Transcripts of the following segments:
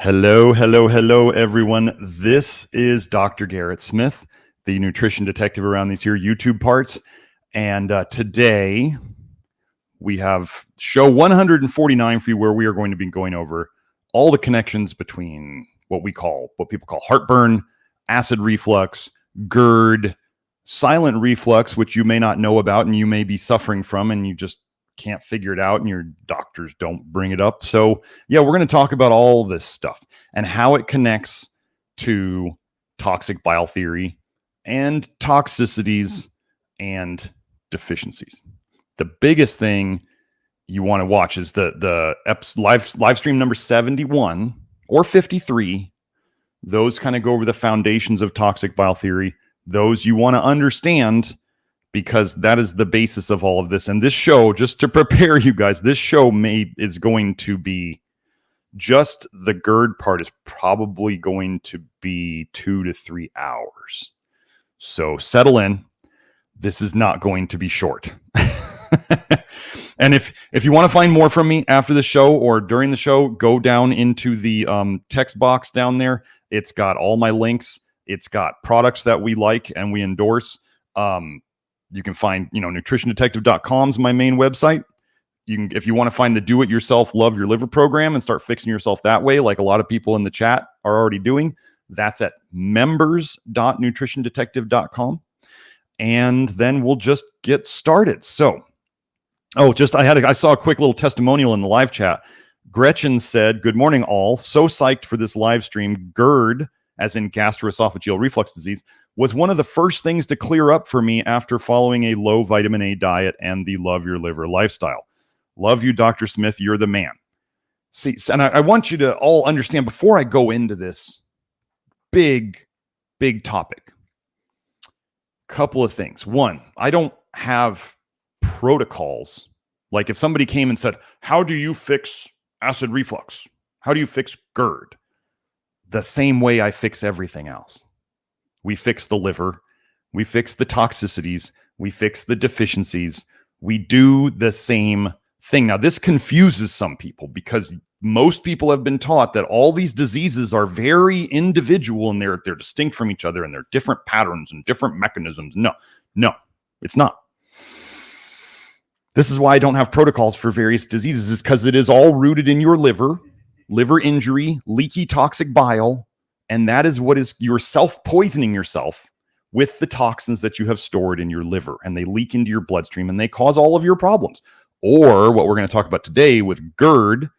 Hello, hello, hello, everyone. This is Dr. Garrett Smith, the nutrition detective around these here YouTube parts. And today we have show 149 for you, where we are going to be going over all the connections between what people call heartburn, acid reflux, GERD, silent reflux, which you may not know about and you may be suffering from, and you just can't figure it out and your doctors don't bring it up. So yeah, we're going to talk about all this stuff and how it connects to toxic bile theory and toxicities and deficiencies. The biggest thing you want to watch is the live stream number 71 or 53. Those kind of go over the foundations of toxic bile theory. Those you want to understand, because that is the basis of all of this. And this show, just to prepare you guys, this show is going to be just the GERD part is probably going to be 2 to 3 hours. So settle in. This is not going to be short. And if you want to find more from me after the show or during the show, go down into the text box down there. It's got all my links. It's got products that we like and we endorse. You can find, nutritiondetective.com is my main website. If you want to find the do-it-yourself Love Your Liver program and start fixing yourself that way, like a lot of people in the chat are already doing, that's at members.nutritiondetective.com. And then we'll just get started. So, I saw a quick little testimonial in the live chat. Gretchen said, "Good morning, all. So psyched for this live stream. GERD, as in gastroesophageal reflux disease, was one of the first things to clear up for me after following a low vitamin A diet and the Love Your Liver lifestyle. Love you, Dr. Smith. You're the man." See, and I want you to all understand, before I go into this big topic, couple of things. One, I don't have protocols. Like if somebody came and said, "How do you fix acid reflux? How do you fix GERD?" The same way I fix everything else. We fix the liver, we fix the toxicities, we fix the deficiencies. We do the same thing. Now, this confuses some people because most people have been taught that all these diseases are very individual and they're distinct from each other and they're different patterns and different mechanisms. No, it's not. This is why I don't have protocols for various diseases, is because it is all rooted in your liver injury, leaky toxic bile, and that is what is you're self-poisoning yourself with the toxins that you have stored in your liver, and they leak into your bloodstream and they cause all of your problems. Or what we're going to talk about today with GERD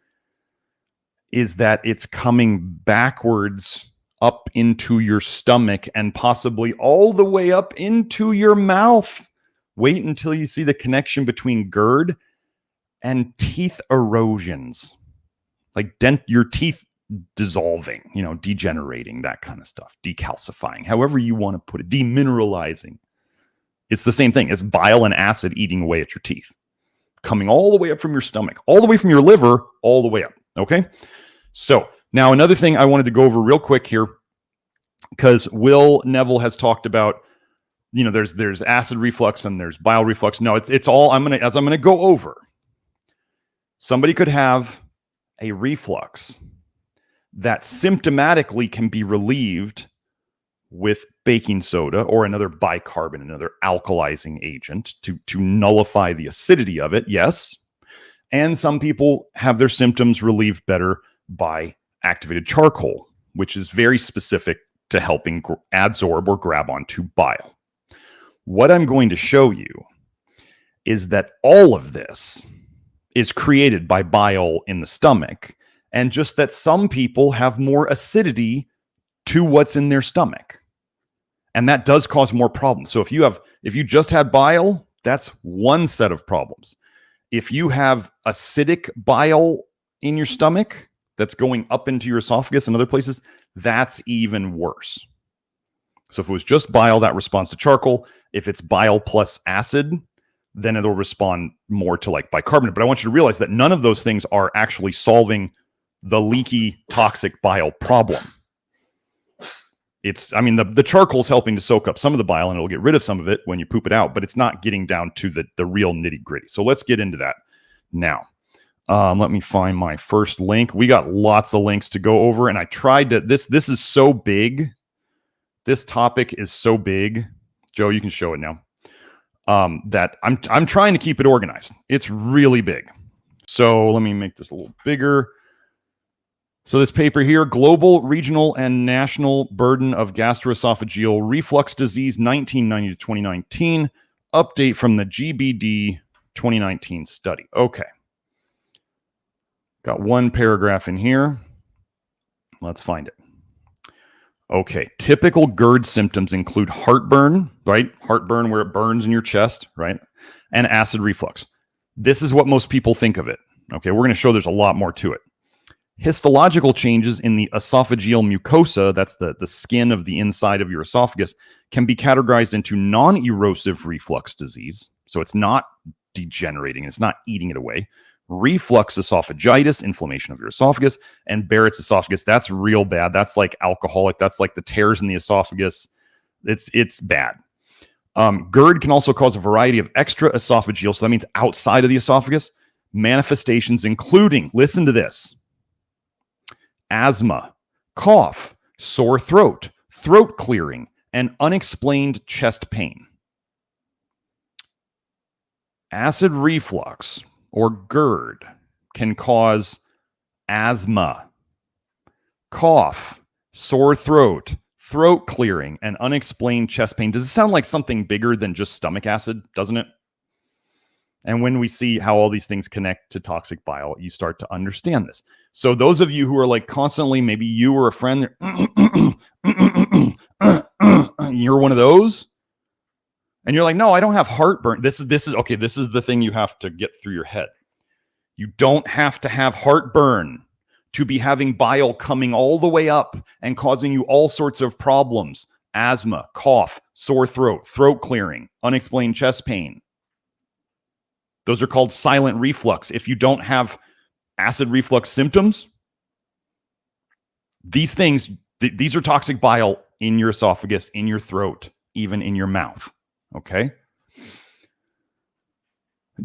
is that it's coming backwards up into your stomach and possibly all the way up into your mouth. Wait until you see the connection between GERD and teeth erosions. Like your teeth dissolving, degenerating, that kind of stuff, decalcifying, however you want to put it, demineralizing. It's the same thing. It's bile and acid eating away at your teeth, coming all the way up from your stomach, all the way from your liver, all the way up. Okay. So now another thing I wanted to go over real quick here, because Will Neville has talked about, there's acid reflux and there's bile reflux. No, it's all I'm going to go over. Somebody could have a reflux that symptomatically can be relieved with baking soda or another bicarbonate, another alkalizing agent to nullify the acidity of it. Yes. And some people have their symptoms relieved better by activated charcoal, which is very specific to helping adsorb or grab onto bile. What I'm going to show you is that all of this is created by bile in the stomach, and just that some people have more acidity to what's in their stomach. And that does cause more problems. So if you just had bile, that's one set of problems. If you have acidic bile in your stomach that's going up into your esophagus and other places, that's even worse. So if it was just bile, that responds to charcoal. If it's bile plus acid, then it'll respond more to like bicarbonate. But I want you to realize that none of those things are actually solving the leaky toxic bile problem. The charcoal is helping to soak up some of the bile and it'll get rid of some of it when you poop it out, but it's not getting down to the real nitty gritty. So let's get into that now. Let me find my first link. We got lots of links to go over, and I tried to. This is so big. This topic is so big. Joe, you can show it now. That I'm trying to keep it organized. It's really big. So let me make this a little bigger. So this paper here, Global, Regional, and National Burden of Gastroesophageal Reflux Disease, 1990 to 2019. Update from the GBD 2019 study. Okay. Got one paragraph in here. Let's find it. Okay. Typical GERD symptoms include heartburn, right? Heartburn where it burns in your chest, right? And acid reflux. This is what most people think of it. Okay. We're going to show there's a lot more to it. Histological changes in the esophageal mucosa, that's the skin of the inside of your esophagus, can be categorized into non-erosive reflux disease. So it's not degenerating, it's not eating it away. Reflux esophagitis, inflammation of your esophagus, and Barrett's esophagus. That's real bad. That's like alcoholic. That's like the tears in the esophagus. It's bad. GERD can also cause a variety of extra esophageal, so that means outside of the esophagus, manifestations including, listen to this, asthma, cough, sore throat, throat clearing, and unexplained chest pain. Acid reflux, or GERD, can cause asthma, cough, sore throat, throat clearing, and unexplained chest pain. Does it sound like something bigger than just stomach acid, doesn't it? And when we see how all these things connect to toxic bile, you start to understand this. So those of you who are like constantly, maybe you or a friend, you're one of those, and you're like, no, I don't have heartburn. This is okay. This is the thing you have to get through your head. You don't have to have heartburn to be having bile coming all the way up and causing you all sorts of problems. Asthma, cough, sore throat, throat clearing, unexplained chest pain. Those are called silent reflux. If you don't have acid reflux symptoms, these things, these are toxic bile in your esophagus, in your throat, even in your mouth. Okay?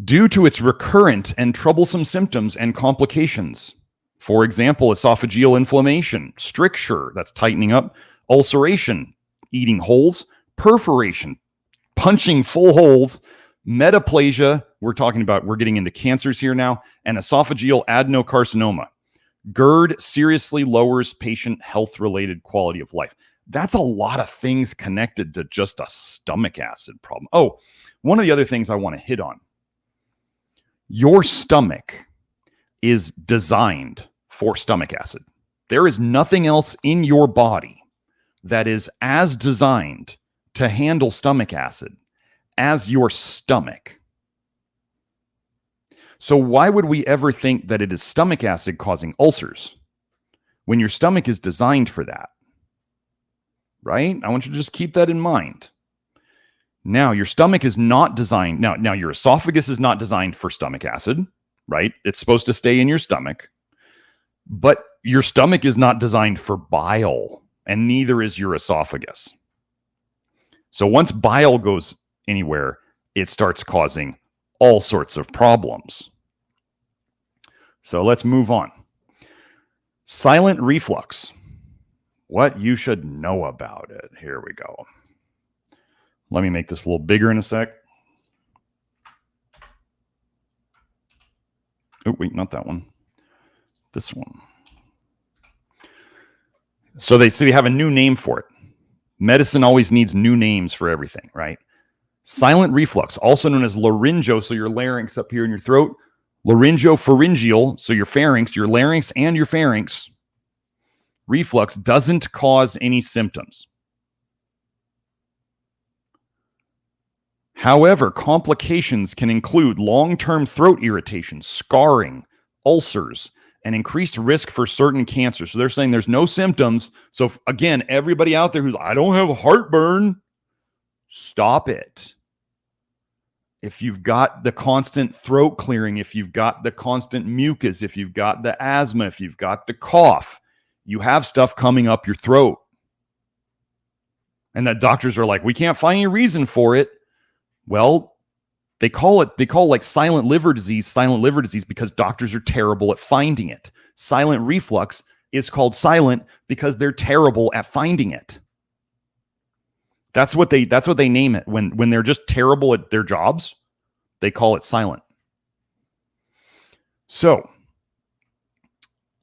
Due to its recurrent and troublesome symptoms and complications, for example, esophageal inflammation, stricture, that's tightening up, ulceration, eating holes, perforation, punching full holes, metaplasia, we're getting into cancers here now, and esophageal adenocarcinoma. GERD seriously lowers patient health-related quality of life. That's a lot of things connected to just a stomach acid problem. Oh, one of the other things I want to hit on. Your stomach is designed for stomach acid. There is nothing else in your body that is as designed to handle stomach acid as your stomach. So why would we ever think that it is stomach acid causing ulcers when your stomach is designed for that? Right? I want you to just keep that in mind. Now, your stomach is not designed. Now your esophagus is not designed for stomach acid, right? It's supposed to stay in your stomach. But your stomach is not designed for bile, and neither is your esophagus. So once bile goes anywhere, it starts causing all sorts of problems. So let's move on. Silent reflux. What you should know about it. Here we go. Let me make this a little bigger in a sec. Oh, wait, not that one. This one. So they have a new name for it. Medicine always needs new names for everything, right? Silent reflux, also known as laryngo, so your larynx up here in your throat. Laryngopharyngeal, so your larynx and your pharynx. Reflux doesn't cause any symptoms. However, complications can include long-term throat irritation, scarring, ulcers, and increased risk for certain cancers. So they're saying there's no symptoms. So again, everybody out there who's, I don't have heartburn, stop it. If you've got the constant throat clearing, if you've got the constant mucus, if you've got the asthma, if you've got the cough, you have stuff coming up your throat. And that doctors are like, we can't find any reason for it. Well, They call like silent liver disease because doctors are terrible at finding it. Silent reflux is called silent because they're terrible at finding it. That's what they name it. When they're just terrible at their jobs, they call it silent. So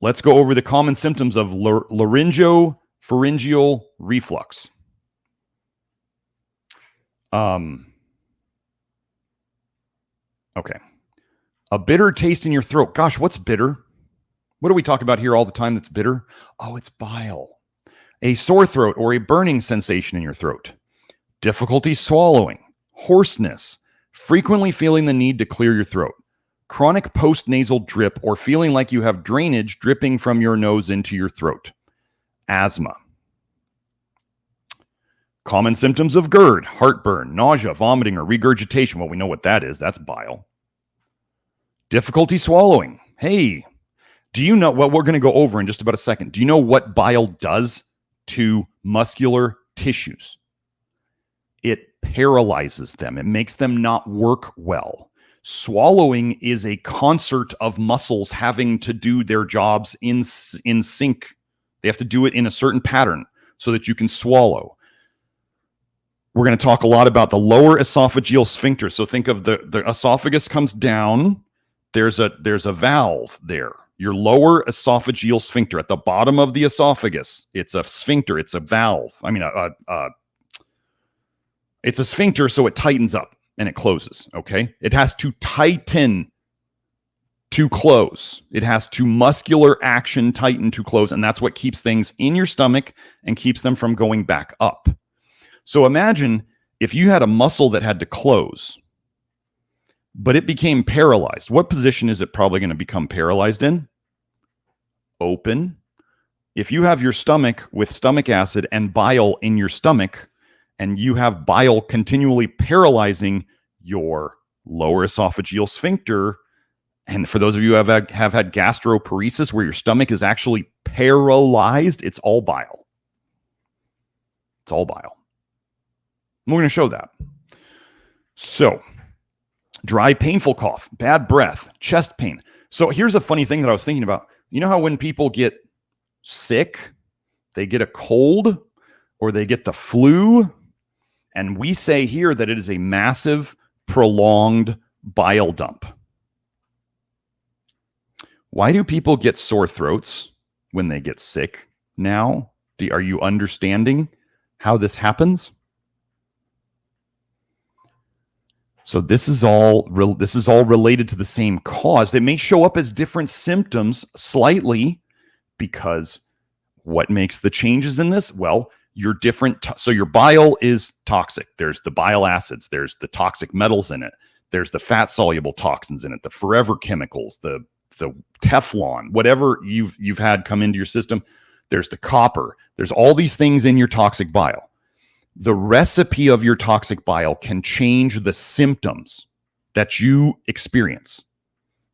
let's go over the common symptoms of laryngopharyngeal reflux. Okay. A bitter taste in your throat. Gosh, what's bitter? What do we talk about here all the time that's bitter? Oh, it's bile. A sore throat or a burning sensation in your throat. Difficulty swallowing. Hoarseness. Frequently feeling the need to clear your throat. Chronic postnasal drip or feeling like you have drainage dripping from your nose into your throat. Asthma. Common symptoms of GERD, heartburn, nausea, vomiting, or regurgitation. Well, we know what that is. That's bile. Difficulty swallowing. Hey, do you know what we're going to go over in just about a second? Do you know what bile does to muscular tissues? It paralyzes them. It makes them not work well. Swallowing is a concert of muscles having to do their jobs in sync. They have to do it in a certain pattern so that you can swallow. We're going to talk a lot about the lower esophageal sphincter. So think of the esophagus comes down. There's a valve there. Your lower esophageal sphincter at the bottom of the esophagus. It's a sphincter. It's a valve. I mean, it's a sphincter, so it tightens up and it closes. Okay, it has to tighten to close. It has to muscular action tighten to close, and that's what keeps things in your stomach and keeps them from going back up. So imagine if you had a muscle that had to close, but it became paralyzed. What position is it probably going to become paralyzed in? Open. If you have your stomach with stomach acid and bile in your stomach, and you have bile continually paralyzing your lower esophageal sphincter, and for those of you who have had gastroparesis, where your stomach is actually paralyzed, it's all bile. It's all bile. We're going to show that. So, dry, painful cough, bad breath, chest pain. So here's a funny thing that I was thinking about. You know how when people get sick, they get a cold or they get the flu? And we say here that it is a massive, prolonged bile dump. Why do people get sore throats when they get sick now? Are you understanding how this happens? So this is all related to the same cause. They may show up as different symptoms slightly because what makes the changes in this? Well, you're different. So your bile is toxic. There's the bile acids. There's the toxic metals in it. There's the fat soluble toxins in it, the forever chemicals, the Teflon, whatever you've had come into your system. There's the copper. There's all these things in your toxic bile. The recipe of your toxic bile can change the symptoms that you experience.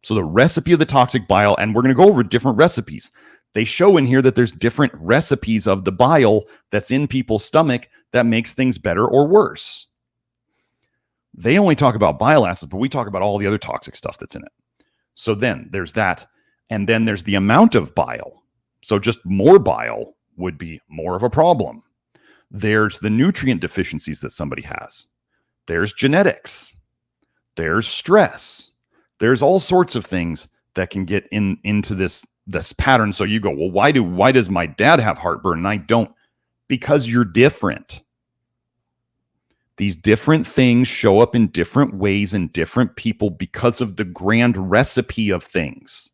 So the recipe of the toxic bile, and we're going to go over different recipes. They show in here that there's different recipes of the bile that's in people's stomach that makes things better or worse. They only talk about bile acids, but we talk about all the other toxic stuff that's in it. So then there's that. And then there's the amount of bile. So just more bile would be more of a problem. There's the nutrient deficiencies that somebody has. There's genetics. There's stress. There's all sorts of things that can get into this pattern. So you go, well, why does my dad have heartburn and I don't? Because you're different. These different things show up in different ways in different people because of the grand recipe of things.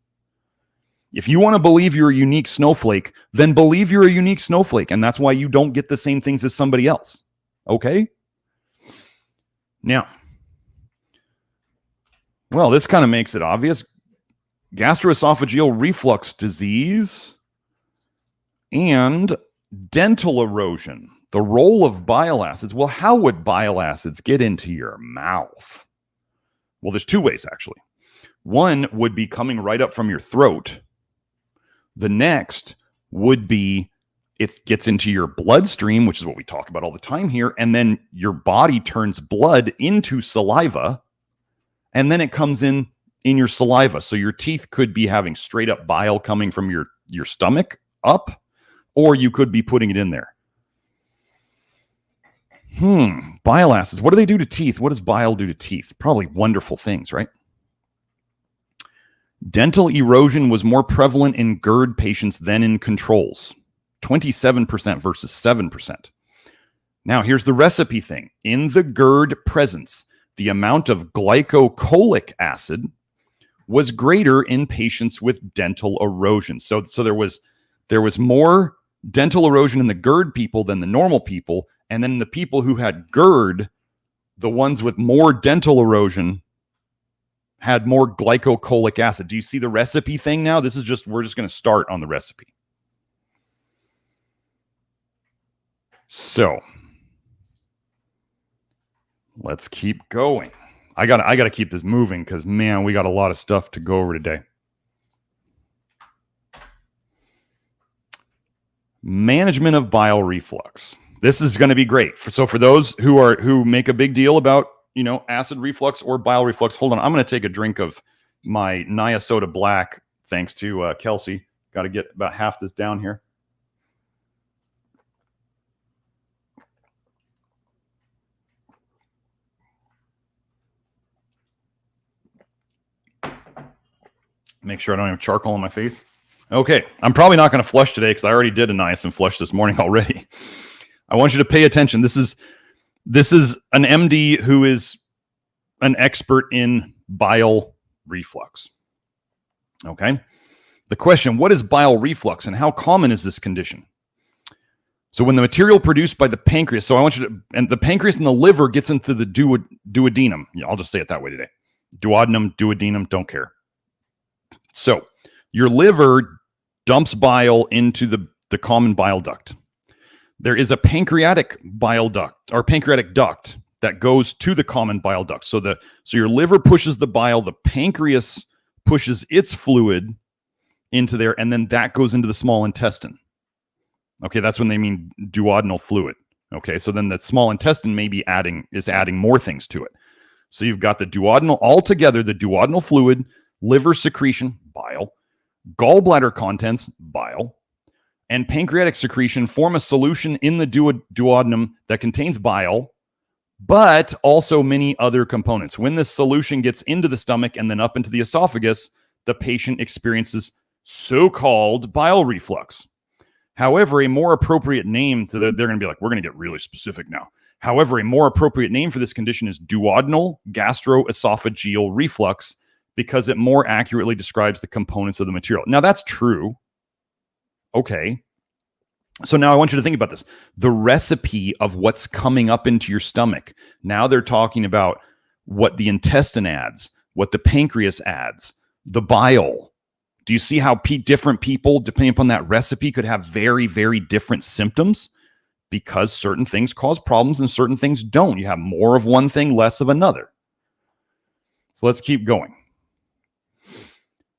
If you want to believe you're a unique snowflake, then believe you're a unique snowflake. And that's why you don't get the same things as somebody else. Okay? Now, well, this kind of makes it obvious. Gastroesophageal reflux disease and dental erosion. The role of bile acids. Well, how would bile acids get into your mouth? Well, there's two ways, actually. One would be coming right up from your throat. The next would be it gets into your bloodstream, which is what we talk about all the time here, and then your body turns blood into saliva, and then it comes in your saliva. So your teeth could be having straight up bile coming from your stomach up, or you could be putting it in there. Bile acids. What do they do to teeth? What does bile do to teeth? Probably wonderful things, right? Dental erosion was more prevalent in GERD patients than in controls. 27% versus 7%. Now, here's the recipe thing. In the GERD presence, the amount of glycocholic acid was greater in patients with dental erosion. So there was more dental erosion in the GERD people than the normal people. And then the people who had GERD, the ones with more dental erosion, had more glycocholic acid. Do you see the recipe thing now? We're just going to start on the recipe. So let's keep going. I gotta keep this moving because, man, we got a lot of stuff to go over today. Management of bile reflux. This is going to be great. So for those who make a big deal about, acid reflux or bile reflux, hold on. I'm going to take a drink of my Naya Soda Black, thanks to Kelsey. Got to get about half this down here. Make sure I don't have charcoal on my face. Okay, I'm probably not going to flush today because I already did a niacin flush this morning already. I want you to pay attention. This is an MD who is an expert in bile reflux. Okay, the question: what is bile reflux and how common is this condition? So when the material produced by the pancreas, and the pancreas and the liver gets into the duodenum. I'll just say it that way today. Duodenum, duodenum, don't care. So your liver dumps bile into the common bile duct. There is a pancreatic bile duct or pancreatic duct that goes to the common bile duct. So your liver pushes the bile, the pancreas pushes its fluid into there, and then that goes into the small intestine. Okay, that's when they mean duodenal fluid. Okay, so then the small intestine is adding more things to it. So you've got the duodenal fluid, liver secretion, bile, gallbladder contents, bile, and pancreatic secretion form a solution in the duodenum that contains bile, but also many other components. When this solution gets into the stomach and then up into the esophagus, the patient experiences so-called bile reflux. However, a more appropriate name they're going to be like, we're going to get really specific now. However, a more appropriate name for this condition is duodenal gastroesophageal reflux, because it more accurately describes the components of the material. Now, that's true. Okay. So now I want you to think about this. The recipe of what's coming up into your stomach. Now they're talking about what the intestine adds, what the pancreas adds, the bile. Do you see how different people, depending upon that recipe, could have very, very different symptoms? Because certain things cause problems and certain things don't. You have more of one thing, less of another. So let's keep going.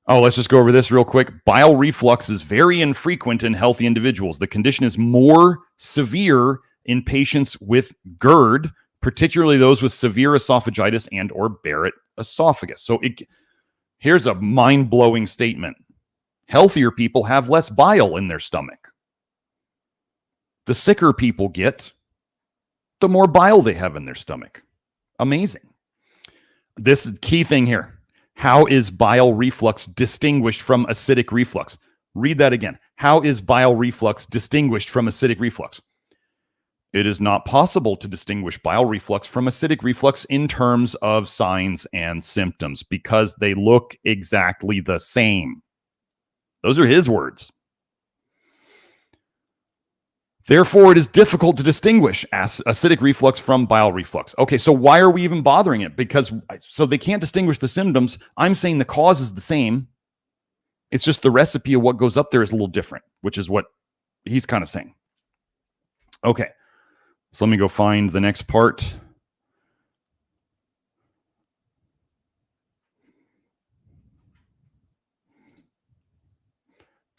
Oh, let's just go over this real quick. Bile reflux is very infrequent in healthy individuals. The condition is more severe in patients with GERD, particularly those with severe esophagitis and or Barrett esophagus. So here's a mind-blowing statement. Healthier people have less bile in their stomach. The sicker people get, the more bile they have in their stomach. Amazing. This is key thing here. How is bile reflux distinguished from acidic reflux? Read that again. How is bile reflux distinguished from acidic reflux? It is not possible to distinguish bile reflux from acidic reflux in terms of signs and symptoms because they look exactly the same. Those are his words. Therefore, it is difficult to distinguish acidic reflux from bile reflux. Okay, so why are we even bothering it? So they can't distinguish the symptoms. I'm saying the cause is the same. It's just the recipe of what goes up there is a little different, which is what he's kind of saying. Okay, so let me go find the next part.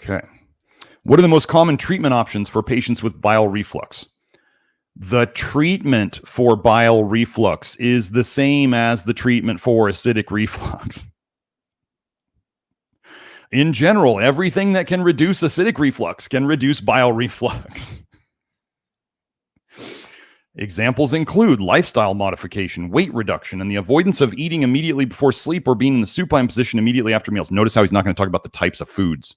Okay. What are the most common treatment options for patients with bile reflux? The treatment for bile reflux is the same as the treatment for acidic reflux. In general, everything that can reduce acidic reflux can reduce bile reflux. Examples include lifestyle modification, weight reduction, and the avoidance of eating immediately before sleep or being in the supine position immediately after meals. Notice how he's not going to talk about the types of foods.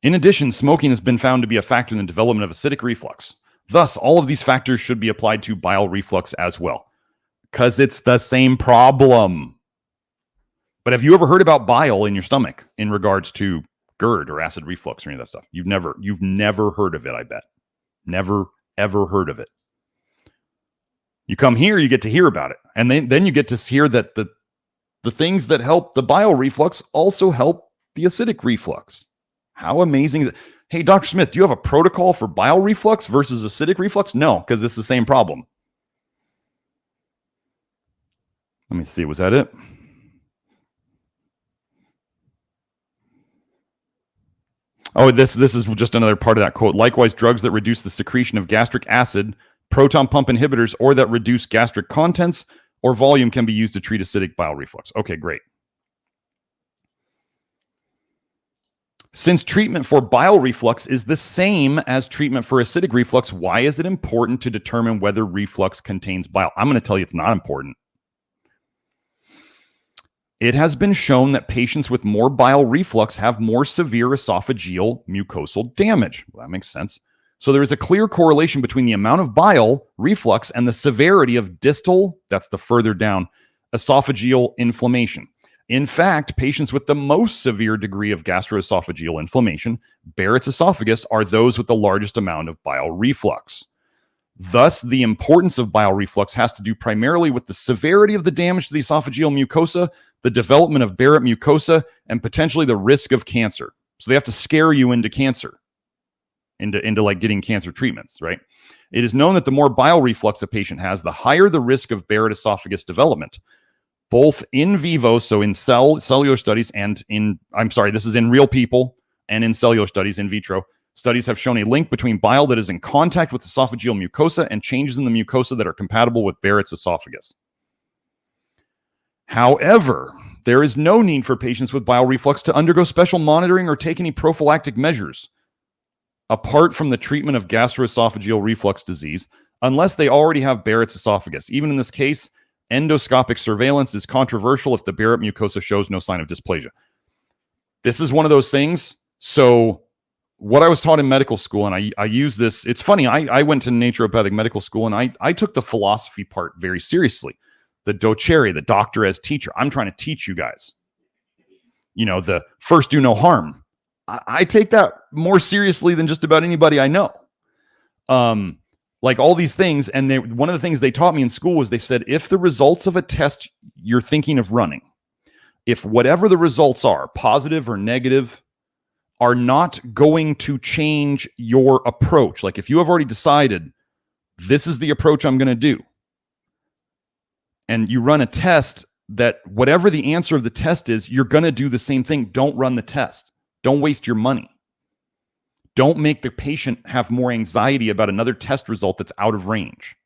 In addition, smoking has been found to be a factor in the development of acidic reflux. Thus, all of these factors should be applied to bile reflux as well, because it's the same problem. But have you ever heard about bile in your stomach in regards to GERD or acid reflux or any of that stuff? You've never heard of it, I bet. Never, ever heard of it. You come here, you get to hear about it. And then you get to hear that the things that help the bile reflux also help the acidic reflux. How amazing is it? Hey, Dr. Smith, do you have a protocol for bile reflux versus acidic reflux? No, because it's the same problem. Let me see. Was that it? Oh, this is just another part of that quote. Likewise, drugs that reduce the secretion of gastric acid, proton pump inhibitors, or that reduce gastric contents or volume can be used to treat acidic bile reflux. Okay, great. Since treatment for bile reflux is the same as treatment for acidic reflux, why is it important to determine whether reflux contains bile? I'm going to tell you it's not important. It has been shown that patients with more bile reflux have more severe esophageal mucosal damage. Well, that makes sense. So there is a clear correlation between the amount of bile reflux and the severity of distal, that's the further down, esophageal inflammation. In fact, patients with the most severe degree of gastroesophageal inflammation, Barrett's esophagus, are those with the largest amount of bile reflux. Thus, the importance of bile reflux has to do primarily with the severity of the damage to the esophageal mucosa, the development of Barrett mucosa, and potentially the risk of cancer. So they have to scare you into cancer, into like getting cancer treatments, right? It is known that the more bile reflux a patient has, the higher the risk of Barrett esophagus development, both in vivo, so in cellular studies, and this is in real people, and in cellular studies, in vitro. Studies have shown a link between bile that is in contact with esophageal mucosa and changes in the mucosa that are compatible with Barrett's esophagus. However, there is no need for patients with bile reflux to undergo special monitoring or take any prophylactic measures apart from the treatment of gastroesophageal reflux disease unless they already have Barrett's esophagus. Even in this case, endoscopic surveillance is controversial if the Barrett mucosa shows no sign of dysplasia. This is one of those things. So what I was taught in medical school, and I use this, it's funny, I went to naturopathic medical school, and I took the philosophy part very seriously. The docere, the doctor as teacher. I'm trying to teach you guys. You know, the first do no harm. I take that more seriously than just about anybody I know. Like all these things, and one of the things they taught me in school was they said, if the results of a test you're thinking of running, if whatever the results are, positive or negative, are not going to change your approach. Like if you have already decided this is the approach I'm going to do, and you run a test that whatever the answer of the test is, you're going to do the same thing. Don't run the test. Don't waste your money. Don't make the patient have more anxiety about another test result that's out of range.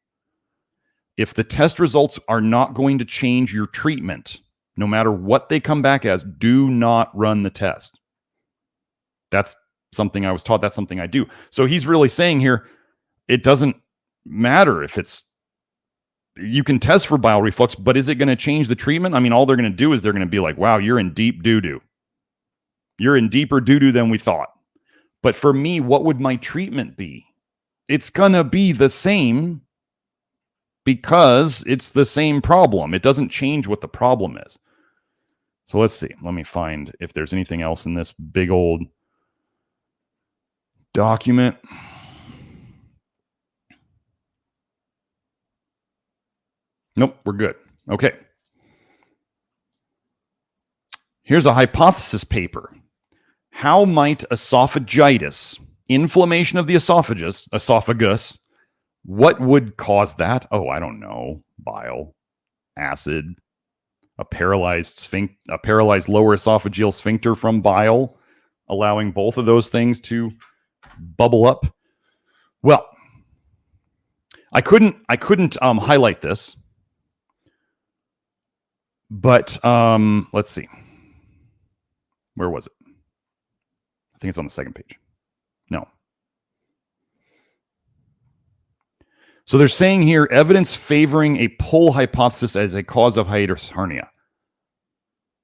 If the test results are not going to change your treatment, no matter what they come back as, do not run the test. That's something I was taught. That's something I do. So he's really saying here, it doesn't matter if you can test for bile reflux, but is it going to change the treatment? I mean, all they're going to do is they're going to be like, wow, you're in deep doo-doo. You're in deeper doo-doo than we thought. But for me, what would my treatment be? It's going to be the same because it's the same problem. It doesn't change what the problem is. So let's see. Let me find if there's anything else in this big old document. Nope, we're good. Okay. Here's a hypothesis paper. How might esophagitis, inflammation of the esophagus, what would cause that? Oh, I don't know. Bile, acid, a paralyzed lower esophageal sphincter from bile, allowing both of those things to bubble up. Well, I couldn't highlight this, but let's see. Where was it? I think it's on the second page. No. So they're saying here, evidence favoring a pull hypothesis as a cause of hiatus hernia.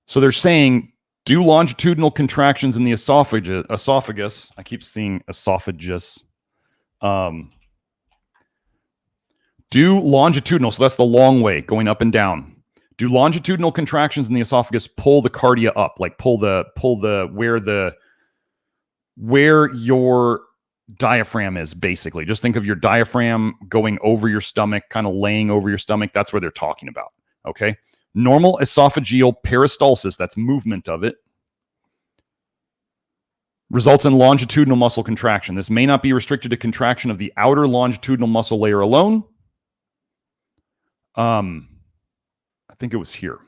So they're saying, do longitudinal contractions in the esophagus. I keep seeing esophagus. Do longitudinal, so that's the long way, going up and down. Do longitudinal contractions in the esophagus pull the cardia up, like pull where your diaphragm is, basically. Just think of your diaphragm going over your stomach, kind of laying over your stomach. That's what they're talking about, okay? Normal esophageal peristalsis, that's movement of it, results in longitudinal muscle contraction. This may not be restricted to contraction of the outer longitudinal muscle layer alone. I think it was here.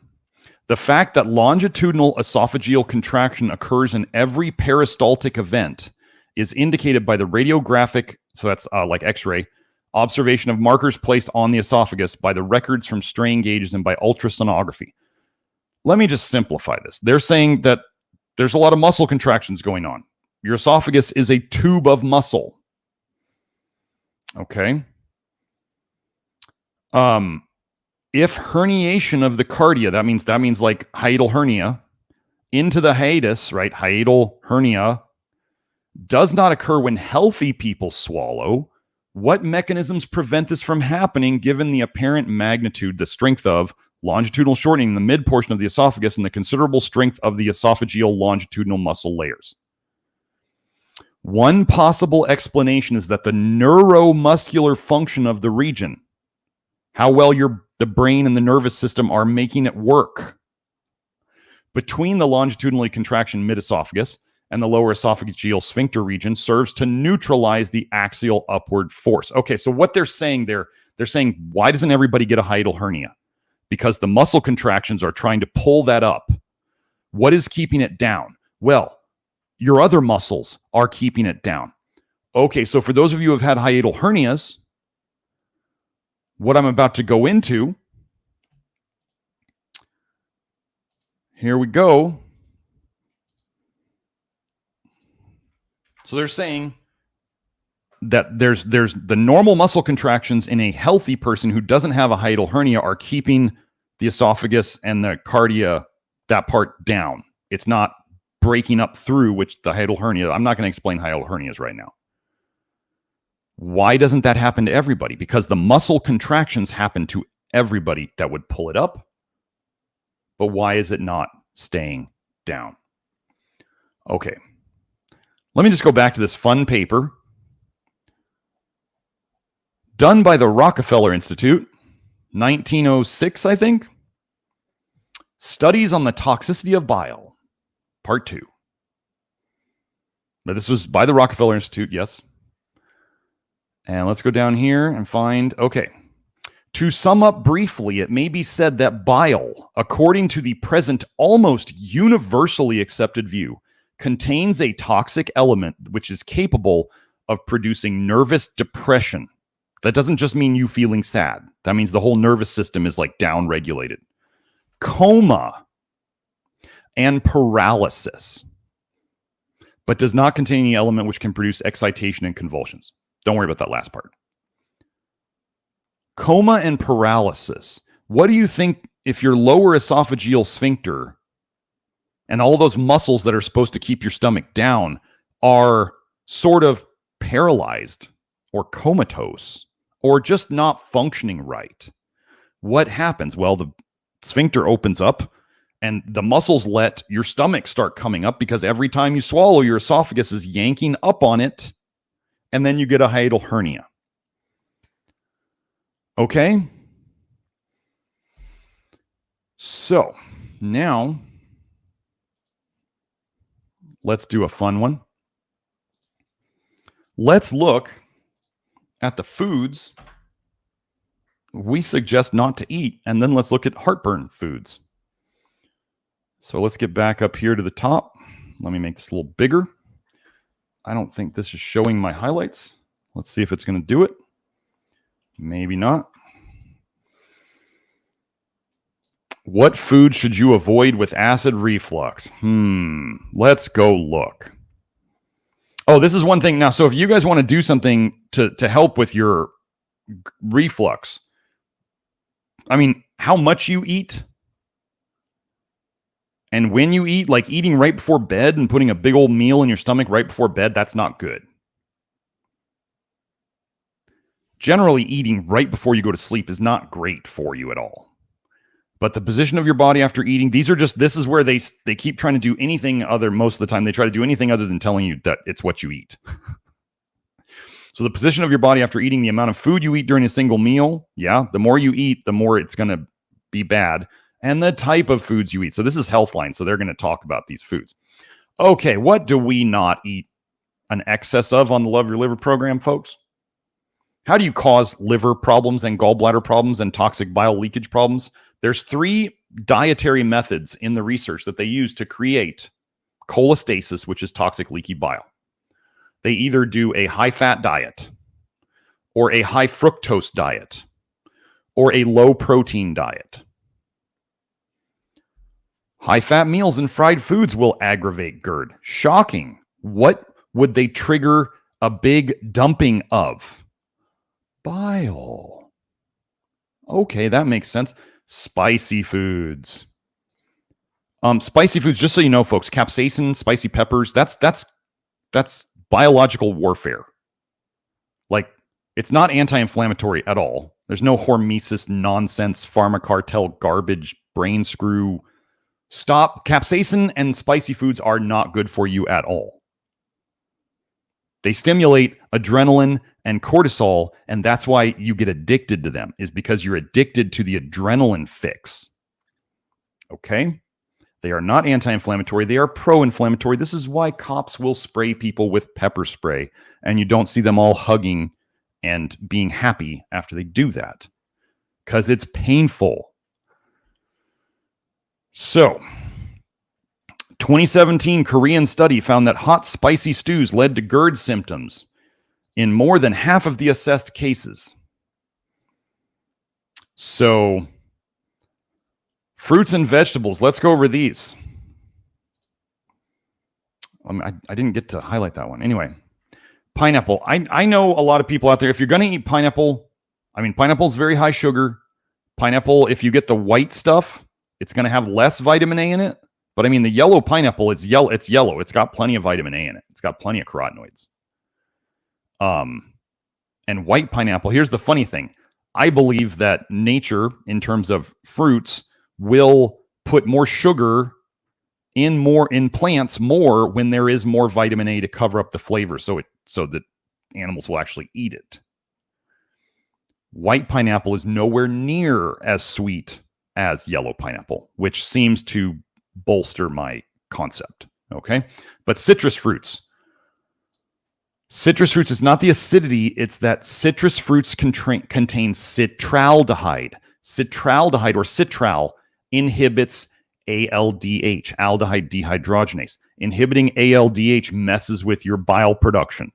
The fact that longitudinal esophageal contraction occurs in every peristaltic event is indicated by the radiographic, so that's like X-ray, observation of markers placed on the esophagus by the records from strain gauges and by ultrasonography. Let me just simplify this. They're saying that there's a lot of muscle contractions going on. Your esophagus is a tube of muscle. Okay. If herniation of the cardia, that means like hiatal hernia, into the hiatus, right? Hiatal hernia does not occur when healthy people swallow. What mechanisms prevent this from happening given the apparent magnitude, the strength of longitudinal shortening in the mid portion of the esophagus and the considerable strength of the esophageal longitudinal muscle layers? One possible explanation is that the neuromuscular function of the region, how well the brain and the nervous system are making it work, between the longitudinally contraction mid-esophagus and the lower esophageal sphincter region serves to neutralize the axial upward force. Okay, so what they're saying there, they're saying, why doesn't everybody get a hiatal hernia? Because the muscle contractions are trying to pull that up. What is keeping it down? Well, your other muscles are keeping it down. Okay, so for those of you who have had hiatal hernias, what I'm about to go into, here we go. So they're saying that there's the normal muscle contractions in a healthy person who doesn't have a hiatal hernia are keeping the esophagus and the cardia, that part, down. It's not breaking up through, which the hiatal hernia, I'm not going to explain hiatal hernias right now. Why doesn't that happen to everybody? Because the muscle contractions happen to everybody that would pull it up. But why is it not staying down? Okay. Let me just go back to this fun paper done by the Rockefeller Institute, 1906, I think. Studies on the toxicity of bile, part 2. But this was by the Rockefeller Institute, yes. And let's go down here and find, okay. To sum up briefly, it may be said that bile, according to the present almost universally accepted view, contains a toxic element which is capable of producing nervous depression. That doesn't just mean you feeling sad. That means the whole nervous system is like down-regulated. Coma and paralysis, but does not contain any element which can produce excitation and convulsions. Don't worry about that last part. Coma and paralysis. What do you think if your lower esophageal sphincter and all those muscles that are supposed to keep your stomach down are sort of paralyzed or comatose or just not functioning right? What happens? Well, the sphincter opens up and the muscles let your stomach start coming up because every time you swallow, your esophagus is yanking up on it, and then you get a hiatal hernia. Okay? So, now, let's do a fun one. Let's look at the foods we suggest not to eat, and then let's look at heartburn foods. So let's get back up here to the top. Let me make this a little bigger. I don't think this is showing my highlights. Let's see if it's going to do it. Maybe not. What food should you avoid with acid reflux? Let's go look. Oh, this is one thing. Now, so if you guys want to do something to help with your reflux, I mean, how much you eat and when you eat, like eating right before bed and putting a big old meal in your stomach right before bed, that's not good. Generally, eating right before you go to sleep is not great for you at all. But the position of your body after eating, this is where they keep trying to do anything other, most of the time, they try to do anything other than telling you that it's what you eat. So the position of your body after eating, the amount of food you eat during a single meal, yeah, the more you eat, the more it's going to be bad. And the type of foods you eat. So this is Healthline, so they're going to talk about these foods. Okay, what do we not eat an excess of on the Love Your Liver program, folks? How do you cause liver problems and gallbladder problems and toxic bile leakage problems? There's 3 dietary methods in the research that they use to create cholestasis, which is toxic leaky bile. They either do a high-fat diet or a high fructose diet or a low-protein diet. High-fat meals and fried foods will aggravate GERD. Shocking. What would they trigger a big dumping of? Bile. Okay, that makes sense. Spicy foods. Spicy foods, just so you know, folks, capsaicin, spicy peppers, that's biological warfare. Like, it's not anti-inflammatory at all. There's no hormesis nonsense, pharma cartel garbage, brain screw. Stop. Capsaicin and spicy foods are not good for you at all. They stimulate adrenaline and cortisol, and that's why you get addicted to them, is because you're addicted to the adrenaline fix. Okay? They are not anti-inflammatory. They are pro-inflammatory. This is why cops will spray people with pepper spray, and you don't see them all hugging and being happy after they do that, because it's painful. So, 2017 Korean study found that hot, spicy stews led to GERD symptoms in more than half of the assessed cases. So, fruits and vegetables. Let's go over these. I didn't get to highlight that one. Anyway, pineapple. I know a lot of people out there, if you're going to eat pineapple, I mean, pineapple's very high sugar. Pineapple, if you get the white stuff, it's going to have less vitamin A in it. But I mean, the yellow pineapple, it's yellow. It's got plenty of vitamin A in it. It's got plenty of carotenoids. And white pineapple, here's the funny thing. I believe that nature, in terms of fruits, will put more sugar in plants more when there is more vitamin A to cover up the flavor, so that animals will actually eat it. White pineapple is nowhere near as sweet as yellow pineapple, which seems to bolster my concept. Okay, but citrus fruits. Citrus fruits is not the acidity, it's that citrus fruits contain citraldehyde. Citraldehyde, or citral, inhibits ALDH, aldehyde dehydrogenase. Inhibiting ALDH messes with your bile production.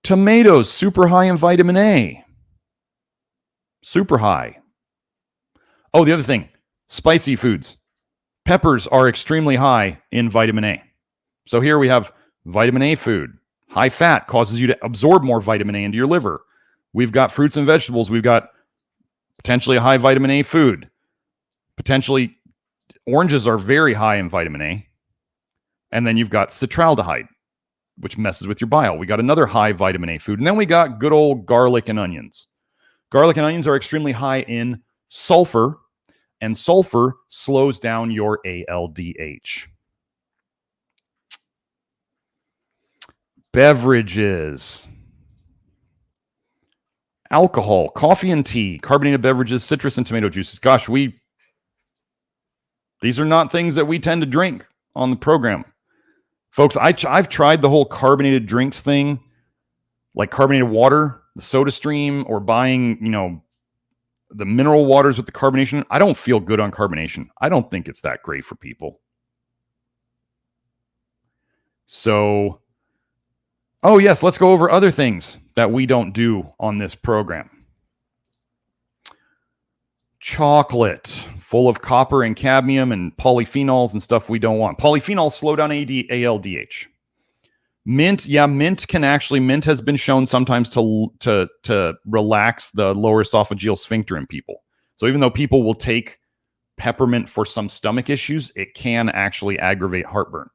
Tomatoes, super high in vitamin A. Super high. Oh, the other thing, spicy foods. Peppers are extremely high in vitamin A. So here we have vitamin A food. High fat causes you to absorb more vitamin A into your liver. We've got fruits and vegetables. We've got potentially a high vitamin A food. Potentially, oranges are very high in vitamin A. And then you've got citraldehyde, which messes with your bile. We got another high vitamin A food. And then we got good old garlic and onions. Garlic and onions are extremely high in sulfur, and sulfur slows down your ALDH. Beverages. Alcohol, coffee and tea, carbonated beverages, citrus and tomato juices. Gosh, these are not things that we tend to drink on the program. Folks, I've tried the whole carbonated drinks thing, like carbonated water, the Soda Stream, or buying, the mineral waters with the carbonation. I don't feel good on carbonation. I don't think it's that great for people. So Oh, yes, let's go over other things that we don't do on this program. Chocolate, full of copper and cadmium and polyphenols and stuff we don't want. Polyphenols slow down ALDH. Mint, mint has been shown sometimes to relax the lower esophageal sphincter in people. So even though people will take peppermint for some stomach issues, it can actually aggravate heartburn.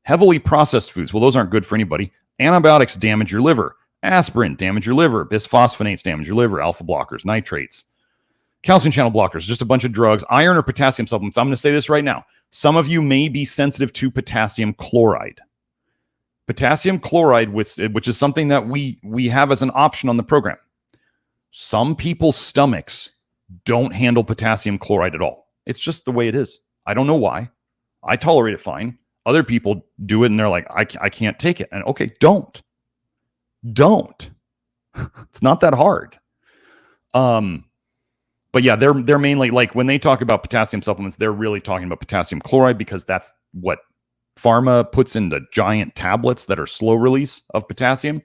Heavily processed foods, well, those aren't good for anybody. Antibiotics damage your liver. Aspirin damage your liver. Bisphosphonates damage your liver. Alpha blockers, nitrates. Calcium channel blockers, just a bunch of drugs. Iron or potassium supplements. I'm going to say this right now. Some of you may be sensitive to potassium chloride. Potassium chloride, which is something that we have as an option on the program. Some people's stomachs don't handle potassium chloride at all. It's just the way it is. I don't know why. I tolerate it fine. Other people do it and they're like, I can't take it. And okay, don't. It's not that hard. But yeah, they're mainly like when they talk about potassium supplements, they're really talking about potassium chloride because that's what pharma puts into giant tablets that are slow release of potassium.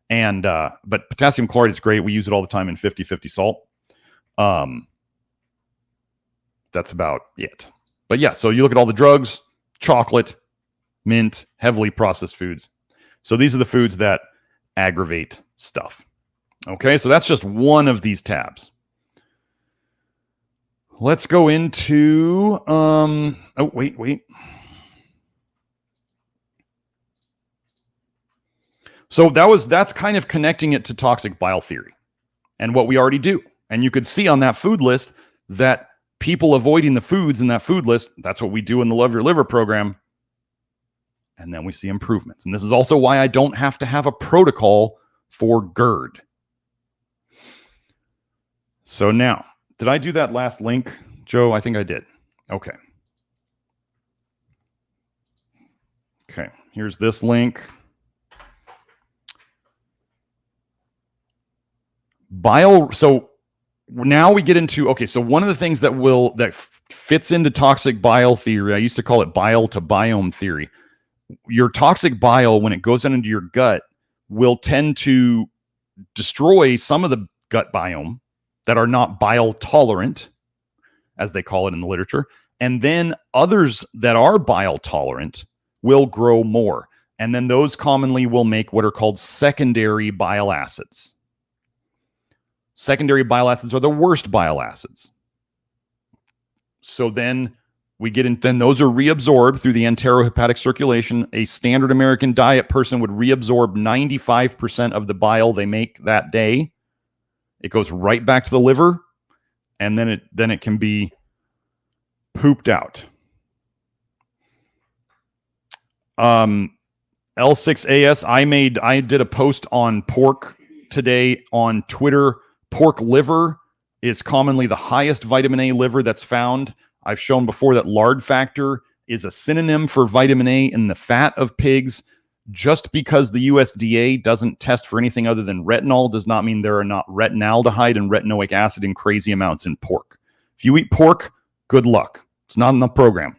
And but potassium chloride is great. We use it all the time in 50/50 salt. That's about it. But yeah, so you look at all the drugs, chocolate, mint, heavily processed foods. So these are the foods that aggravate stuff. Okay, so that's just one of these tabs. Let's go into oh, wait. So that's kind of connecting it to toxic bile theory and what we already do. And you could see on that food list that people avoiding the foods in that food list, that's what we do in the Love Your Liver program. And then we see improvements. And this is also why I don't have to have a protocol for GERD. So now, did I do that last link, Joe? I think I did. Okay. Okay, here's this link. Bile, so now we get into, okay, so one of the things that fits into toxic bile theory, I used to call it bile to biome theory. Your toxic bile, when it goes into your gut, will tend to destroy some of the gut biome that are not bile tolerant, as they call it in the literature. And then others that are bile tolerant will grow more. And then those commonly will make what are called secondary bile acids. Secondary bile acids are the worst bile acids. So then we get in, then those are reabsorbed through the enterohepatic circulation. A standard American diet person would reabsorb 95% of the bile they make that day. It goes right back to the liver, and then it can be pooped out. L6AS, I did a post on pork today on Twitter. Pork liver is commonly the highest vitamin A liver that's found. I've shown before that lard factor is a synonym for vitamin A in the fat of pigs. Just because the USDA doesn't test for anything other than retinol does not mean there are not retinaldehyde and retinoic acid in crazy amounts in pork. If you eat pork, good luck. It's not in the program.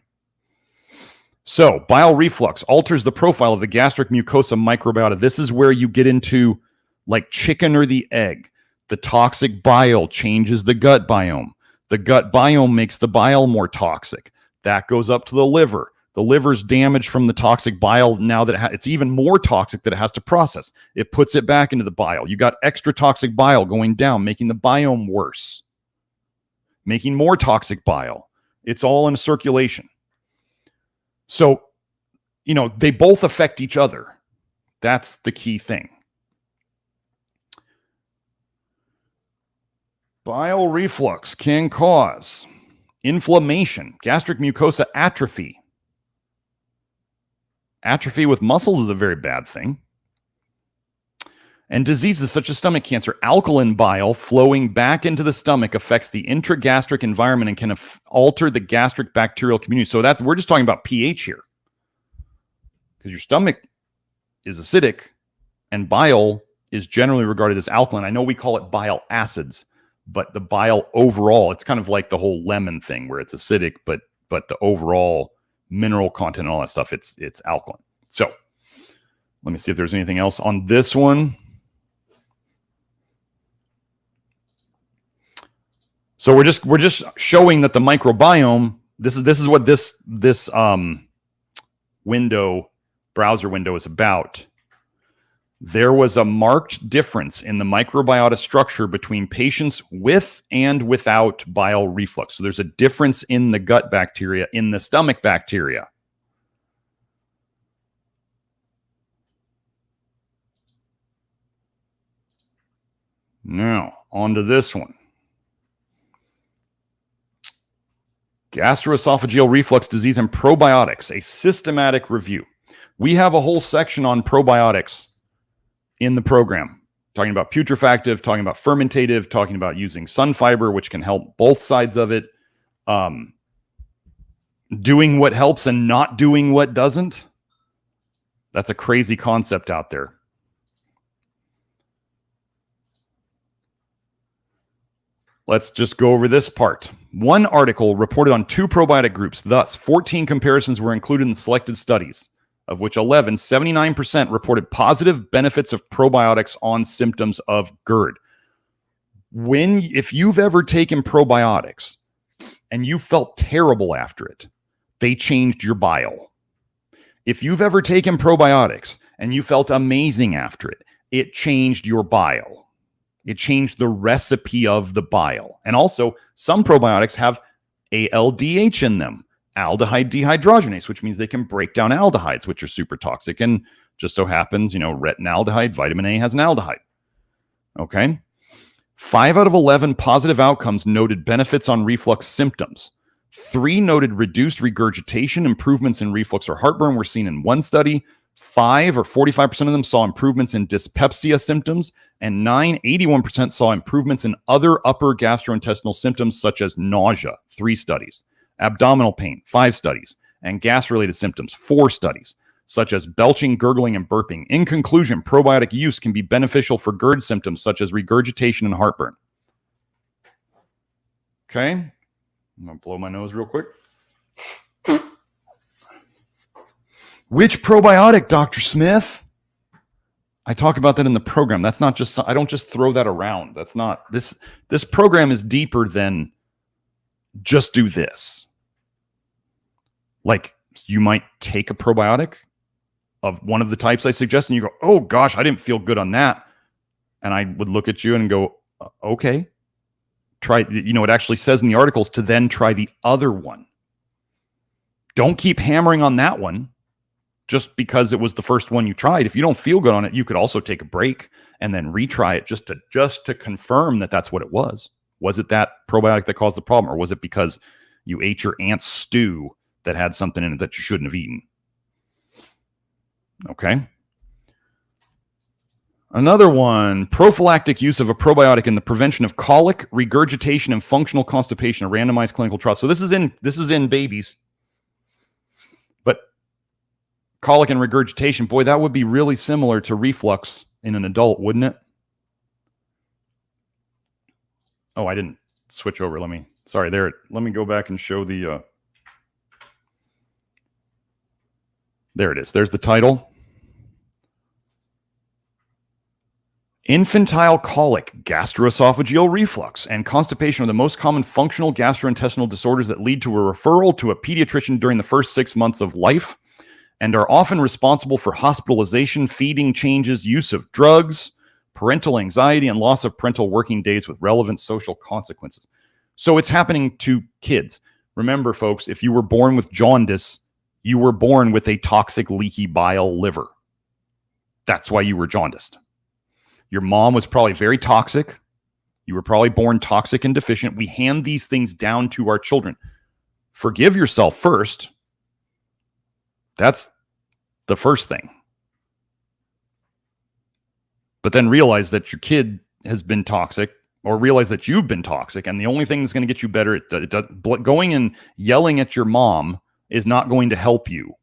So, bile reflux alters the profile of the gastric mucosa microbiota. This is where you get into like chicken or the egg. The toxic bile changes the gut biome. The gut biome makes the bile more toxic. That goes up to the liver. The liver's damaged from the toxic bile. Now that it's even more toxic that it has to process. It puts it back into the bile. You got extra toxic bile going down, making the biome worse, making more toxic bile. It's all in circulation. So, they both affect each other. That's the key thing. Bile reflux can cause inflammation, gastric mucosa atrophy. Atrophy with muscles is a very bad thing. And diseases such as stomach cancer. Alkaline bile flowing back into the stomach affects the intragastric environment and can alter the gastric bacterial community. So we're just talking about pH here. Because your stomach is acidic and bile is generally regarded as alkaline. I know we call it bile acids, but the bile overall, it's kind of like the whole lemon thing where it's acidic, but the overall mineral content and all that stuff, it's alkaline. So Let me see if there's anything else on this one. So we're just showing that the microbiome, this is what this browser window is about. There was a marked difference in the microbiota structure between patients with and without bile reflux. So there's a difference in the gut bacteria, in the stomach bacteria. Now, on to this one. Gastroesophageal reflux disease and probiotics, a systematic review. We have a whole section on probiotics in the program, talking about putrefactive, talking about fermentative, talking about using sun fiber, which can help both sides of it, doing what helps and not doing what doesn't. That's a crazy concept out there. Let's just go over this part. One article reported on 2 probiotic groups. Thus, 14 comparisons were included in selected studies, of which 11, 79%, reported positive benefits of probiotics on symptoms of GERD. If you've ever taken probiotics and you felt terrible after it, they changed your bile. If you've ever taken probiotics and you felt amazing after it, it changed your bile. It changed the recipe of the bile. And also, some probiotics have ALDH in them, aldehyde dehydrogenase, which means they can break down aldehydes, which are super toxic. And just so happens, retinaldehyde, vitamin A has an aldehyde. Okay. 5 out of 11 positive outcomes noted benefits on reflux symptoms. 3 noted reduced regurgitation. Improvements in reflux or heartburn were seen in one study. 5 or 45% of them saw improvements in dyspepsia symptoms, and 81% saw improvements in other upper gastrointestinal symptoms such as nausea, 3 studies, abdominal pain, 5 studies, and gas-related symptoms, 4 studies, such as belching, gurgling, and burping. In conclusion, probiotic use can be beneficial for GERD symptoms such as regurgitation and heartburn. Okay, I'm going to blow my nose real quick. Which probiotic, Dr. Smith? I talk about that in the program. That's not just, I don't just throw that around. That's not, this program is deeper than just do this. Like, you might take a probiotic of one of the types I suggest and you go, oh gosh, I didn't feel good on that. And I would look at you and go, okay, try, it actually says in the articles to then try the other one. Don't keep hammering on that one just because it was the first one you tried. If you don't feel good on it, you could also take a break and then retry it just to confirm that that's what it was. Was it that probiotic that caused the problem, or was it because you ate your aunt's stew that had something in it that you shouldn't have eaten? Okay. Another one, prophylactic use of a probiotic in the prevention of colic, regurgitation, and functional constipation, a randomized clinical trial. So this is in babies. But colic and regurgitation, boy, that would be really similar to reflux in an adult, wouldn't it? Oh, I didn't switch over. Let me go back and show the, there it is. There's the title. Infantile colic, gastroesophageal reflux, and constipation are the most common functional gastrointestinal disorders that lead to a referral to a pediatrician during the first 6 months of life and are often responsible for hospitalization, feeding changes, use of drugs, parental anxiety, and loss of parental working days with relevant social consequences. So it's happening to kids. Remember, folks, if you were born with jaundice, you were born with a toxic, leaky bile liver. That's why you were jaundiced. Your mom was probably very toxic. You were probably born toxic and deficient. We hand these things down to our children. Forgive yourself first. That's the first thing. But then realize that your kid has been toxic, or realize that you've been toxic, and the only thing that's going to get you better, going and yelling at your mom is not going to help you.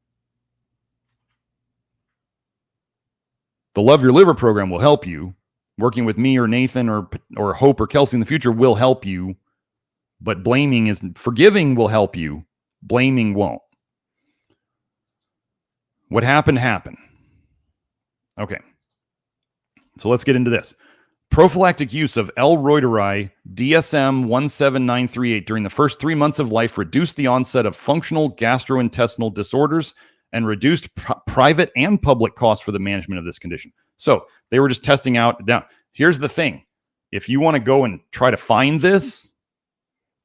The Love Your Liver program will help you. Working with me or Nathan or Hope or Kelsey in the future will help you. But forgiving will help you. Blaming won't. What happened, happened. Okay. So let's get into this. Prophylactic use of L-reuteri DSM-17938 during the first 3 months of life reduced the onset of functional gastrointestinal disorders and reduced private and public costs for the management of this condition. So they were just testing out. Now, here's the thing. If you want to go and try to find this,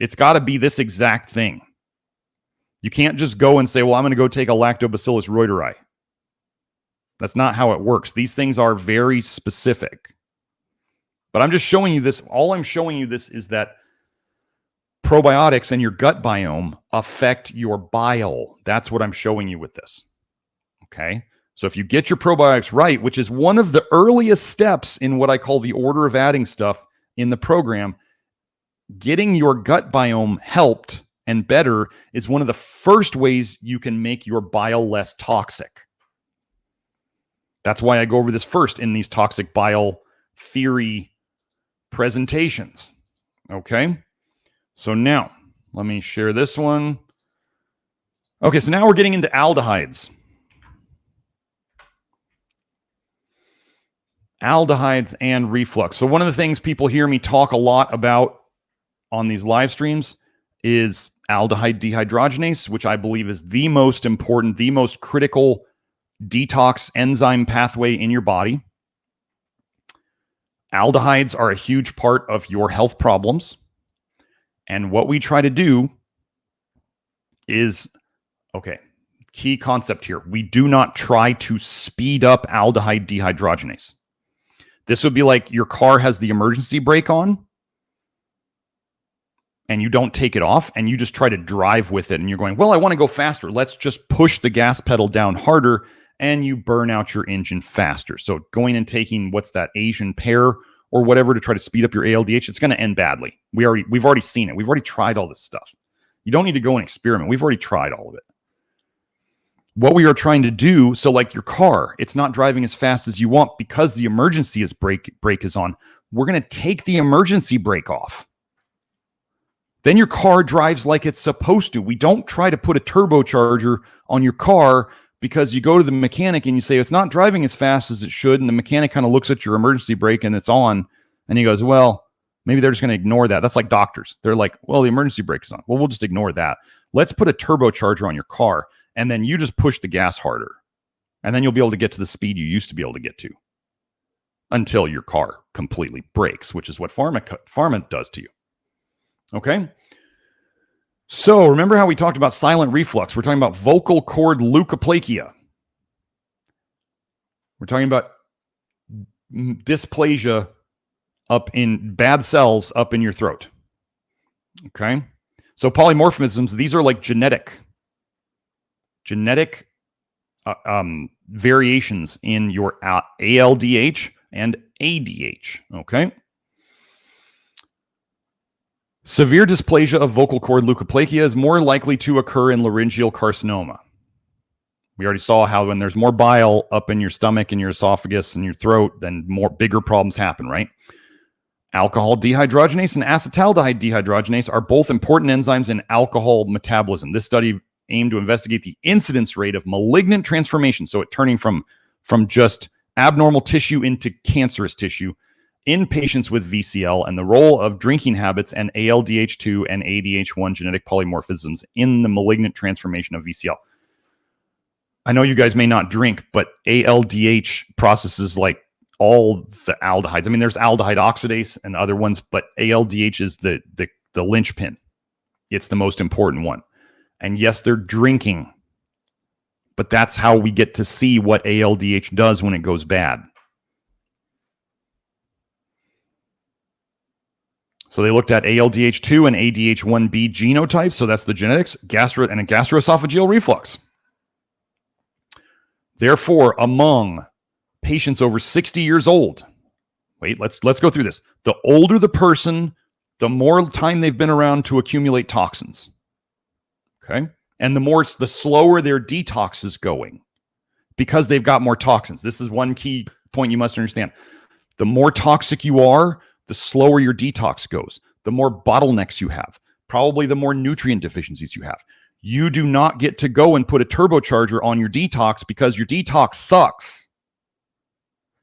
it's got to be this exact thing. You can't just go and say, well, I'm going to go take a Lactobacillus reuteri. That's not how it works. These things are very specific. But I'm just showing you this. All I'm showing you this is that probiotics and your gut biome affect your bile. That's what I'm showing you with this. Okay? So if you get your probiotics right, which is one of the earliest steps in what I call the order of adding stuff in the program, getting your gut biome helped and better is one of the first ways you can make your bile less toxic. That's why I go over this first in these toxic bile theory presentations. Okay? So now, let me share this one. Okay, so now we're getting into aldehydes. Aldehydes and reflux. So one of the things people hear me talk a lot about on these live streams is aldehyde dehydrogenase, which I believe is the most important, the most critical detox enzyme pathway in your body. Aldehydes are a huge part of your health problems. And what we try to do is, okay, key concept here. We do not try to speed up aldehyde dehydrogenase. This would be like your car has the emergency brake on and you don't take it off and you just try to drive with it and you're going, well, I want to go faster. Let's just push the gas pedal down harder and you burn out your engine faster. So going and taking what's that Asian pear or whatever to try to speed up your ALDH, it's going to end badly. We've already seen it. We've already tried all this stuff. You don't need to go and experiment. We've already tried all of it. What we are trying to do, so like your car, it's not driving as fast as you want because the emergency brake is on. We're going to take the emergency brake off. Then your car drives like it's supposed to. We don't try to put a turbocharger on your car because you go to the mechanic and you say, it's not driving as fast as it should. And the mechanic kind of looks at your emergency brake and it's on. And he goes, well, maybe they're just going to ignore that. That's like doctors. They're like, well, the emergency brake is on. Well, we'll just ignore that. Let's put a turbocharger on your car. And then you just push the gas harder. And then you'll be able to get to the speed you used to be able to get to until your car completely breaks, which is what pharma does to you. Okay? So remember how we talked about silent reflux? We're talking about vocal cord leukoplakia. We're talking about dysplasia up in bad cells up in your throat. Okay? So polymorphisms, these are like genetic variations in your ALDH and ADH, okay? Severe dysplasia of vocal cord leukoplakia is more likely to occur in laryngeal carcinoma. We already saw how when there's more bile up in your stomach and your esophagus and your throat, then bigger problems happen, right? Alcohol dehydrogenase and acetaldehyde dehydrogenase are both important enzymes in alcohol metabolism. This study aimed to investigate the incidence rate of malignant transformation, so it turning from just abnormal tissue into cancerous tissue in patients with VCL, and the role of drinking habits and ALDH2 and ADH1 genetic polymorphisms in the malignant transformation of VCL. I know you guys may not drink, but ALDH processes like all the aldehydes. I mean, there's aldehyde oxidase and other ones, but ALDH is the linchpin. It's the most important one. And yes, they're drinking, but that's how we get to see what ALDH does when it goes bad. So they looked at ALDH2 and ADH1B genotypes, so that's the genetics, and a gastroesophageal reflux. Therefore, among patients over 60 years old, let's go through this. The older the person, the more time they've been around to accumulate toxins. Okay? And the slower their detox is going because they've got more toxins. This is one key point you must understand. The more toxic you are, the slower your detox goes. The more bottlenecks you have, probably the more nutrient deficiencies you have. You do not get to go and put a turbocharger on your detox because your detox sucks.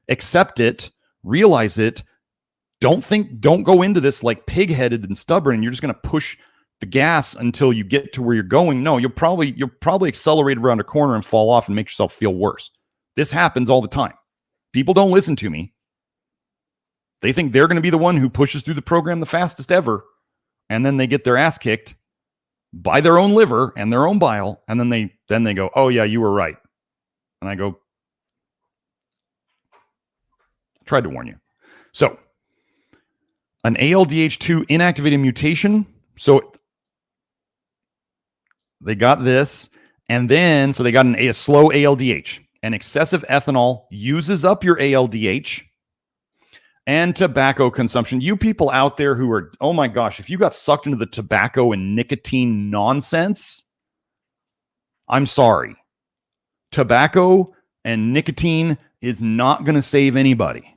accept it, realize it. Don't go into this like pig-headed and stubborn and you're just going to push the gas until you get to where you're going. No, you'll probably accelerate around a corner and fall off and make yourself feel worse. This happens all the time. People don't listen to me. They think they're going to be the one who pushes through the program the fastest ever, and then they get their ass kicked by their own liver and their own bile, and then they go, "Oh yeah, you were right." And I go, "Tried to warn you." So, an ALDH2 inactivated mutation. So they got this, and then so they got a slow ALDH. And excessive ethanol uses up your ALDH. And tobacco consumption. You people out there who are, oh my gosh, if you got sucked into the tobacco and nicotine nonsense, I'm sorry. Tobacco and nicotine is not going to save anybody.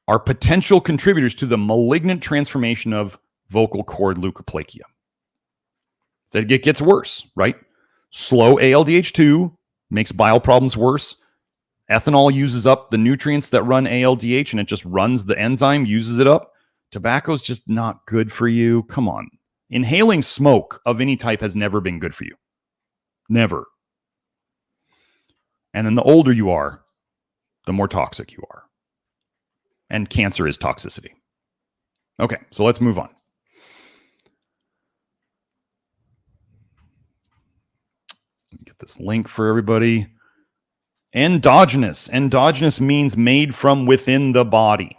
Are potential contributors to the malignant transformation of vocal cord leukoplakia. So it gets worse, right? Slow ALDH2 makes bile problems worse. Ethanol uses up the nutrients that run ALDH and it just runs the enzyme, uses it up. Tobacco's just not good for you. Come on. Inhaling smoke of any type has never been good for you. Never. And then the older you are, the more toxic you are. And cancer is toxicity. Okay, so let's move on. Let me get this link for everybody. Endogenous. Endogenous means made from within the body.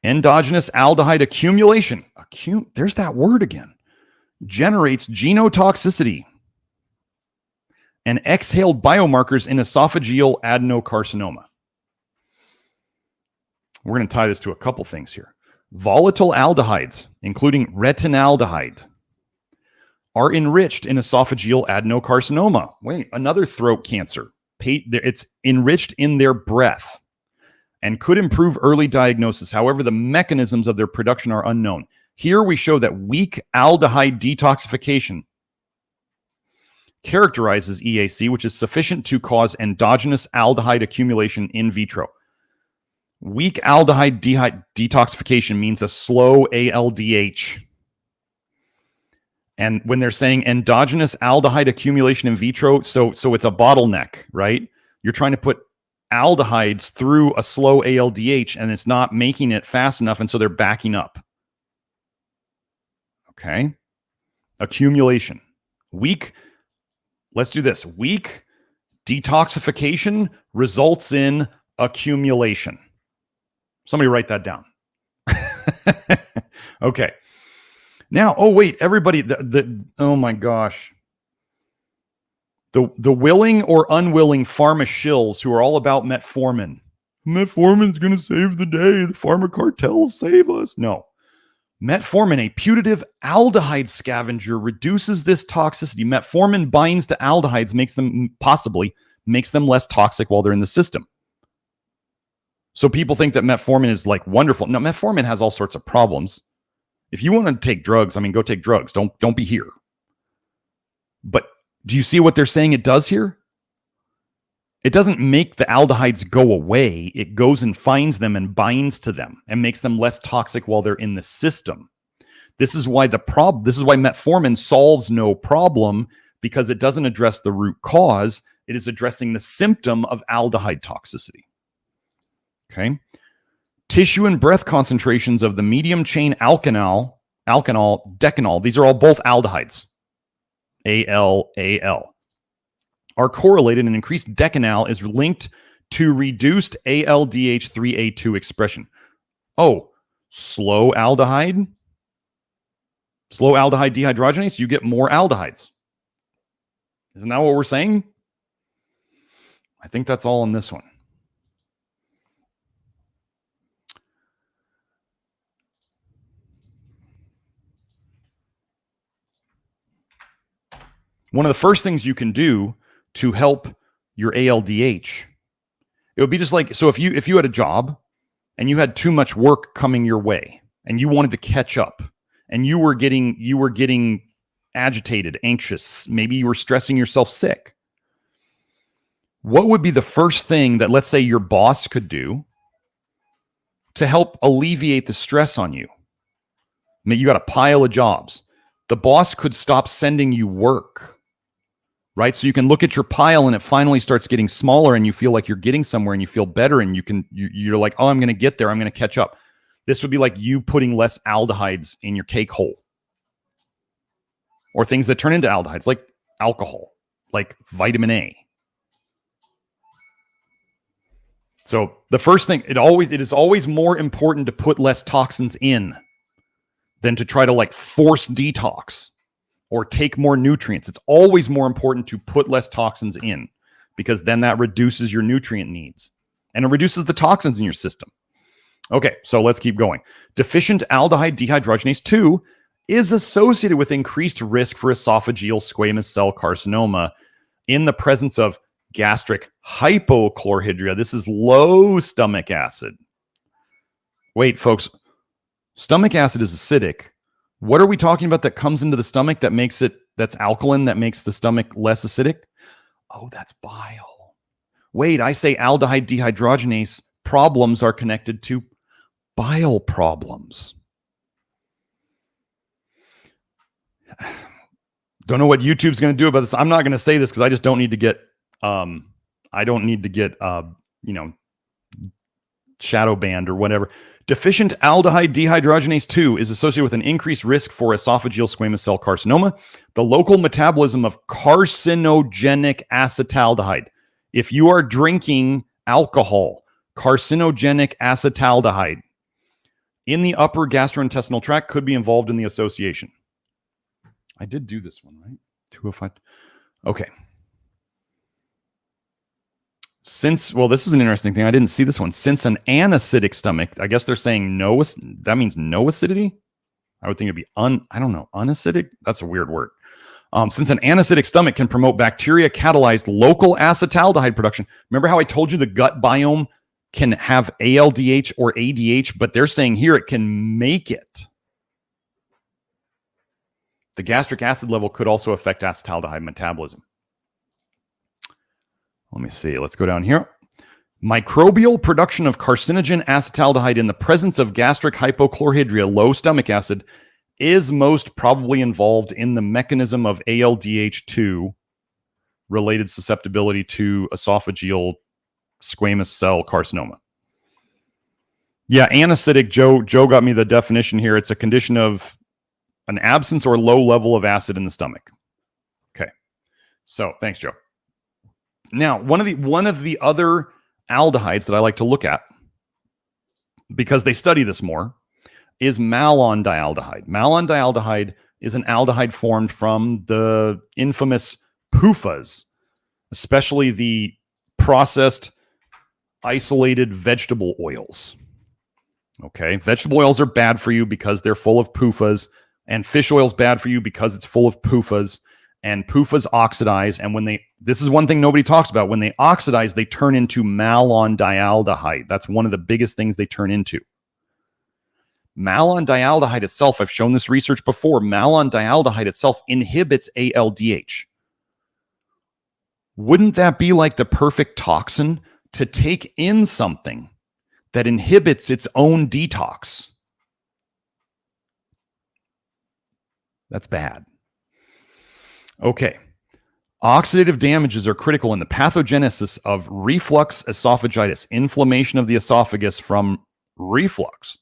Endogenous aldehyde accumulation. There's that word again. Generates genotoxicity and exhaled biomarkers in esophageal adenocarcinoma. We're going to tie this to a couple things here. Volatile aldehydes, including retinoic, are enriched in esophageal adenocarcinoma. Wait, another throat cancer. It's enriched in their breath and could improve early diagnosis. However, the mechanisms of their production are unknown. Here we show that weak aldehyde detoxification characterizes EAC, which is sufficient to cause endogenous aldehyde accumulation in vitro. Weak aldehyde detoxification means a slow ALDH. And when they're saying endogenous aldehyde accumulation in vitro, so it's a bottleneck, right? You're trying to put aldehydes through a slow ALDH and it's not making it fast enough, and so they're backing up. Okay. Accumulation. Weak. Let's do this. Weak detoxification results in accumulation. Somebody write that down. Okay. Now, oh wait, everybody, oh my gosh. The willing or unwilling pharma shills who are all about metformin. Metformin's going to save the day. The pharma cartels save us. No. Metformin, a putative aldehyde scavenger, reduces this toxicity. Metformin binds to aldehydes, makes them less toxic while they're in the system. So people think that metformin is like wonderful. No, metformin has all sorts of problems. If you want to take drugs, I mean, go take drugs. Don't be here. But do you see what they're saying it does here? It doesn't make the aldehydes go away. It goes and finds them and binds to them and makes them less toxic while they're in the system. This is why metformin solves no problem, because it doesn't address the root cause. It is addressing the symptom of aldehyde toxicity. Okay. Tissue and breath concentrations of the medium chain alkanol, decanol, these are all both aldehydes, AL, are correlated, and increased decanol is linked to reduced ALDH3A2 expression. Oh, slow aldehyde dehydrogenase, you get more aldehydes. Isn't that what we're saying? I think that's all in this one. One of the first things you can do to help your ALDH, it would be just like, so if you had a job and you had too much work coming your way and you wanted to catch up and you were getting agitated, anxious, maybe you were stressing yourself sick, what would be the first thing that, let's say, your boss could do to help alleviate the stress on you? I mean, you got a pile of jobs. The boss could stop sending you work, right? So you can look at your pile and it finally starts getting smaller and you feel like you're getting somewhere and you feel better and you're like, oh, I'm going to get there. I'm going to catch up. This would be like you putting less aldehydes in your cake hole, or things that turn into aldehydes, like alcohol, like vitamin A. So the first thing, it is always more important to put less toxins in than to try to like force detox or take more nutrients. It's always more important to put less toxins in, because then that reduces your nutrient needs and it reduces the toxins in your system. Okay, so let's keep going. Deficient aldehyde dehydrogenase 2 is associated with increased risk for esophageal squamous cell carcinoma in the presence of gastric hypochlorhydria. This is low stomach acid. Wait, folks, stomach acid is acidic. What are we talking about that comes into the stomach that's alkaline, that makes the stomach less acidic? Oh, that's bile. Wait, I say aldehyde dehydrogenase problems are connected to bile problems. Don't know what YouTube's going to do about this. I'm not going to say this because I just don't need to get shadow banned or whatever. Deficient aldehyde dehydrogenase 2 is associated with an increased risk for esophageal squamous cell carcinoma. The local metabolism of carcinogenic acetaldehyde. If you are drinking alcohol, carcinogenic acetaldehyde in the upper gastrointestinal tract could be involved in the association. I did do this one, right? 205. Okay. This is an interesting thing. I didn't see this one. Since an anacidic stomach, I guess they're saying no, that means no acidity? I would think it'd be unacidic? That's a weird word. Since an anacidic stomach can promote bacteria-catalyzed local acetaldehyde production. Remember how I told you the gut biome can have ALDH or ADH, but they're saying here it can make it. The gastric acid level could also affect acetaldehyde metabolism. Let me see. Let's go down here. Microbial production of carcinogen acetaldehyde in the presence of gastric hypochlorhydria, low stomach acid, is most probably involved in the mechanism of ALDH2 related susceptibility to esophageal squamous cell carcinoma. Yeah, anacidic, Joe got me the definition here. It's a condition of an absence or low level of acid in the stomach. Okay. So, thanks, Joe. Now, one of the other aldehydes that I like to look at, because they study this more, is malondialdehyde. Malondialdehyde is an aldehyde formed from the infamous PUFAs, especially the processed isolated vegetable oils. Okay, vegetable oils are bad for you because they're full of PUFAs, and fish oil is bad for you because it's full of PUFAs, and PUFAs oxidize, and this is one thing nobody talks about, when they oxidize, they turn into malondialdehyde. That's one of the biggest things they turn into. Malondialdehyde itself, I've shown this research before, malondialdehyde itself inhibits ALDH. Wouldn't that be like the perfect toxin to take in something that inhibits its own detox? That's bad. Okay. Oxidative damages are critical in the pathogenesis of reflux esophagitis, inflammation of the esophagus from reflux.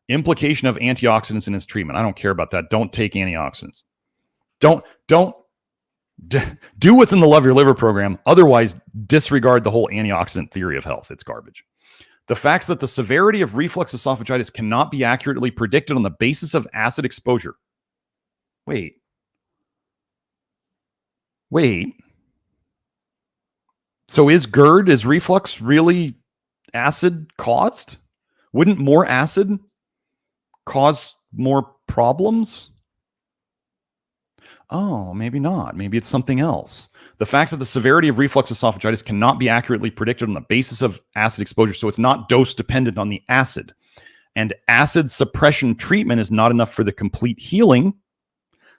Implication of antioxidants in its treatment. I don't care about that. Don't take antioxidants. Don't do what's in the Love Your Liver program. Otherwise, disregard the whole antioxidant theory of health. It's garbage. The facts that the severity of reflux esophagitis cannot be accurately predicted on the basis of acid exposure. Wait. So is reflux really acid caused? Wouldn't more acid cause more problems? Oh, maybe not. Maybe it's something else. The facts that the severity of reflux esophagitis cannot be accurately predicted on the basis of acid exposure, so it's not dose dependent on the acid. And acid suppression treatment is not enough for the complete healing,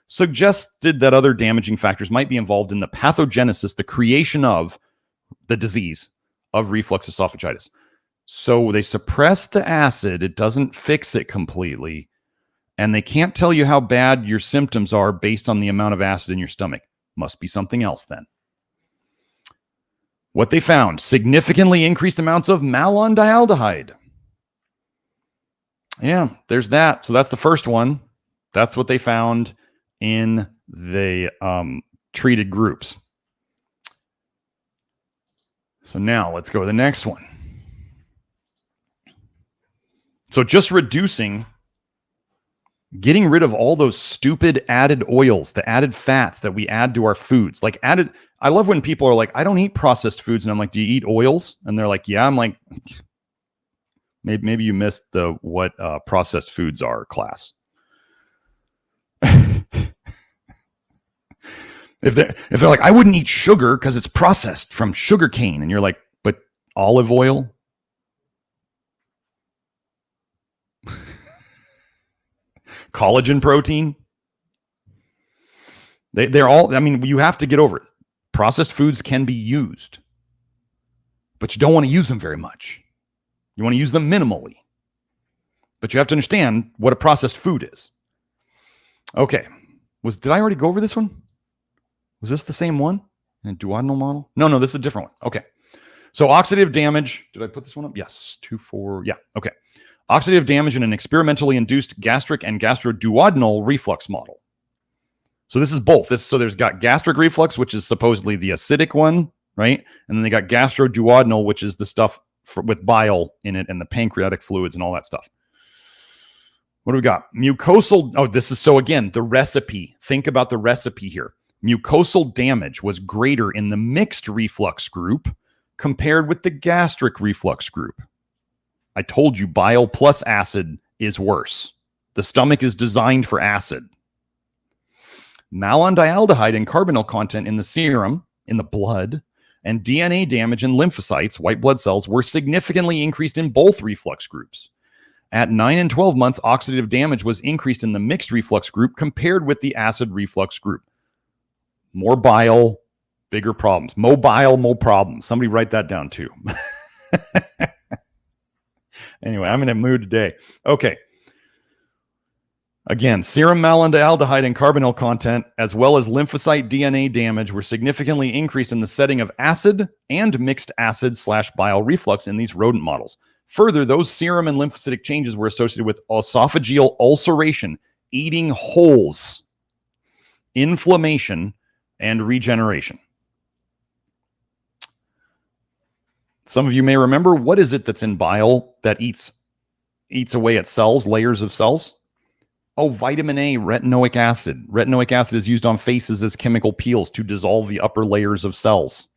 suggested that other damaging factors might be involved in the pathogenesis, the creation of the disease of reflux esophagitis. So they suppress the acid. It doesn't fix it completely. And they can't tell you how bad your symptoms are based on the amount of acid in your stomach. Must be something else then. What they found, significantly increased amounts of malondialdehyde. Yeah, there's that. So that's the first one. That's what they found in the treated groups. So now let's go to the next one. So just reducing, getting rid of all those stupid added oils, the added fats that we add to our foods. Like added, I love when people are like, I don't eat processed foods. And I'm like, do you eat oils? And they're like, yeah. I'm like, maybe you missed the what processed foods are class. If they're like, I wouldn't eat sugar because it's processed from sugar cane. And you're like, but olive oil? Collagen protein? They're all, I mean, you have to get over it. Processed foods can be used, but you don't want to use them very much. You want to use them minimally. But you have to understand what a processed food is. Okay. Did I already go over this one? Was this the same one? In duodenal model? No, this is a different one. Okay. So oxidative damage. Did I put this one up? Yes. 2-4. Yeah. Okay. Oxidative damage in an experimentally induced gastric and gastroduodenal reflux model. So this is both. So there's got gastric reflux, which is supposedly the acidic one, right? And then they got gastroduodenal, which is the stuff with bile in it and the pancreatic fluids and all that stuff. What do we got? Mucosal. Oh, this is, so again, the recipe. Think about the recipe here. Mucosal damage was greater in the mixed reflux group compared with the gastric reflux group. I told you bile plus acid is worse. The stomach is designed for acid. Malondialdehyde and carbonyl content in the serum, in the blood, and DNA damage in lymphocytes, white blood cells, were significantly increased in both reflux groups. At 9 and 12 months, oxidative damage was increased in the mixed reflux group compared with the acid reflux group. More bile, bigger problems. Mo bile, mo problems. Somebody write that down too. Anyway, I'm in a mood today. Okay. Again, serum malondialdehyde and carbonyl content, as well as lymphocyte DNA damage, were significantly increased in the setting of acid and mixed acid/bile reflux in these rodent models. Further, those serum and lymphocytic changes were associated with esophageal ulceration, eating holes, inflammation, and regeneration. Some of you may remember, what is it that's in bile that eats away at cells, layers of cells? Oh, vitamin A, retinoic acid. Retinoic acid is used on faces as chemical peels to dissolve the upper layers of cells.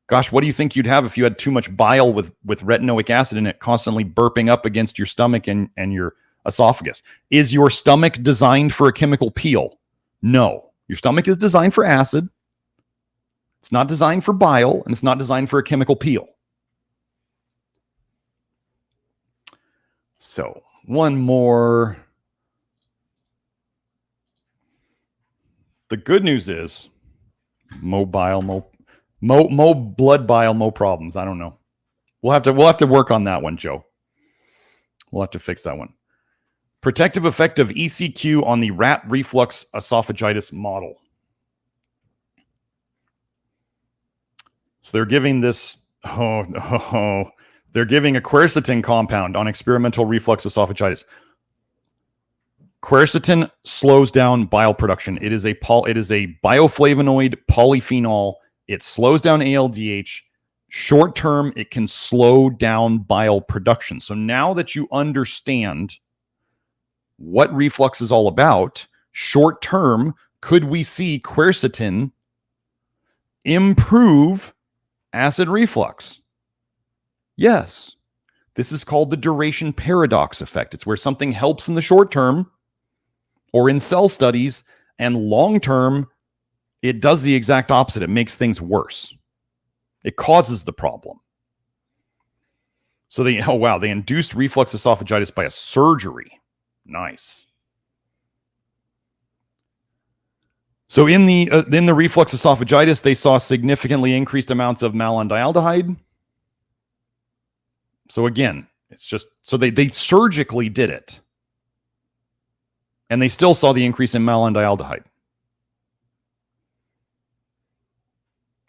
Gosh, what do you think you'd have if you had too much bile with retinoic acid in it constantly burping up against your stomach and your esophagus? Is your stomach designed for a chemical peel? No. Your stomach is designed for acid. It's not designed for bile, and it's not designed for a chemical peel. So, one more. The good news is, mo bile, mo blood bile, mo problems. I don't know. We'll have to work on that one, Joe. We'll have to fix that one. Protective effect of ECQ on the rat reflux esophagitis model. So they're giving this, they're giving a quercetin compound on experimental reflux esophagitis. Quercetin slows down bile production. It is a bioflavonoid polyphenol. It slows down ALDH. Short term, it can slow down bile production. So now that you understand what reflux is all about, short term, could we see quercetin improve acid reflux? Yes. This is called the duration paradox effect. It's where something helps in the short term or in cell studies, and long term, it does the exact opposite. It makes things worse. It causes the problem. So they induced reflux esophagitis by a surgery. Nice. So in the reflux esophagitis, they saw significantly increased amounts of malondialdehyde. So again, it's just, so they surgically did it. And they still saw the increase in malondialdehyde.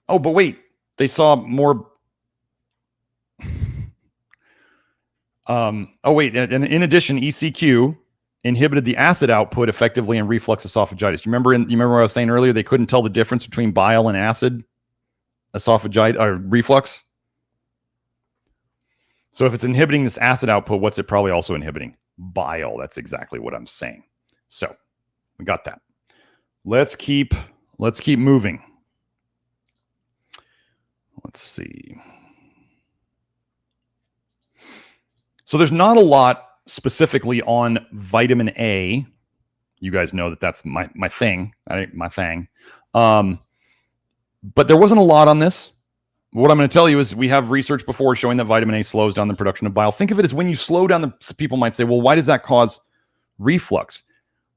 Oh, but wait, they saw more. And in addition, ECQ inhibited the acid output effectively in reflux esophagitis. You remember what I was saying earlier? They couldn't tell the difference between bile and acid esophagitis or reflux. So if it's inhibiting this acid output, what's it probably also inhibiting? Bile. That's exactly what I'm saying. So we got that. Let's keep moving. Let's see. So there's not a lot specifically on vitamin A. You guys know that that's my thing. My thing. But there wasn't a lot on this. What I'm going to tell you is we have research before showing that vitamin A slows down the production of bile. Think of it as when you slow down people might say, well, why does that cause reflux?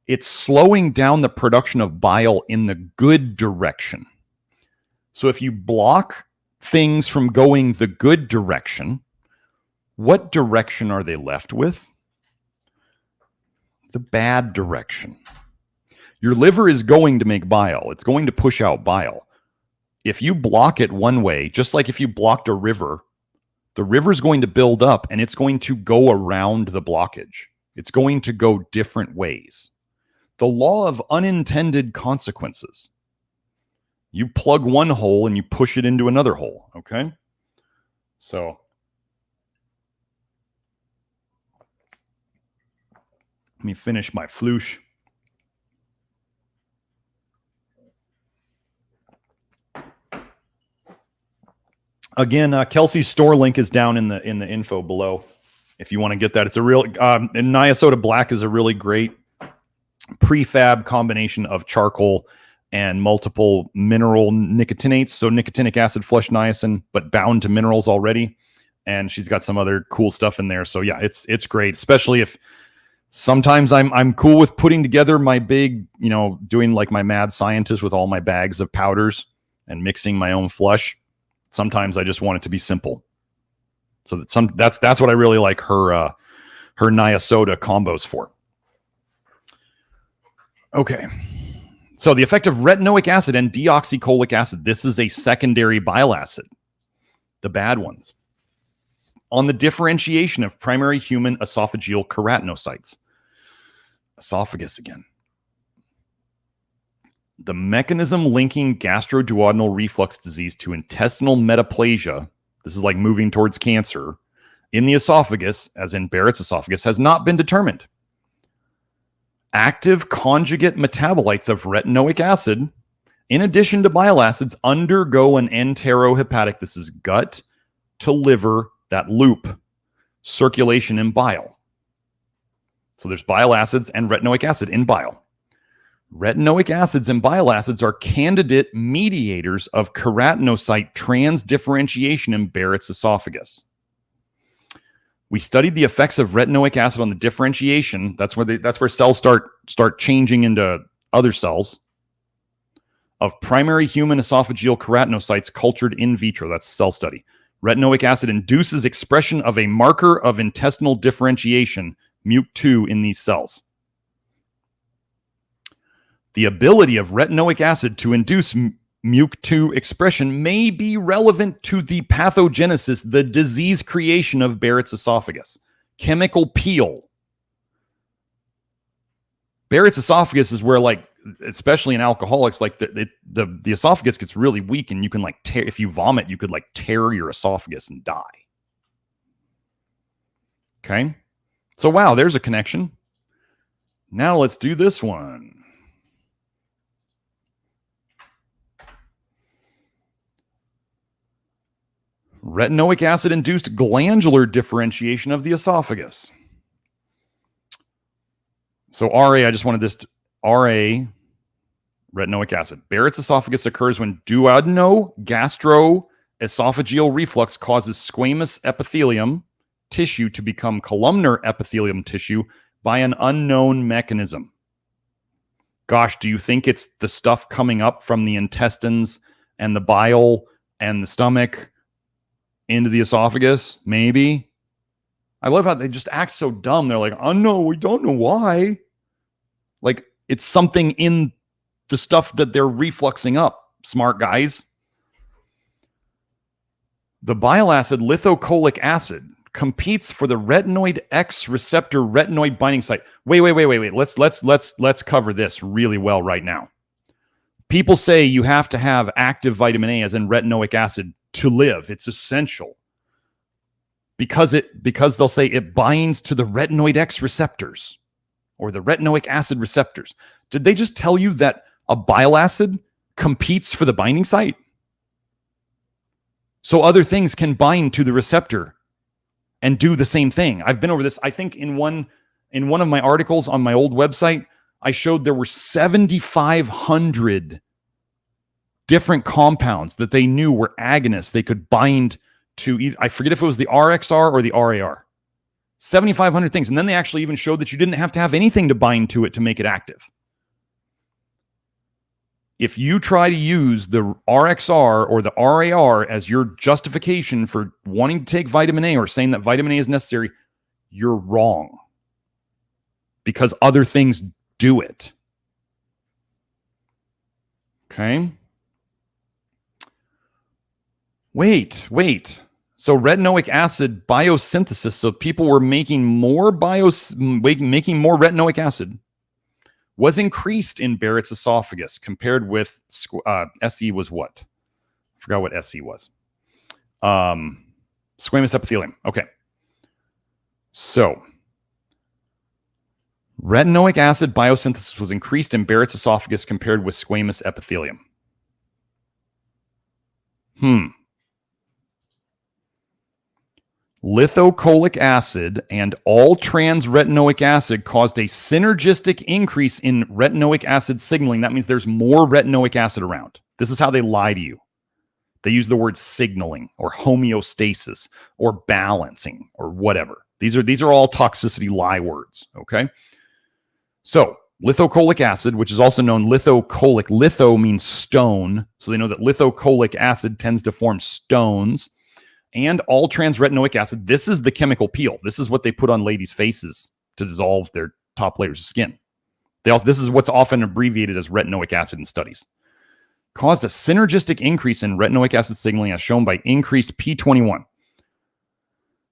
It's slowing down the production of bile in the good direction. So if you block things from going the good direction, what direction are they left with? The bad direction. Your liver is going to make bile. It's going to push out bile. If you block it one way, just like if you blocked a river, the river's going to build up and it's going to go around the blockage. It's going to go different ways. The law of unintended consequences. You plug one hole and you push it into another hole, okay? So let me finish my floosh. Again, Kelsey's store link is down in the info below. If you want to get that, it's a real and Niacota Black is a really great prefab combination of charcoal and multiple mineral nicotinates. So nicotinic acid, flush niacin, but bound to minerals already. And she's got some other cool stuff in there. So yeah, it's great, especially if sometimes I'm cool with putting together my big, doing like my mad scientist with all my bags of powders and mixing my own flush. Sometimes I just want it to be simple. So that's what I really like her Niacota combos for. Okay. So the effect of retinoic acid and deoxycholic acid. This is a secondary bile acid, the bad ones, on the differentiation of primary human esophageal keratinocytes. Esophagus again. The mechanism linking gastroduodenal reflux disease to intestinal metaplasia, this is like moving towards cancer, in the esophagus, as in Barrett's esophagus, has not been determined. Active conjugate metabolites of retinoic acid, in addition to bile acids, undergo an enterohepatic, this is gut to liver, that loop, circulation in bile. So there's bile acids and retinoic acid in bile. Retinoic acids and bile acids are candidate mediators of keratinocyte transdifferentiation in Barrett's esophagus. We studied the effects of retinoic acid on the differentiation. That's where cells start changing into other cells of primary human esophageal keratinocytes cultured in vitro. That's a cell study. Retinoic acid induces expression of a marker of intestinal differentiation, MUC2, in these cells. The ability of retinoic acid to induce MUC2 expression may be relevant to the pathogenesis, the disease creation of Barrett's esophagus. Chemical peel. Barrett's esophagus is where, like, especially in alcoholics, like the esophagus gets really weak, and you can like tear, if you vomit, you could like tear your esophagus and die. Okay. So wow, there's a connection. Now let's do this one. Retinoic acid-induced glandular differentiation of the esophagus. So RA, I just wanted this RA, retinoic acid. Barrett's esophagus occurs when duodenogastro-esophageal reflux causes squamous epithelium tissue to become columnar epithelium tissue by an unknown mechanism. Gosh, do you think it's the stuff coming up from the intestines and the bile and the stomach into the esophagus? Maybe. I love how they just act so dumb. They're like, oh no, we don't know why. Like, it's something in the stuff that they're refluxing up, smart guys. The bile acid, lithocholic acid, competes for the retinoid X receptor retinoid binding site. Wait. Let's cover this really well right now. People say you have to have active vitamin A, as in retinoic acid, to live. It's essential. Because they'll say it binds to the retinoid X receptors or the retinoic acid receptors. Did they just tell you that a bile acid competes for the binding site? So other things can bind to the receptor and do the same thing. I've been over this. I think in one of my articles on my old website, I showed there were 7,500 different compounds that they knew were agonists. They could bind to, I forget if it was the RXR or the RAR. 7,500 things. And then they actually even showed that you didn't have to have anything to bind to it to make it active. If you try to use the RXR or the RAR as your justification for wanting to take vitamin A or saying that vitamin A is necessary, you're wrong. Because other things do it. Okay. Wait. So retinoic acid biosynthesis. So people were making more retinoic acid was increased in Barrett's esophagus compared with SE was what? I forgot what SE was. Squamous epithelium. Okay. So retinoic acid biosynthesis was increased in Barrett's esophagus compared with squamous epithelium. Lithocholic acid and all trans retinoic acid caused a synergistic increase in retinoic acid signaling. That means there's more retinoic acid around. This is how they lie to you. They use the word signaling or homeostasis or balancing or whatever. These are all toxicity lie words, okay? So lithocholic acid, which is also known lithocholic. Litho means stone. So they know that lithocholic acid tends to form stones. And all trans retinoic acid, this is the chemical peel. This is what they put on ladies' faces to dissolve their top layers of skin. This is what's often abbreviated as retinoic acid in studies. Caused a synergistic increase in retinoic acid signaling as shown by increased P21.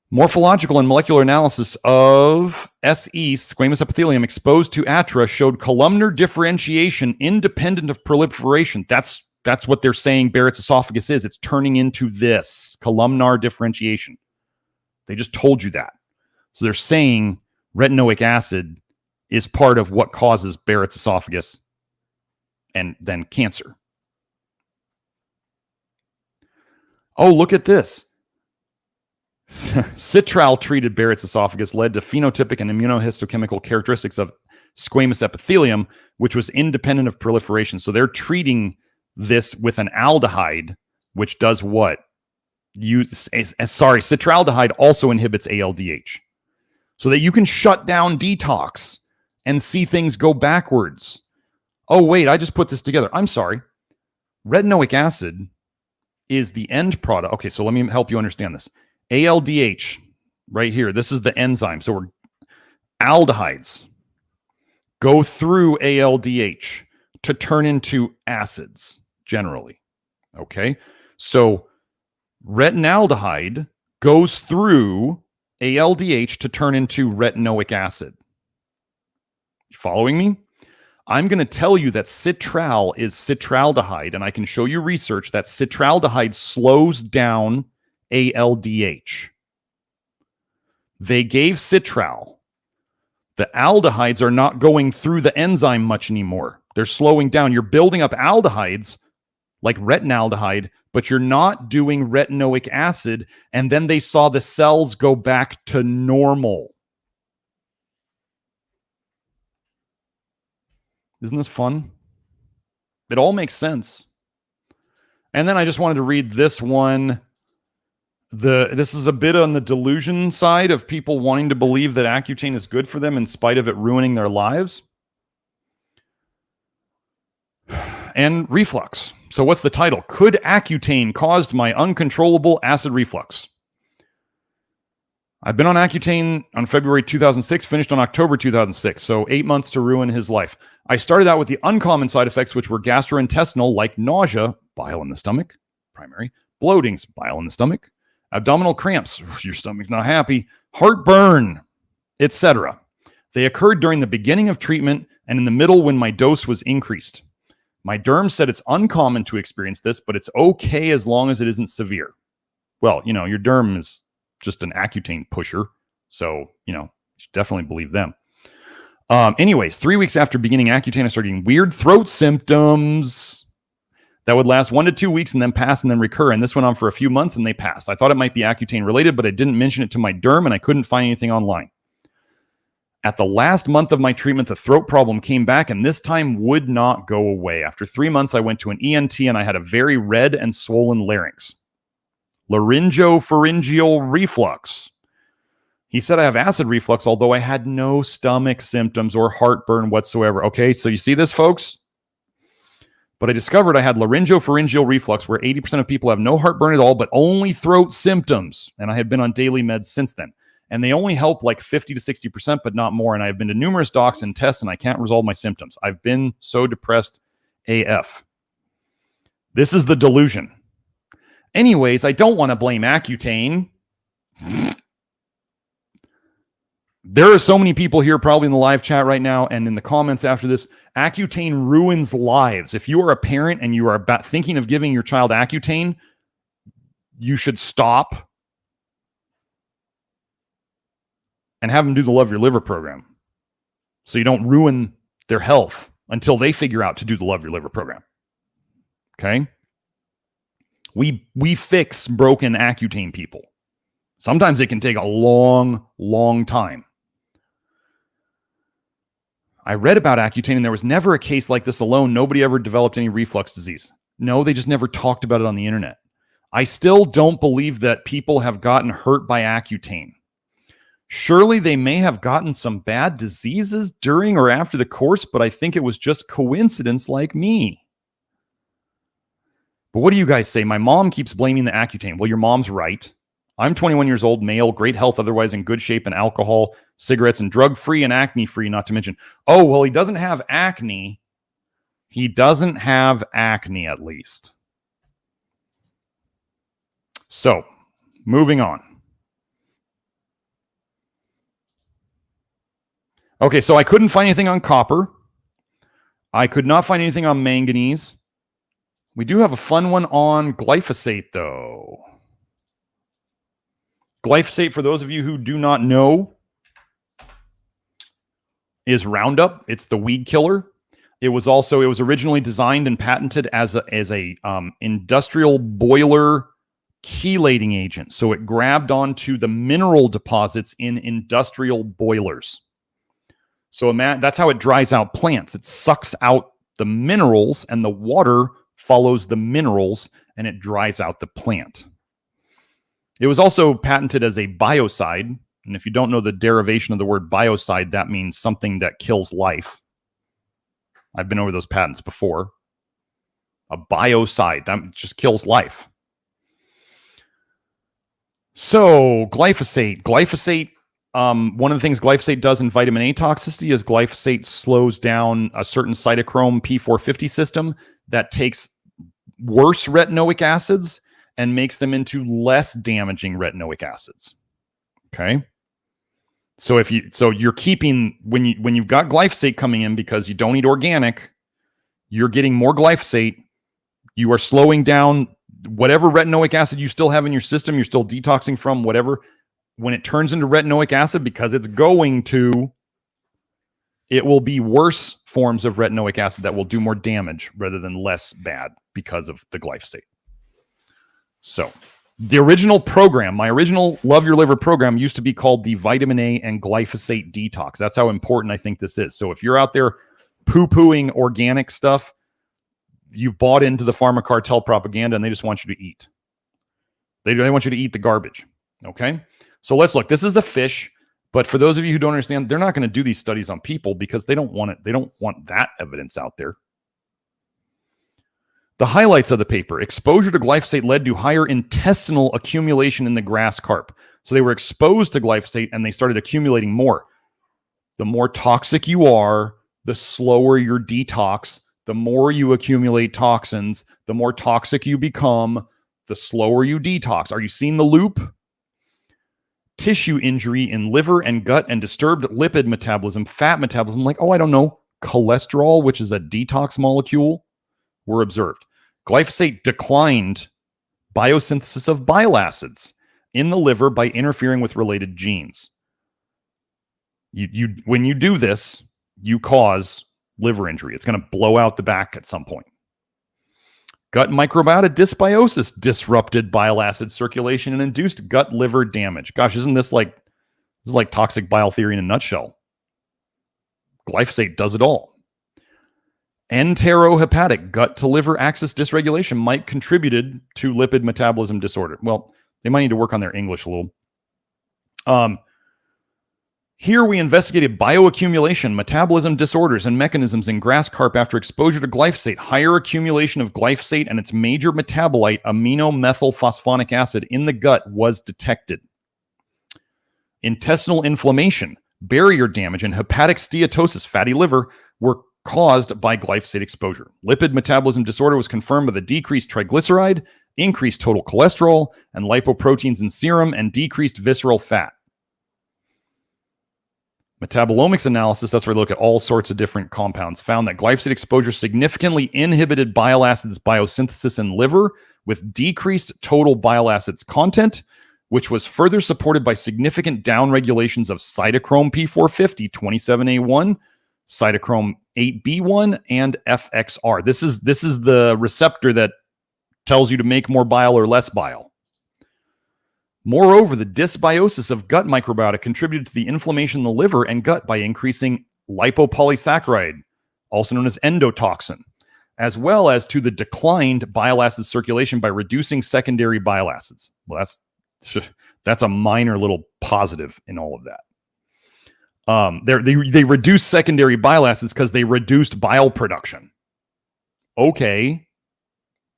Morphological and molecular analysis of SE, squamous epithelium, exposed to ATRA showed columnar differentiation independent of proliferation. That's what they're saying Barrett's esophagus is. It's turning into this columnar differentiation. They just told you that. So they're saying retinoic acid is part of what causes Barrett's esophagus and then cancer. Oh, look at this. Citral treated Barrett's esophagus led to phenotypic and immunohistochemical characteristics of squamous epithelium, which was independent of proliferation. So they're treating this with an aldehyde, which does what? Citraldehyde also inhibits ALDH. So that you can shut down detox and see things go backwards. Oh, wait, I just put this together. I'm sorry. Retinoic acid is the end product. Okay, so let me help you understand this. ALDH, right here, this is the enzyme. So aldehydes go through ALDH to turn into acids, generally. Okay? So retinaldehyde goes through ALDH to turn into retinoic acid. You following me? I'm going to tell you that citral is citraldehyde, and I can show you research that citraldehyde slows down ALDH. They gave citral. The aldehydes are not going through the enzyme much anymore. They're slowing down. You're building up aldehydes like retinaldehyde, but you're not doing retinoic acid. And then they saw the cells go back to normal. Isn't this fun? It all makes sense. And then I just wanted to read this one. This is a bit on the delusion side of people wanting to believe that Accutane is good for them in spite of it ruining their lives. and reflux. So what's the title? Could Accutane caused my uncontrollable acid reflux? I've been on Accutane on February 2006, finished on October 2006, so 8 months to ruin his life. I started out with the uncommon side effects, which were gastrointestinal, like nausea, bile in the stomach, primary, bloatings, bile in the stomach, abdominal cramps, your stomach's not happy, heartburn, etc. They occurred during the beginning of treatment and in the middle when my dose was increased. My derm said it's uncommon to experience this, but it's okay as long as it isn't severe. Well, your derm is just an Accutane pusher. So, you should definitely believe them. Anyways, 3 weeks after beginning Accutane, I started getting weird throat symptoms that would last 1 to 2 weeks and then pass and then recur. And this went on for a few months and they passed. I thought it might be Accutane related, but I didn't mention it to my derm and I couldn't find anything online. At the last month of my treatment, the throat problem came back and this time would not go away. After 3 months, I went to an ENT and I had a very red and swollen larynx. Laryngopharyngeal reflux. He said I have acid reflux, although I had no stomach symptoms or heartburn whatsoever. Okay, so you see this, folks? But I discovered I had laryngopharyngeal reflux, where 80% of people have no heartburn at all, but only throat symptoms. And I had been on daily meds since then. And they only help like 50 to 60%, but not more. And I've been to numerous docs and tests, and I can't resolve my symptoms. I've been so depressed AF. This is the delusion. Anyways, I don't want to blame Accutane. There are so many people here probably in the live chat right now and in the comments after this. Accutane ruins lives. If you are a parent and you are thinking of giving your child Accutane, you should stop and have them do the Love Your Liver program so you don't ruin their health until they figure out to do the Love Your Liver program. Okay? We fix broken Accutane people. Sometimes it can take a long, long time. I read about Accutane and there was never a case like this alone. Nobody ever developed any reflux disease. No, they just never talked about it on the internet. I still don't believe that people have gotten hurt by Accutane. Surely they may have gotten some bad diseases during or after the course, but I think it was just coincidence like me. But what do you guys say? My mom keeps blaming the Accutane. Well, your mom's right. I'm 21 years old, male, great health, otherwise in good shape, and alcohol, cigarettes, and drug-free and acne-free, not to mention. Oh, well, he doesn't have acne. He doesn't have acne, at least. So, moving on. Okay, so I couldn't find anything on copper. I could not find anything on manganese. We do have a fun one on glyphosate, though. Glyphosate, for those of you who do not know, is Roundup. It's the weed killer. It was originally designed and patented as a industrial boiler chelating agent. So it grabbed onto the mineral deposits in industrial boilers. So that's how it dries out plants. It sucks out the minerals and the water follows the minerals and it dries out the plant. It was also patented as a biocide. And if you don't know the derivation of the word biocide, that means something that kills life. I've been over those patents before. A biocide, that just kills life. So glyphosate. One of the things glyphosate does in vitamin A toxicity is glyphosate slows down a certain cytochrome P450 system that takes worse retinoic acids and makes them into less damaging retinoic acids. Okay. So you're keeping, when you've got glyphosate coming in because you don't eat organic, you're getting more glyphosate. You are slowing down whatever retinoic acid you still have in your system. You're still detoxing from whatever. When it turns into retinoic acid, because it's going to, it will be worse forms of retinoic acid that will do more damage rather than less bad because of the glyphosate. So the original program, my original Love Your Liver program, used to be called the Vitamin A and Glyphosate Detox. That's how important I think this is. So if you're out there poo-pooing organic stuff, you bought into the pharma cartel propaganda and they just want you to eat. They want you to eat the garbage. Okay? So let's look. This is a fish, but for those of you who don't understand, they're not going to do these studies on people because they don't want it. They don't want that evidence out there. The highlights of the paper: exposure to glyphosate led to higher intestinal accumulation in the grass carp. So they were exposed to glyphosate and they started accumulating more. The more toxic you are, the slower your detox. The more you accumulate toxins, the more toxic you become, the slower you detox. Are you seeing the loop? Tissue injury in liver and gut and disturbed lipid metabolism, fat metabolism, like, I don't know, cholesterol, which is a detox molecule, were observed. Glyphosate declined biosynthesis of bile acids in the liver by interfering with related genes. When you do this, you cause liver injury. It's going to blow out the back at some point. Gut microbiota dysbiosis disrupted bile acid circulation and induced gut liver damage. Gosh, isn't this like toxic bile theory in a nutshell? Glyphosate does it all. Enterohepatic gut to liver axis dysregulation might contributed to lipid metabolism disorder. Well, they might need to work on their English a little. Here we investigated bioaccumulation, metabolism disorders, and mechanisms in grass carp after exposure to glyphosate. Higher accumulation of glyphosate and its major metabolite, aminomethylphosphonic acid, in the gut was detected. Intestinal inflammation, barrier damage, and hepatic steatosis, fatty liver, were caused by glyphosate exposure. Lipid metabolism disorder was confirmed by the decreased triglyceride, increased total cholesterol, and lipoproteins in serum, and decreased visceral fat. Metabolomics analysis, that's where they look at all sorts of different compounds, found that glyphosate exposure significantly inhibited bile acids biosynthesis in liver with decreased total bile acids content, which was further supported by significant downregulations of cytochrome P450, 27A1, cytochrome 8B1, and FXR. This is the receptor that tells you to make more bile or less bile. Moreover, the dysbiosis of gut microbiota contributed to the inflammation in the liver and gut by increasing lipopolysaccharide, also known as endotoxin, as well as to the declined bile acid circulation by reducing secondary bile acids. Well, that's a minor little positive in all of that. They reduced secondary bile acids because they reduced bile production. Okay,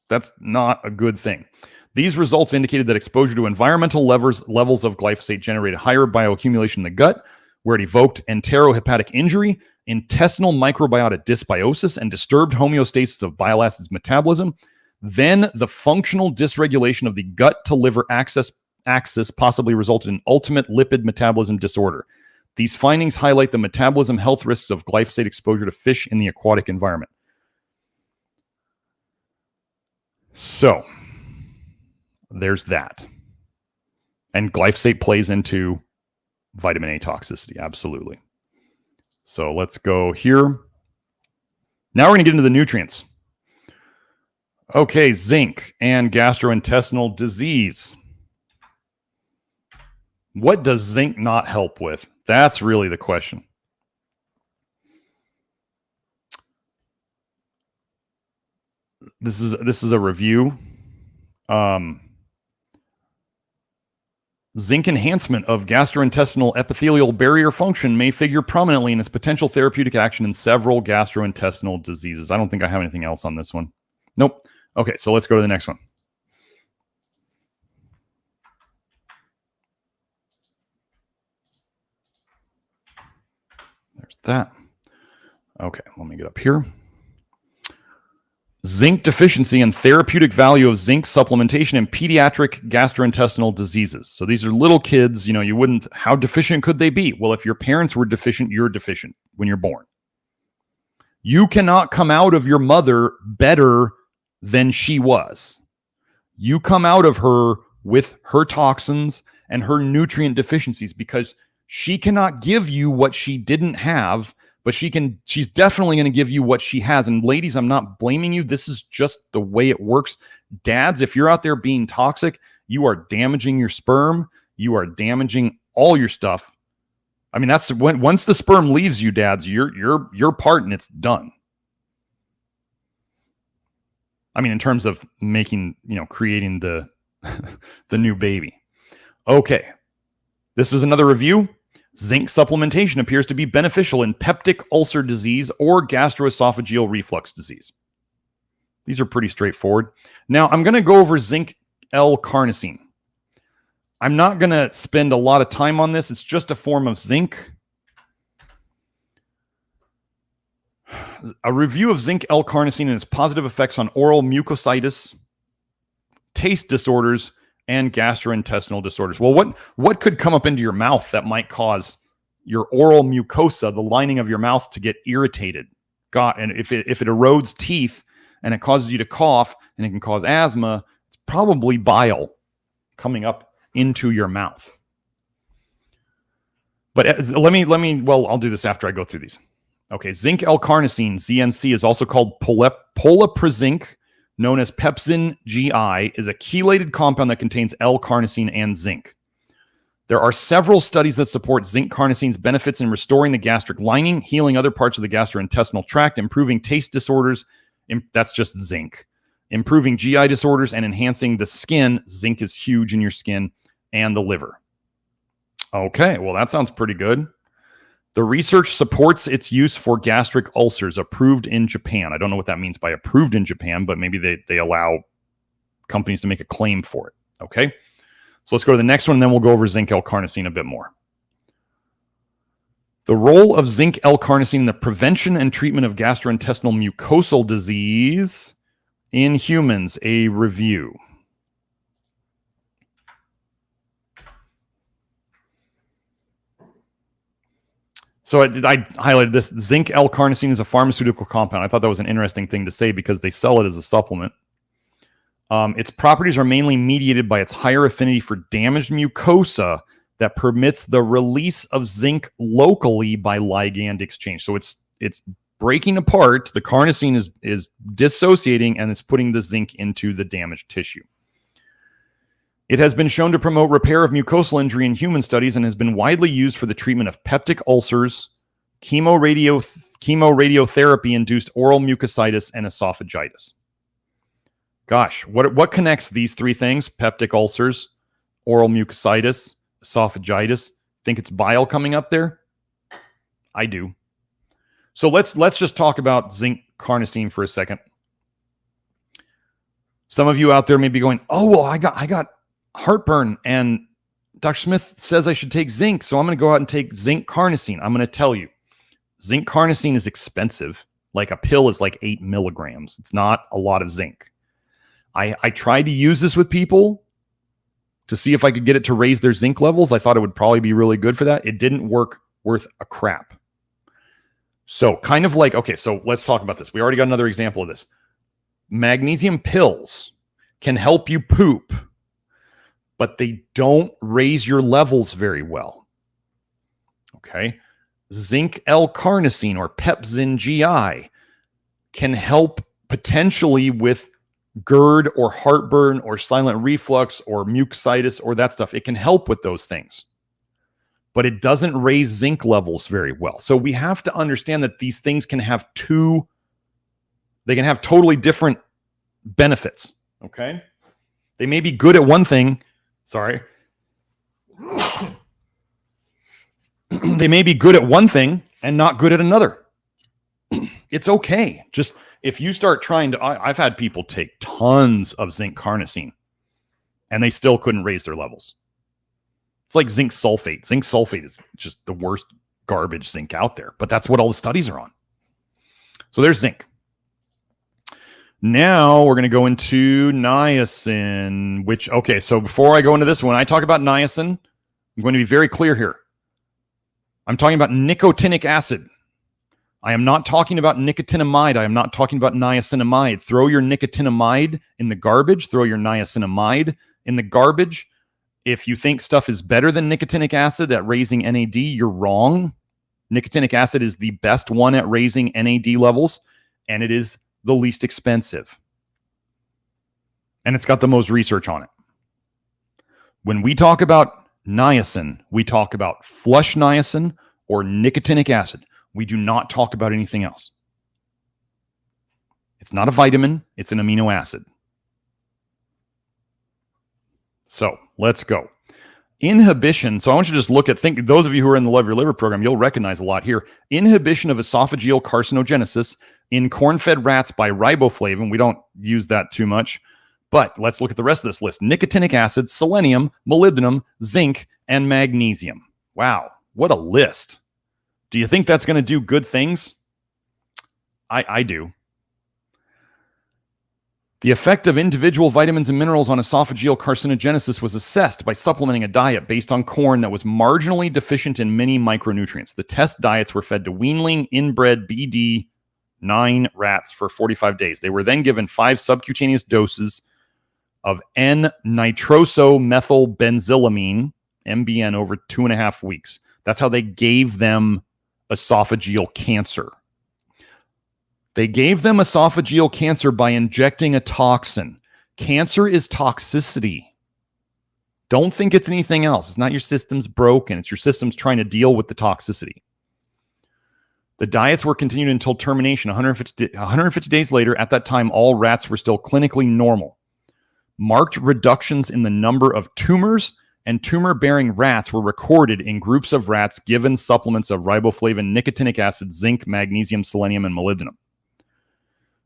that's not a good thing. These results indicated that exposure to environmental levels of glyphosate generated higher bioaccumulation in the gut, where it evoked enterohepatic injury, intestinal microbiota dysbiosis, and disturbed homeostasis of bile acids metabolism. Then the functional dysregulation of the gut to liver axis possibly resulted in ultimate lipid metabolism disorder. These findings highlight the metabolism health risks of glyphosate exposure to fish in the aquatic environment. So there's that. And glyphosate plays into vitamin A toxicity, absolutely. So let's go here. Now we're going to get into the nutrients. Okay, zinc and gastrointestinal disease. What does zinc not help with? That's really the question. This is a review. Zinc enhancement of gastrointestinal epithelial barrier function may figure prominently in its potential therapeutic action in several gastrointestinal diseases. I don't think I have anything else on this one. Nope. Okay, so let's go to the next one. There's that. Okay, let me get up here. Zinc deficiency and therapeutic value of zinc supplementation in pediatric gastrointestinal diseases. So these are little kids, you wouldn't, how deficient could they be? Well, if your parents were deficient, you're deficient when you're born. You cannot come out of your mother better than she was. You come out of her with her toxins and her nutrient deficiencies because she cannot give you what she didn't have, but she's definitely going to give you what she has. And ladies, I'm not blaming you. This is just the way it works. Dads, if you're out there being toxic, you are damaging your sperm. You are damaging all your stuff. I mean, that's once the sperm leaves you, dads, you're part and it's done. I mean, in terms of making, creating the new baby. Okay. This is another review. Zinc supplementation appears to be beneficial in peptic ulcer disease or gastroesophageal reflux disease. These are pretty straightforward. Now, I'm going to go over zinc L-carnosine. I'm not going to spend a lot of time on this. It's just a form of zinc. A review of zinc L-carnosine and its positive effects on oral mucositis, taste disorders, and gastrointestinal disorders. Well, what could come up into your mouth that might cause your oral mucosa, the lining of your mouth, to get irritated? God, and if it erodes teeth and it causes you to cough and it can cause asthma, it's probably bile coming up into your mouth. But well, I'll do this after I go through these. Okay, zinc L-carnosine, ZNC, is also called polaprizinc, known as pepsin GI, is a chelated compound that contains L-carnosine and zinc. There are several studies that support zinc carnosine's benefits in restoring the gastric lining, healing other parts of the gastrointestinal tract, improving taste disorders, that's just zinc, improving GI disorders, and enhancing the skin. Zinc is huge in your skin, and the liver. Okay, well, that sounds pretty good. The research supports its use for gastric ulcers, approved in Japan. I don't know what that means by approved in Japan, but maybe they allow companies to make a claim for it. Okay, so let's go to the next one, and then we'll go over zinc L-carnosine a bit more. The role of zinc L-carnosine in the prevention and treatment of gastrointestinal mucosal disease in humans, a review. So I highlighted this. Zinc L-carnosine is a pharmaceutical compound. I thought that was an interesting thing to say because they sell it as a supplement. Its properties are mainly mediated by its higher affinity for damaged mucosa that permits the release of zinc locally by ligand exchange. So it's breaking apart. The carnosine is dissociating and it's putting the zinc into the damaged tissue. It has been shown to promote repair of mucosal injury in human studies and has been widely used for the treatment of peptic ulcers, chemoradiotherapy-induced oral mucositis, and esophagitis. Gosh, what connects these three things? Peptic ulcers, oral mucositis, esophagitis. Think it's bile coming up there? I do. So let's just talk about zinc carnosine for a second. Some of you out there may be going, "Oh, well, I got heartburn and Dr. Smith says I should take zinc, so I'm going to go out and take zinc carnosine." I'm going to tell you, zinc carnosine is expensive. Like a pill is like 8 milligrams. It's not a lot of zinc. I tried to use this with people to see if I could get it to raise their zinc levels. I thought it would probably be really good for that. It didn't work worth a crap. So kind of like, okay, so let's talk about this. We already got another example of this. Magnesium pills can help you poop, but they don't raise your levels very well. Okay. Zinc L-carnosine or pepsin GI can help potentially with GERD or heartburn or silent reflux or mucositis or that stuff. It can help with those things, but it doesn't raise zinc levels very well. So we have to understand that these things can have they can have totally different benefits. Okay. They may be good at one thing. Sorry. They may be good at one thing and not good at another. It's okay. Just if you start trying to, I've had people take tons of zinc carnosine and they still couldn't raise their levels. It's like zinc sulfate. Zinc sulfate is just the worst garbage zinc out there, but that's what all the studies are on. So there's zinc. Now we're going to go into niacin, which, okay, so before I go into this, when I talk about niacin, I'm going to be very clear here. I'm talking about nicotinic acid. I am not talking about nicotinamide. I am not talking about niacinamide. Throw your nicotinamide in the garbage. Throw your niacinamide in the garbage. If you think stuff is better than nicotinic acid at raising NAD, you're wrong. Nicotinic acid is the best one at raising NAD levels, and it is the least expensive. And it's got the most research on it. When we talk about niacin, we talk about flush niacin or nicotinic acid. We do not talk about anything else. It's not a vitamin, it's an amino acid. So let's go. Inhibition. So I want you to just look at, those of you who are in the Love Your Liver program, you'll recognize a lot here. Inhibition of esophageal carcinogenesis in corn-fed rats by riboflavin. We don't use that too much, but let's look at the rest of this list. Nicotinic acid, selenium, molybdenum, zinc, and magnesium. Wow, what a list. Do you think that's going to do good things? I do. The effect of individual vitamins and minerals on esophageal carcinogenesis was assessed by supplementing a diet based on corn that was marginally deficient in many micronutrients. The test diets were fed to weanling inbred BD9 rats for 45 days. They were then given 5 subcutaneous doses of N-nitrosomethylbenzylamine, MBN, over 2.5 weeks. That's how they gave them esophageal cancer. They gave them esophageal cancer by injecting a toxin. Cancer is toxicity. Don't think it's anything else. It's not your system's broken. It's your system's trying to deal with the toxicity. The diets were continued until termination 150 days later. At that time, all rats were still clinically normal. Marked reductions in the number of tumors and tumor-bearing rats were recorded in groups of rats given supplements of riboflavin, nicotinic acid, zinc, magnesium, selenium, and molybdenum.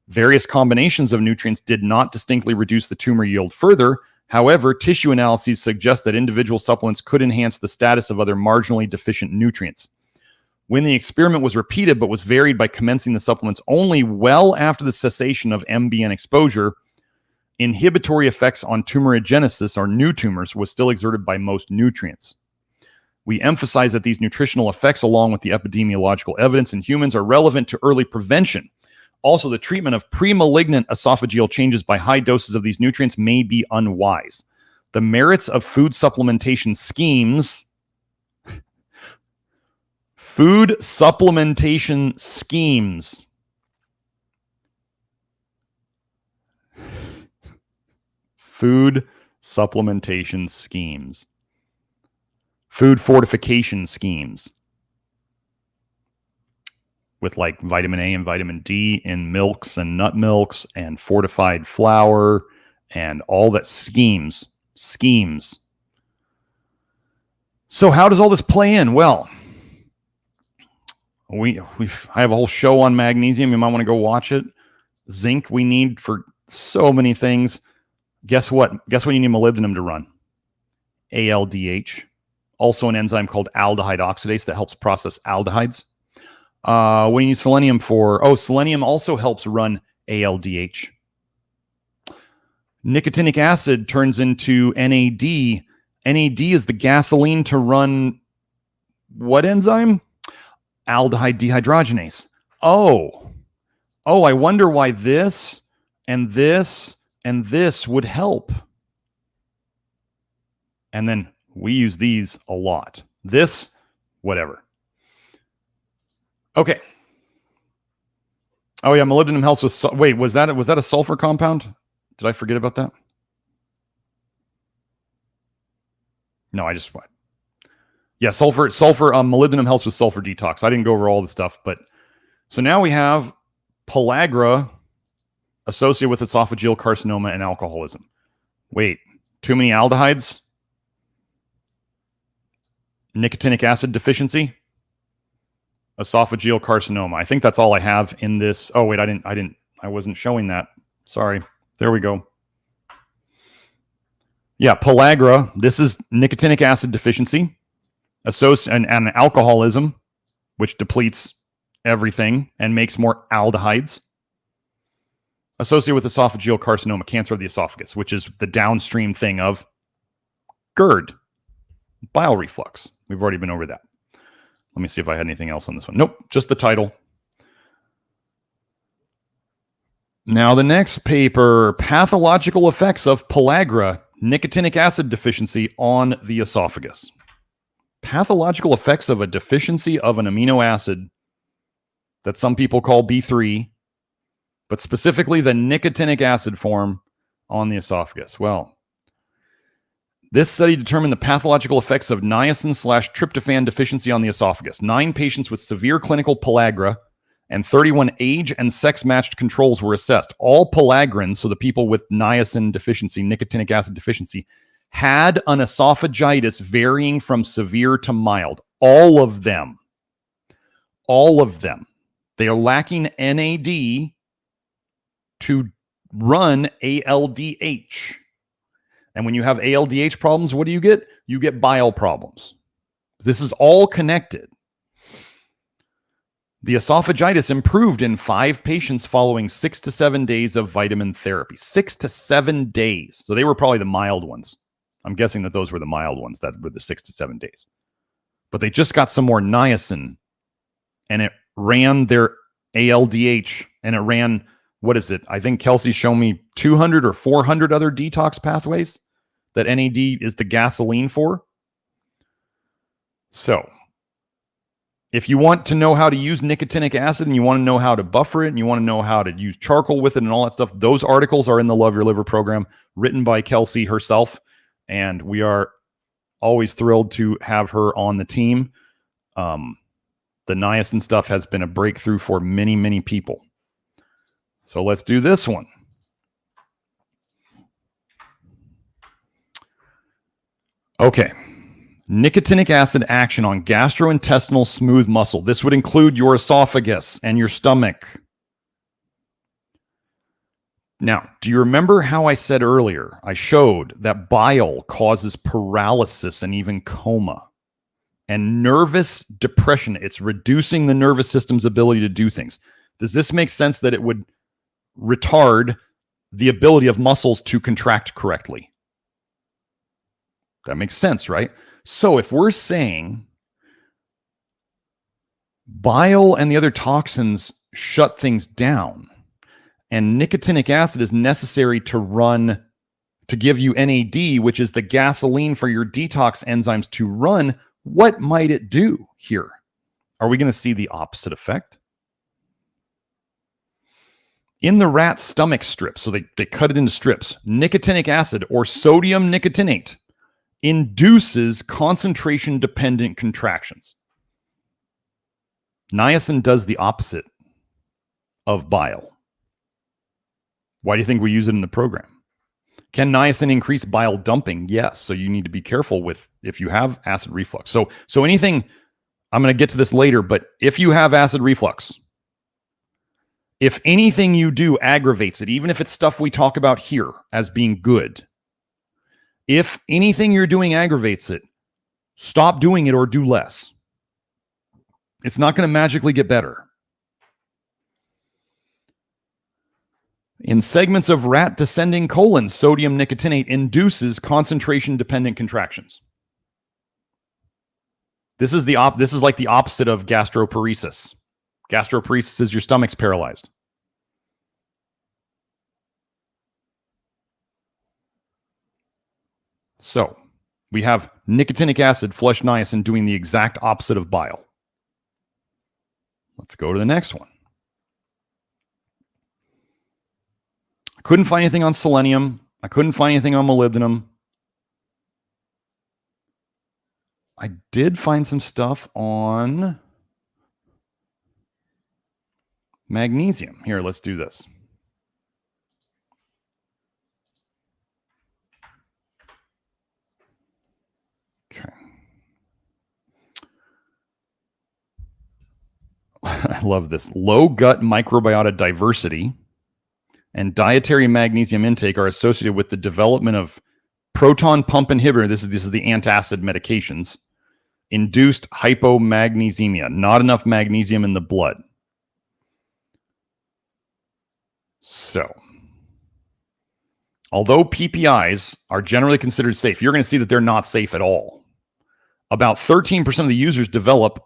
Various combinations of nutrients did not distinctly reduce the tumor yield further. However, tissue analyses suggest that individual supplements could enhance the status of other marginally deficient nutrients. When the experiment was repeated but was varied by commencing the supplements only well after the cessation of MBN exposure, inhibitory effects on tumorigenesis, or new tumors, was still exerted by most nutrients. We emphasize that these nutritional effects, along with the epidemiological evidence in humans, are relevant to early prevention. Also, the treatment of pre-malignant esophageal changes by high doses of these nutrients may be unwise. The merits of food supplementation schemes. Food supplementation schemes. Food supplementation schemes. Food fortification schemes. With like vitamin A and vitamin D in milks and nut milks and fortified flour and all that schemes. So how does all this play in? Well, I have a whole show on magnesium. You might want to go watch it. Zinc we need for so many things. Guess what? Guess what you need molybdenum to run? ALDH. Also an enzyme called aldehyde oxidase that helps process aldehydes. What do you need selenium for? Oh, selenium also helps run ALDH. Nicotinic acid turns into NAD. NAD is the gasoline to run what enzyme? Aldehyde dehydrogenase. Oh, I wonder why this and this and this would help. And then we use these a lot. This, whatever. Okay. Oh yeah, molybdenum helps with. Wait, was that a sulfur compound? Did I forget about that? No, I just. Yeah, sulfur. Molybdenum helps with sulfur detox. I didn't go over all the stuff, but so now we have pellagra associated with esophageal carcinoma and alcoholism. Wait, too many aldehydes? Nicotinic acid deficiency? Esophageal carcinoma. I think that's all I have in this. Oh wait, I wasn't showing that. Sorry. There we go. Yeah, pellagra. This is nicotinic acid deficiency, and alcoholism, which depletes everything and makes more aldehydes. Associated with esophageal carcinoma, cancer of the esophagus, which is the downstream thing of GERD, bile reflux. We've already been over that. Let me see if I had anything else on this one. Nope, just the title. Now the next paper, pathological effects of pellagra, nicotinic acid deficiency on the esophagus. Pathological effects of a deficiency of an amino acid that some people call B3, but specifically the nicotinic acid form on the esophagus. Well, this study determined the pathological effects of niacin/tryptophan deficiency on the esophagus. 9 patients with severe clinical pellagra and 31 age and sex-matched controls were assessed. All pellagrins, so the people with niacin deficiency, nicotinic acid deficiency, had an esophagitis varying from severe to mild. All of them. All of them. They are lacking NAD to run ALDH. And when you have ALDH problems, what do you get? You get bile problems. This is all connected. The esophagitis improved in 5 patients following 6 to 7 days of vitamin therapy. 6 to 7 days. So they were probably the mild ones. I'm guessing that those were the mild ones, that were the 6 to 7 days. But they just got some more niacin, and it ran their ALDH, and it ran, what is it? I think Kelsey showed me 200 or 400 other detox pathways that NAD is the gasoline for. So if you want to know how to use nicotinic acid, and you want to know how to buffer it, and you want to know how to use charcoal with it and all that stuff, those articles are in the Love Your Liver program, written by Kelsey herself. And we are always thrilled to have her on the team. The niacin stuff has been a breakthrough for many, many people. So let's do this one. Okay. Nicotinic acid action on gastrointestinal smooth muscle. This would include your esophagus and your stomach. Now, do you remember how I said earlier, I showed that bile causes paralysis and even coma and nervous depression? It's reducing the nervous system's ability to do things. Does this make sense that it would retard the ability of muscles to contract correctly? That makes sense, right? So if we're saying bile and the other toxins shut things down, and nicotinic acid is necessary to give you NAD, which is the gasoline for your detox enzymes to run, what might it do here? Are we going to see the opposite effect? In the rat stomach strips, so they cut it into strips, nicotinic acid or sodium nicotinate induces concentration-dependent contractions. Niacin does the opposite of bile. Why do you think we use it in the program? Can niacin increase bile dumping? Yes. So you need to be careful with if you have acid reflux. So anything, I'm going to get to this later, but if you have acid reflux, if anything you do aggravates it, even if it's stuff we talk about here as being good, if anything you're doing aggravates it, stop doing it or do less. It's not going to magically get better. In segments of rat descending colon, sodium nicotinate induces concentration-dependent contractions. This is like the opposite of gastroparesis. Gastroparesis is your stomach's paralyzed. So we have nicotinic acid, flush niacin doing the exact opposite of bile. Let's go to the next one. I couldn't find anything on selenium. I couldn't find anything on molybdenum. I did find some stuff on magnesium. Here, let's do this. Okay. I love this. Low gut microbiota diversity and dietary magnesium intake are associated with the development of proton pump inhibitor. This is the antacid medications. Induced hypomagnesemia, not enough magnesium in the blood. So, although PPIs are generally considered safe, you're going to see that they're not safe at all. About 13% of the users develop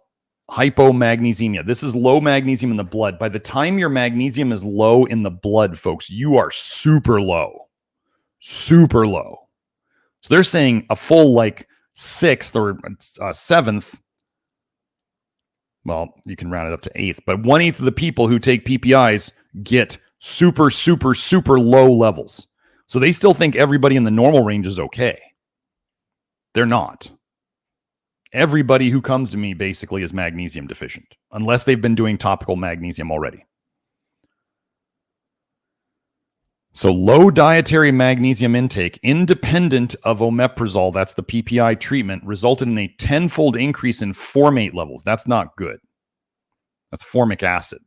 hypomagnesemia. This is low magnesium in the blood. By the time your magnesium is low in the blood, folks, you are super low. Super low. So they're saying a full sixth or seventh, well, you can round it up to eighth, but 1/8 of the people who take PPIs get super, super, super low levels. So they still think everybody in the normal range is okay. They're not. Everybody who comes to me basically is magnesium deficient, unless they've been doing topical magnesium already. So low dietary magnesium intake, independent of omeprazole, that's the PPI treatment, resulted in a 10-fold increase in formate levels. That's not good. That's formic acid.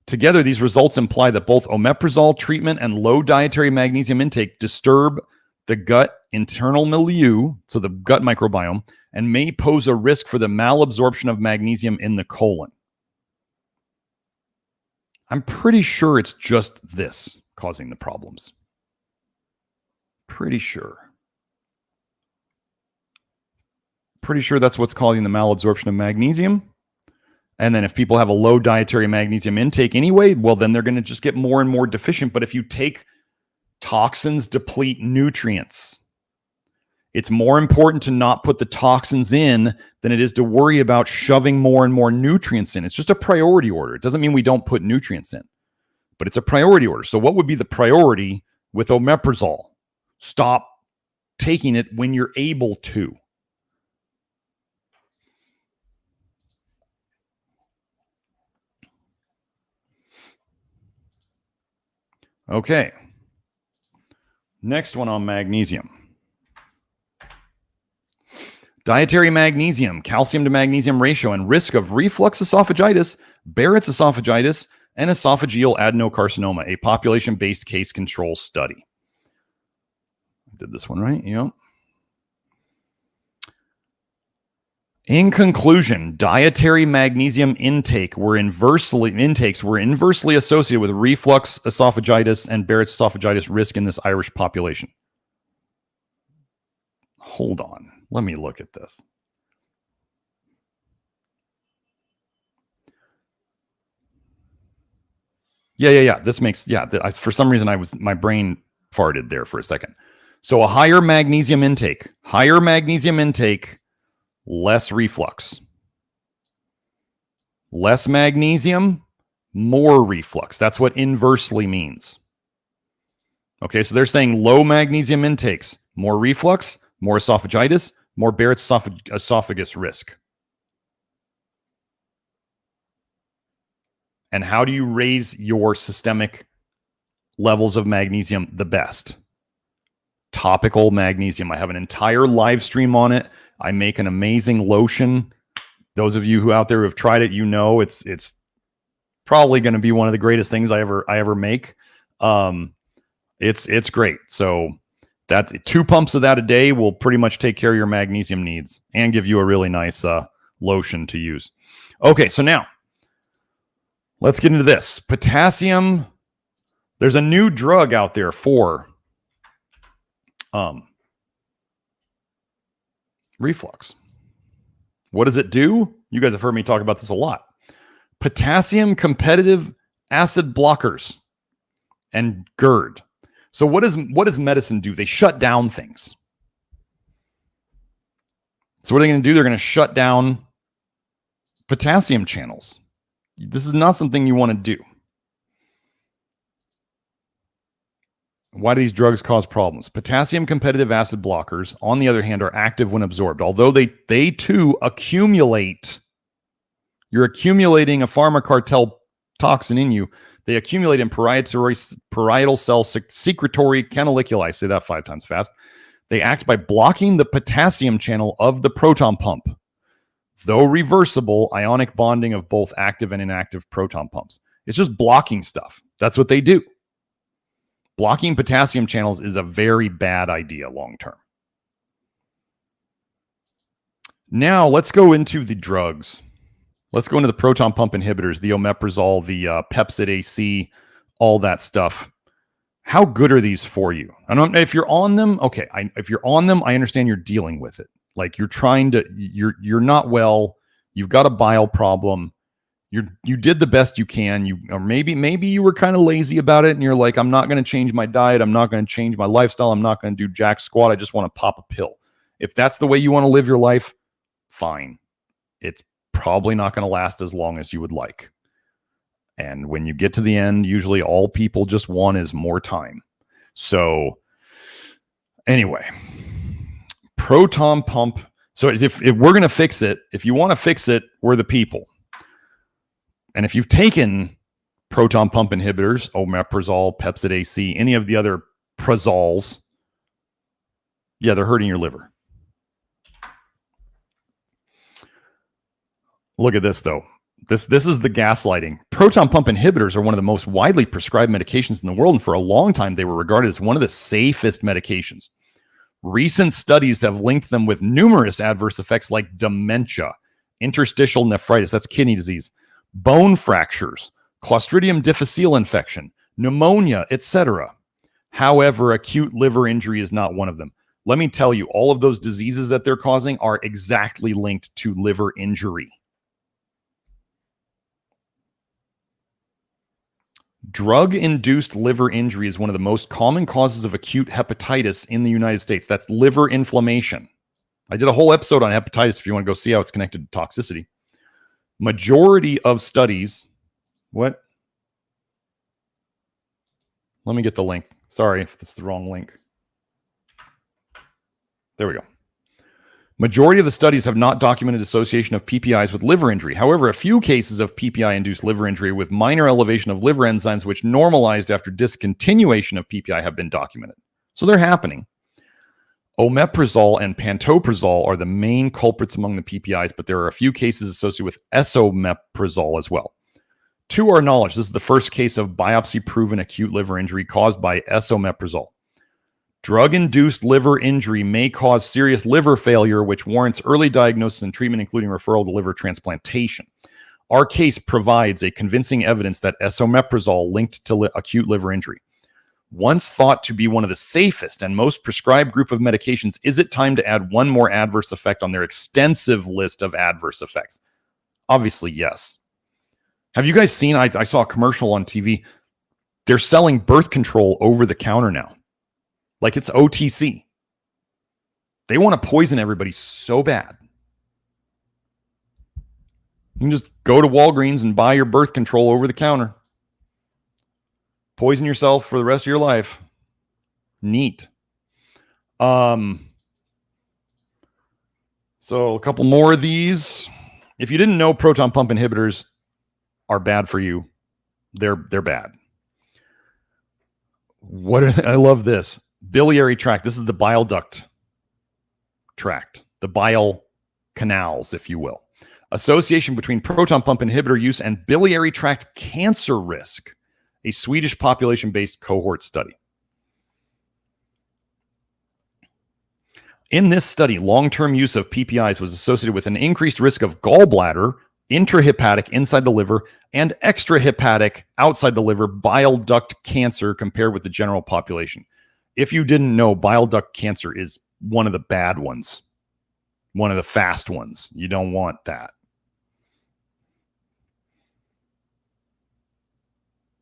Together, these results imply that both omeprazole treatment and low dietary magnesium intake disturb the gut internal milieu, so the gut microbiome, and may pose a risk for the malabsorption of magnesium in the colon. I'm pretty sure it's just this causing the problems. Pretty sure. Pretty sure that's what's causing the malabsorption of magnesium. And then if people have a low dietary magnesium intake anyway, well, then they're going to just get more and more deficient. But if you take toxins, deplete nutrients, it's more important to not put the toxins in than it is to worry about shoving more and more nutrients in. It's just a priority order. It doesn't mean we don't put nutrients in, but it's a priority order. So what would be the priority with omeprazole? Stop taking it when you're able to. Okay. Next one on magnesium. Dietary magnesium, calcium to magnesium ratio, and risk of reflux esophagitis, Barrett's esophagitis, and esophageal adenocarcinoma, a population-based case control study. Did this one right? Yep. In conclusion, dietary magnesium intakes were inversely associated with reflux esophagitis and Barrett's esophagitis risk in this Irish population. Hold on. Let me look at this. Yeah. This makes, for some reason my brain farted there for a second. So a higher magnesium intake, less reflux. Less magnesium, more reflux. That's what inversely means. Okay, so they're saying low magnesium intakes, more reflux, more esophagitis, more Barrett's esophagus risk. And how do you raise your systemic levels of magnesium the best? Topical magnesium. I have an entire live stream on it. I make an amazing lotion. Those of you who out there who have tried it, you know it's probably going to be one of the greatest things I ever make. It's great. So that 2 pumps of that a day will pretty much take care of your magnesium needs and give you a really nice lotion to use. Okay, so now let's get into this. Potassium. There's a new drug out there for reflux. What does it do? You guys have heard me talk about this a lot. Potassium competitive acid blockers and GERD. So what does medicine do? They shut down things. So what are they going to do? They're going to shut down potassium channels. This is not something you want to do. Why do these drugs cause problems? Potassium competitive acid blockers, on the other hand, are active when absorbed. Although they too accumulate. You're accumulating a pharma cartel toxin in you. They accumulate in parietal cell secretory canaliculi. Say that 5 times fast. They act by blocking the potassium channel of the proton pump. Though reversible, ionic bonding of both active and inactive proton pumps. It's just blocking stuff. That's what they do. Blocking potassium channels is a very bad idea long term. Now let's go into the drugs. Let's go into the proton pump inhibitors, the omeprazole, the Pepsid AC, all that stuff. How good are these for you? I don't know if you're on them. Okay, if you're on them, I understand you're dealing with it. Like you're not well. You've got a bile problem. You did the best you can. Or maybe you were kind of lazy about it, and you're like, I'm not going to change my diet. I'm not going to change my lifestyle. I'm not going to do jack squat. I just want to pop a pill. If that's the way you want to live your life, fine. It's probably not going to last as long as you would like. And when you get to the end, usually all people just want is more time. So anyway, proton pump. So if we're going to fix it, if you want to fix it, we're the people. And if you've taken Proton pump inhibitors, omeprazole, Pepsid AC, any of the other prazols, yeah, they're hurting your liver. Look at this, though. This is the gaslighting. Proton pump inhibitors are one of the most widely prescribed medications in the world, and for a long time, they were regarded as one of the safest medications. Recent studies have linked them with numerous adverse effects like dementia, interstitial nephritis, that's kidney disease, bone fractures, Clostridium difficile infection, pneumonia, etc. However, acute liver injury is not one of them. Let me tell you, all of those diseases that they're causing are exactly linked to liver injury. Drug-induced liver injury is one of the most common causes of acute hepatitis in the United States. That's liver inflammation. I did a whole episode on hepatitis if you want to go see how it's connected to toxicity. Majority of studies... What? Let me get the link. Sorry if this is the wrong link. There we go. Majority of the studies have not documented association of PPIs with liver injury. However, a few cases of PPI-induced liver injury with minor elevation of liver enzymes which normalized after discontinuation of PPI have been documented. So they're happening. Omeprazole and pantoprazole are the main culprits among the PPIs, but there are a few cases associated with esomeprazole as well. To our knowledge, this is the first case of biopsy-proven acute liver injury caused by esomeprazole. Drug-induced liver injury may cause serious liver failure, which warrants early diagnosis and treatment, including referral to liver transplantation. Our case provides a convincing evidence that esomeprazole linked to acute liver injury. Once thought to be one of the safest and most prescribed group of medications, is it time to add one more adverse effect on their extensive list of adverse effects? Obviously, yes. Have you guys seen, I saw a commercial on TV. They're selling birth control over the counter now. Like it's OTC. They want to poison everybody so bad. You can just go to Walgreens and buy your birth control over the counter. Poison yourself for the rest of your life. Neat. So a couple more of these. If you didn't know, proton pump inhibitors are bad for you. They're bad. I love this. Biliary tract. This is the bile duct tract, the bile canals, if you will. Association between proton pump inhibitor use and biliary tract cancer risk. A Swedish population-based cohort study. In this study, long-term use of PPIs was associated with an increased risk of gallbladder, intrahepatic inside the liver, and extrahepatic outside the liver bile duct cancer compared with the general population. If you didn't know, bile duct cancer is one of the bad ones, one of the fast ones. You don't want that.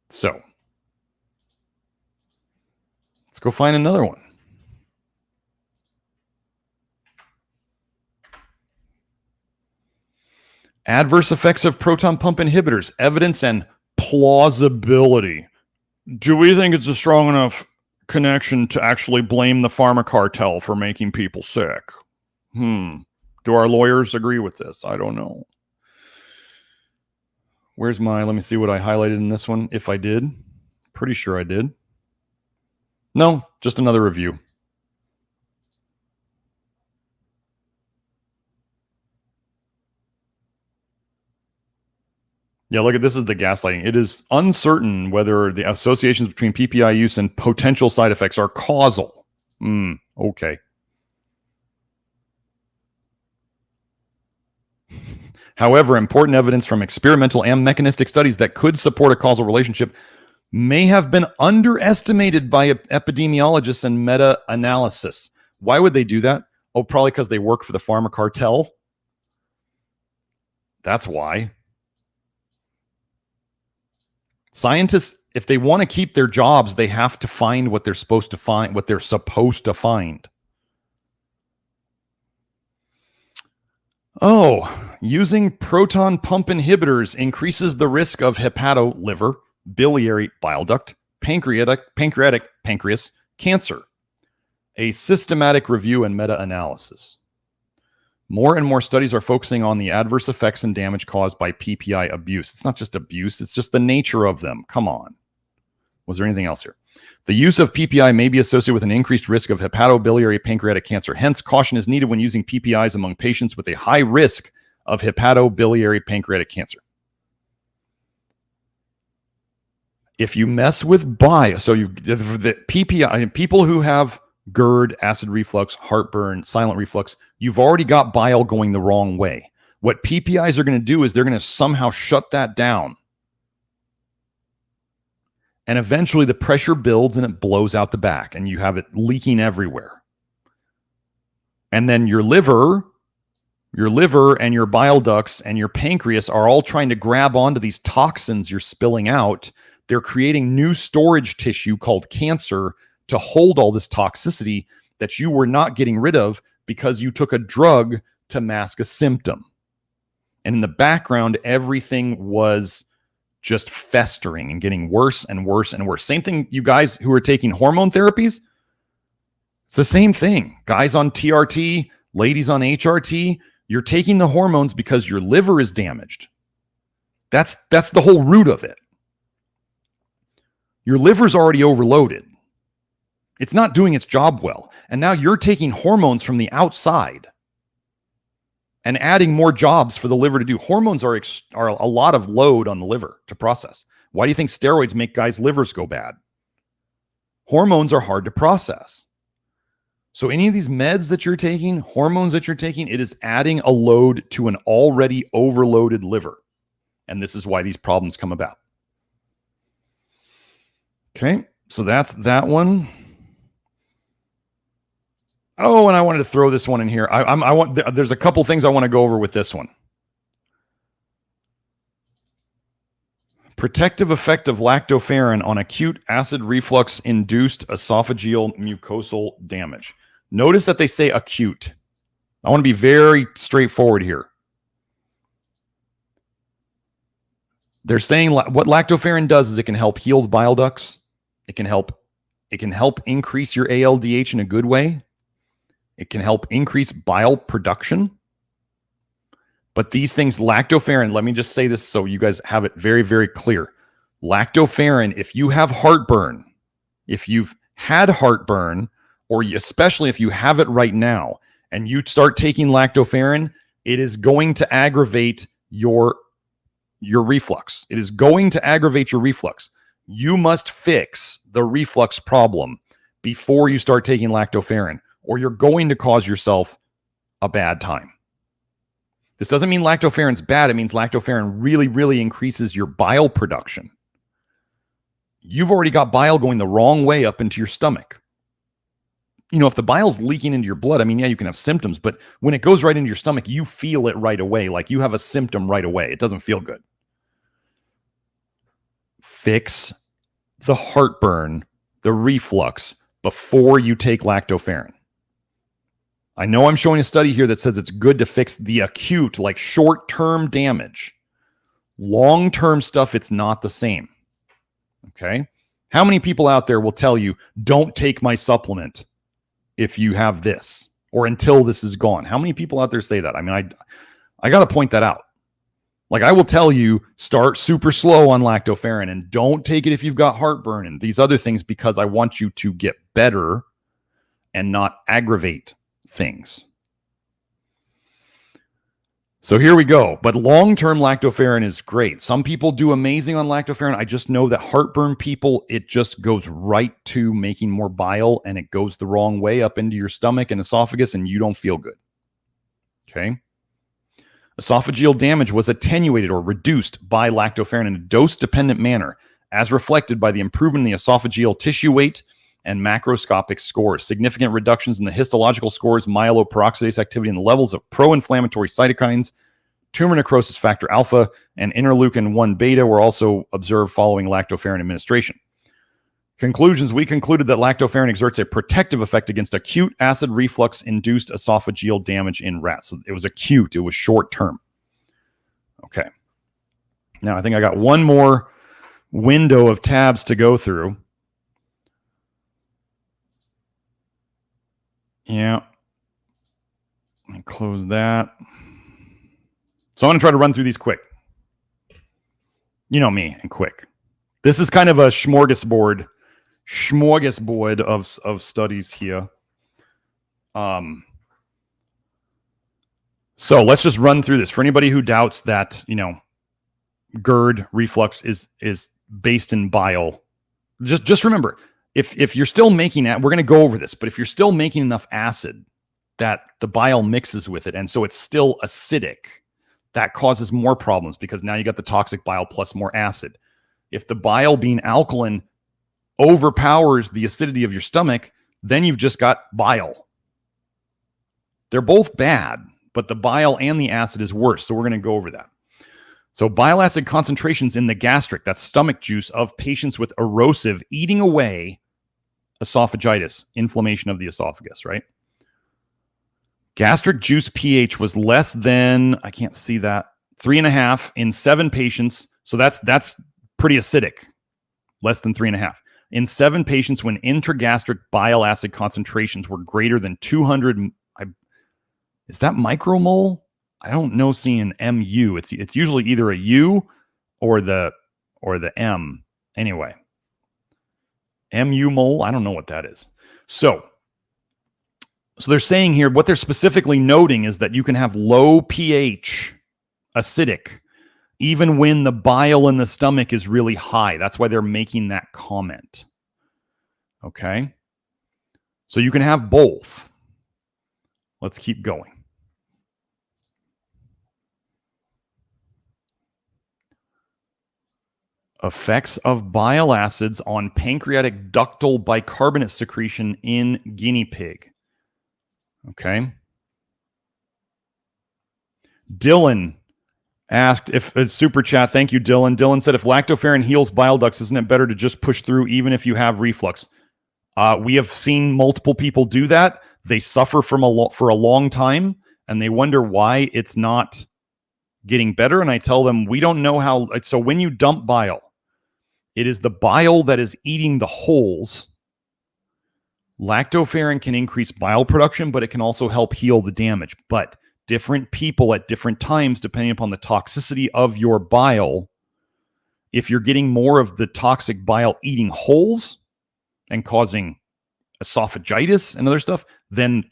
So, let's go find another one. Adverse effects of proton pump inhibitors, evidence and plausibility. Do we think it's a strong enough connection to actually blame the pharma cartel for making people sick? Do our lawyers agree with this? I don't know. Where's let me see what I highlighted in this one. If I did, pretty sure I did. No, just another review. Yeah, look at this is the gaslighting. It is uncertain whether the associations between PPI use and potential side effects are causal. Okay. However, important evidence from experimental and mechanistic studies that could support a causal relationship may have been underestimated by epidemiologists and meta-analysis. Why would they do that? Oh, probably because they work for the pharma cartel. That's why. Scientists, if they want to keep their jobs, they have to find what they're supposed to find, Oh, using proton pump inhibitors increases the risk of liver, biliary bile duct, pancreatic pancreas cancer. A systematic review and meta-analysis. More and more studies are focusing on the adverse effects and damage caused by PPI abuse. It's not just abuse, it's just the nature of them. Come on. Was there anything else here? The use of PPI may be associated with an increased risk of hepatobiliary pancreatic cancer. Hence, caution is needed when using PPIs among patients with a high risk of hepatobiliary pancreatic cancer. If you mess with bile, so the PPI, people who have GERD, acid reflux, heartburn, silent reflux, you've already got bile going the wrong way. What PPIs are going to do is they're going to somehow shut that down. And eventually the pressure builds and it blows out the back and you have it leaking everywhere. And then your liver and your bile ducts and your pancreas are all trying to grab onto these toxins you're spilling out. They're creating new storage tissue called cancer to hold all this toxicity that you were not getting rid of because you took a drug to mask a symptom. And in the background, everything was just festering and getting worse and worse and worse. Same thing, you guys who are taking hormone therapies. It's the same thing. Guys on TRT, ladies on HRT, you're taking the hormones because your liver is damaged. That's the whole root of it. Your liver's already overloaded. It's not doing its job well. And now you're taking hormones from the outside and adding more jobs for the liver to do. Hormones are a lot of load on the liver to process. Why do you think steroids make guys' livers go bad? Hormones are hard to process. So any of these meds that you're taking, hormones that you're taking, it is adding a load to an already overloaded liver. And this is why these problems come about. Okay, so that's that one. Oh, and I wanted to throw this one in here. There's a couple things I want to go over with this one. Protective effect of lactoferrin on acute acid reflux-induced esophageal mucosal damage. Notice that they say acute. I want to be very straightforward here. They're saying what lactoferrin does is it can help heal the bile ducts. It can help increase your ALDH in a good way. It can help increase bile production. But these things, lactoferrin, let me just say this so you guys have it very, very clear. Lactoferrin, if you have heartburn, if you've had heartburn, or especially if you have it right now, and you start taking lactoferrin, it is going to aggravate your reflux. It is going to aggravate your reflux. You must fix the reflux problem before you start taking lactoferrin, or you're going to cause yourself a bad time. This doesn't mean lactoferrin's bad. It means lactoferrin really, really increases your bile production. You've already got bile going the wrong way up into your stomach. You know, if the bile's leaking into your blood, I mean, yeah, you can have symptoms, but when it goes right into your stomach, you feel it right away. Like you have a symptom right away. It doesn't feel good. Fix the heartburn, the reflux, before you take lactoferrin. I know I'm showing a study here that says it's good to fix the acute, like short-term damage. Long-term stuff, it's not the same. Okay? How many people out there will tell you, don't take my supplement if you have this, or until this is gone? How many people out there say that? I mean, I got to point that out. Like, I will tell you, start super slow on lactoferrin and don't take it if you've got heartburn and these other things, because I want you to get better and not aggravate things. So here we go. But long-term lactoferrin is great. Some people do amazing on lactoferrin. I just know that heartburn people, it just goes right to making more bile, and it goes the wrong way up into your stomach and esophagus, and you don't feel good. Okay? Esophageal damage was attenuated or reduced by lactoferrin in a dose-dependent manner, as reflected by the improvement in the esophageal tissue weight and macroscopic scores. Significant reductions in the histological scores, myeloperoxidase activity, and the levels of pro-inflammatory cytokines, tumor necrosis factor alpha, and interleukin-1 beta were also observed following lactoferrin administration. Conclusions: we concluded that lactoferrin exerts a protective effect against acute acid reflux-induced esophageal damage in rats. So it was acute. It was short-term. Okay. Now, I think I got one more window of tabs to go through. Yeah. Let me close that. So I'm going to try to run through these quick. You know me, and quick. This is kind of a smorgasbord of studies here. So let's just run through this. For anybody who doubts that, GERD reflux is based in bile, just remember, if you're still making that, we're going to go over this, but if you're still making enough acid that the bile mixes with it, and so it's still acidic, that causes more problems because now you got the toxic bile plus more acid. If the bile being alkaline overpowers the acidity of your stomach, then you've just got bile. They're both bad, but the bile and the acid is worse. So we're going to go over that. So bile acid concentrations in the gastric, that's stomach juice of patients with erosive eating away esophagitis, inflammation of the esophagus, right? Gastric juice pH was less than, I can't see that, 3.5 in 7 patients. So that's pretty acidic, less than 3.5. In 7 patients when intragastric bile acid concentrations were greater than 200, is that micromole? I don't know seeing MU. It's usually either a U or the M. Anyway, MU mole, I don't know what that is. So they're saying here, what they're specifically noting is that you can have low pH, acidic, even when the bile in the stomach is really high. That's why they're making that comment. Okay? So you can have both. Let's keep going. Effects of bile acids on pancreatic ductal bicarbonate secretion in guinea pig. Okay. Dylan asked if a super chat. Thank you, Dylan. Dylan said, if lactoferrin heals bile ducts, isn't it better to just push through even if you have reflux? We have seen multiple people do that. They suffer for a long time and they wonder why it's not getting better. And I tell them, we don't know how. So when you dump bile, it is the bile that is eating the holes. Lactoferrin can increase bile production, but it can also help heal the damage. But different people at different times, depending upon the toxicity of your bile, if you're getting more of the toxic bile eating holes and causing esophagitis and other stuff, then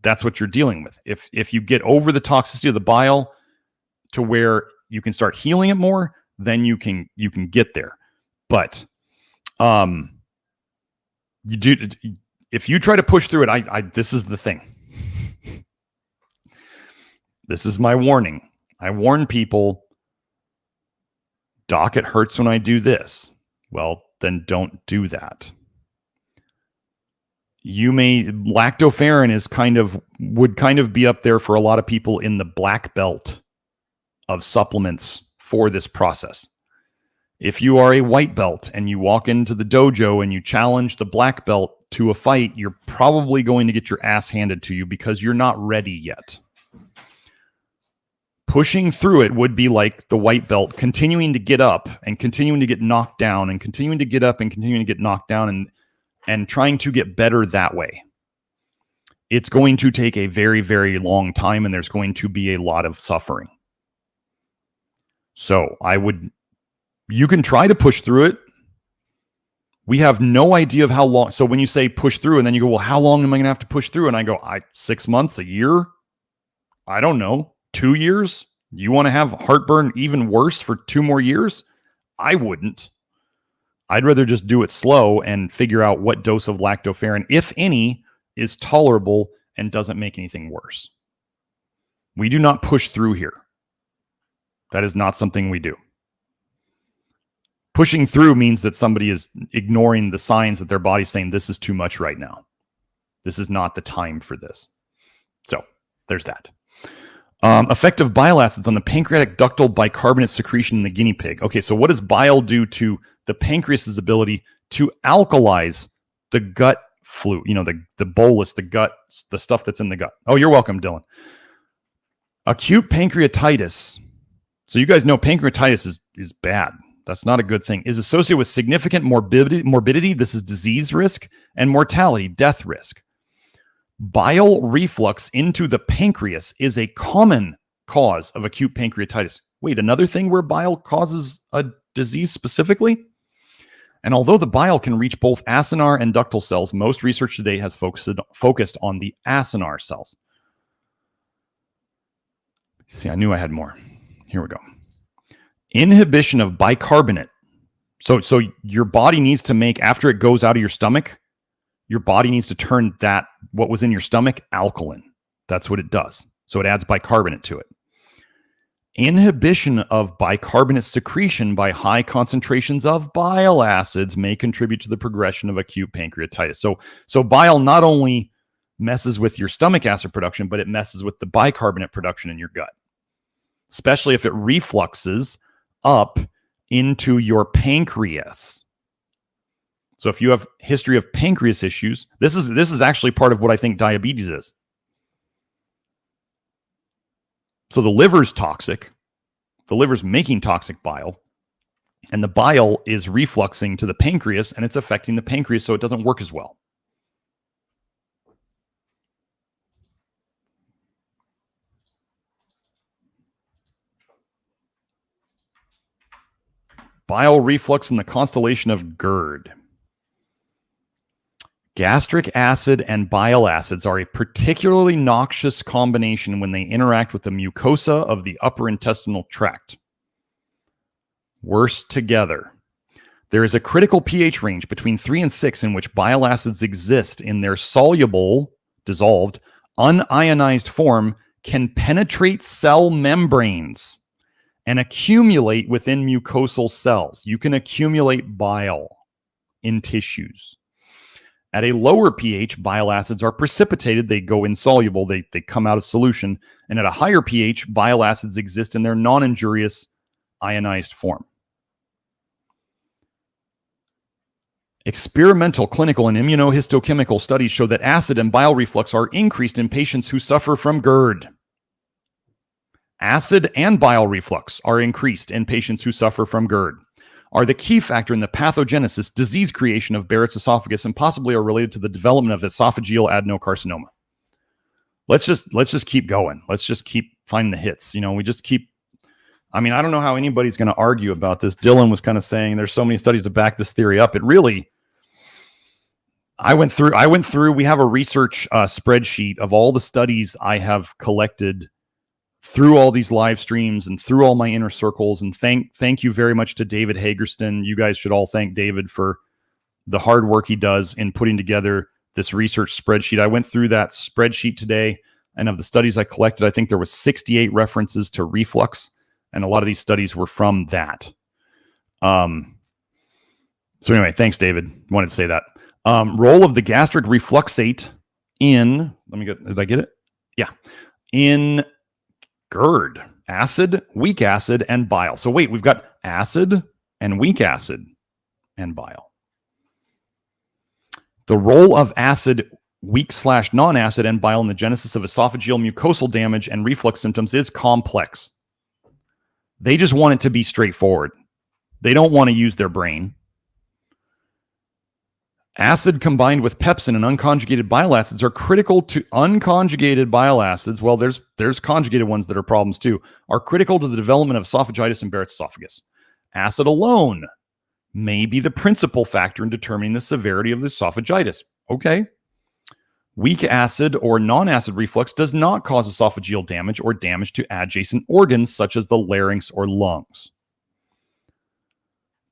that's what you're dealing with. If you get over the toxicity of the bile to where you can start healing it more, then you can get there. But if you try to push through it, this is the thing. This is my warning. I warn people, Doc, it hurts when I do this. Well, then don't do that. Lactoferrin would kind of be up there for a lot of people in the black belt of supplements for this process. If you are a white belt and you walk into the dojo and you challenge the black belt to a fight, you're probably going to get your ass handed to you because you're not ready yet. Pushing through it would be like the white belt continuing to get up and continuing to get knocked down and continuing to get up and continuing to get knocked down and trying to get better that way. It's going to take a very, very long time and there's going to be a lot of suffering. So you can try to push through it. We have no idea of how long. So when you say push through and then you go, well, how long am I going to have to push through? And I go, 6 months, a year? I don't know. 2 years? You want to have heartburn even worse for 2 more years? I wouldn't. I'd rather just do it slow and figure out what dose of lactoferrin, if any, is tolerable and doesn't make anything worse. We do not push through here. That is not something we do. Pushing through means that somebody is ignoring the signs that their body's saying, this is too much right now. This is not the time for this. So there's that. Effect of bile acids on the pancreatic ductal bicarbonate secretion in the guinea pig. Okay, so what does bile do to the pancreas's ability to alkalize the gut fluid? The bolus, the gut, the stuff that's in the gut. Oh, you're welcome, Dylan. Acute pancreatitis. So you guys know pancreatitis is bad. That's not a good thing. Is associated with significant morbidity. This is disease risk and mortality, death risk. Bile reflux into the pancreas is a common cause of acute pancreatitis. Wait, another thing where bile causes a disease specifically? And although the bile can reach both acinar and ductal cells, most research today has focused on the acinar cells. See, I knew I had more. Here we go. Inhibition of bicarbonate. So your body needs to make, after it goes out of your stomach, your body needs to turn that, what was in your stomach, alkaline. That's what it does. So it adds bicarbonate to it. Inhibition of bicarbonate secretion by high concentrations of bile acids may contribute to the progression of acute pancreatitis. So bile not only messes with your stomach acid production, but it messes with the bicarbonate production in your gut, especially if it refluxes up into your pancreas. So if you have history of pancreas issues, this is actually part of what I think diabetes is. So the liver's toxic, the liver's making toxic bile, and the bile is refluxing to the pancreas, and it's affecting the pancreas so it doesn't work as well. Bile reflux in the constellation of GERD. Gastric acid and bile acids are a particularly noxious combination when they interact with the mucosa of the upper intestinal tract. Worse together. There is a critical pH range between 3 and 6 in which bile acids exist in their soluble, dissolved, unionized form, can penetrate cell membranes and accumulate within mucosal cells. You can accumulate bile in tissues. At a lower pH, bile acids are precipitated. They go insoluble. They come out of solution. And at a higher pH, bile acids exist in their non-injurious ionized form. Experimental, clinical, and immunohistochemical studies show that acid and bile reflux are increased in patients who suffer from GERD. Acid and bile reflux are increased in patients who suffer from GERD, are the key factor in the pathogenesis, disease creation of Barrett's esophagus, and possibly are related to the development of esophageal adenocarcinoma. Let's just keep going. Let's just keep finding the hits. We just keep. I mean, I don't know how anybody's going to argue about this. Dylan was kind of saying there's so many studies to back this theory up. It really. I went through. We have a research spreadsheet of all the studies I have collected through all these live streams and through all my inner circles. And thank you very much to David Hagerston. You guys should all thank David for the hard work he does in putting together this research spreadsheet. I went through that spreadsheet today, and of the studies I collected, I think there was 68 references to reflux, and a lot of these studies were from that. So anyway, thanks, David. Wanted to say that. Role of the gastric refluxate in, did I get it? Yeah. In GERD, acid, weak acid, and bile. So wait, we've got acid and weak acid and bile. The role of acid, weak/non-acid, and bile in the genesis of esophageal mucosal damage and reflux symptoms is complex. They just want it to be straightforward. They don't want to use their brain. Acid combined with pepsin and unconjugated bile acids are critical to unconjugated bile acids. Well, there's conjugated ones that are problems too, are critical to the development of esophagitis and Barrett's esophagus. Acid alone may be the principal factor in determining the severity of the esophagitis. Okay. Weak acid or non-acid reflux does not cause esophageal damage or damage to adjacent organs such as the larynx or lungs.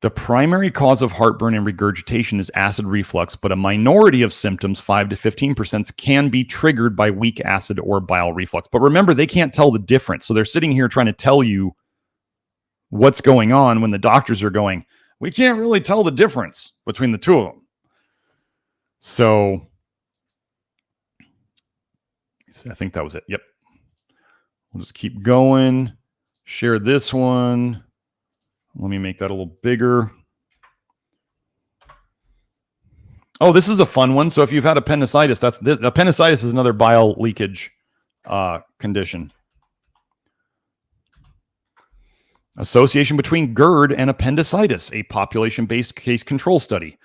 The primary cause of heartburn and regurgitation is acid reflux, but a minority of symptoms, 5 to 15%, can be triggered by weak acid or bile reflux. But remember, they can't tell the difference. So they're sitting here trying to tell you what's going on when the doctors are going, we can't really tell the difference between the two of them. So I think that was it. Yep. We'll just keep going. Share this one. Let me make that a little bigger. Oh, this is a fun one. So if you've had appendicitis, appendicitis is another bile leakage condition. Association between GERD and appendicitis, a population-based case control study.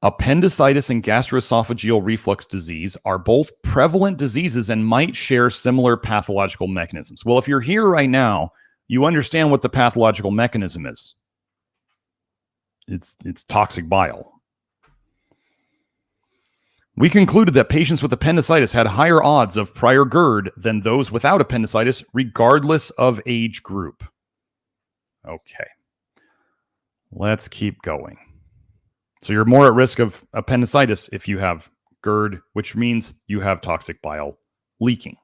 Appendicitis and gastroesophageal reflux disease are both prevalent diseases and might share similar pathological mechanisms. Well, if you're here right now, you understand what the pathological mechanism is. It's toxic bile. We concluded that patients with appendicitis had higher odds of prior GERD than those without appendicitis, regardless of age group. Okay. Let's keep going. So you're more at risk of appendicitis if you have GERD, which means you have toxic bile leaking.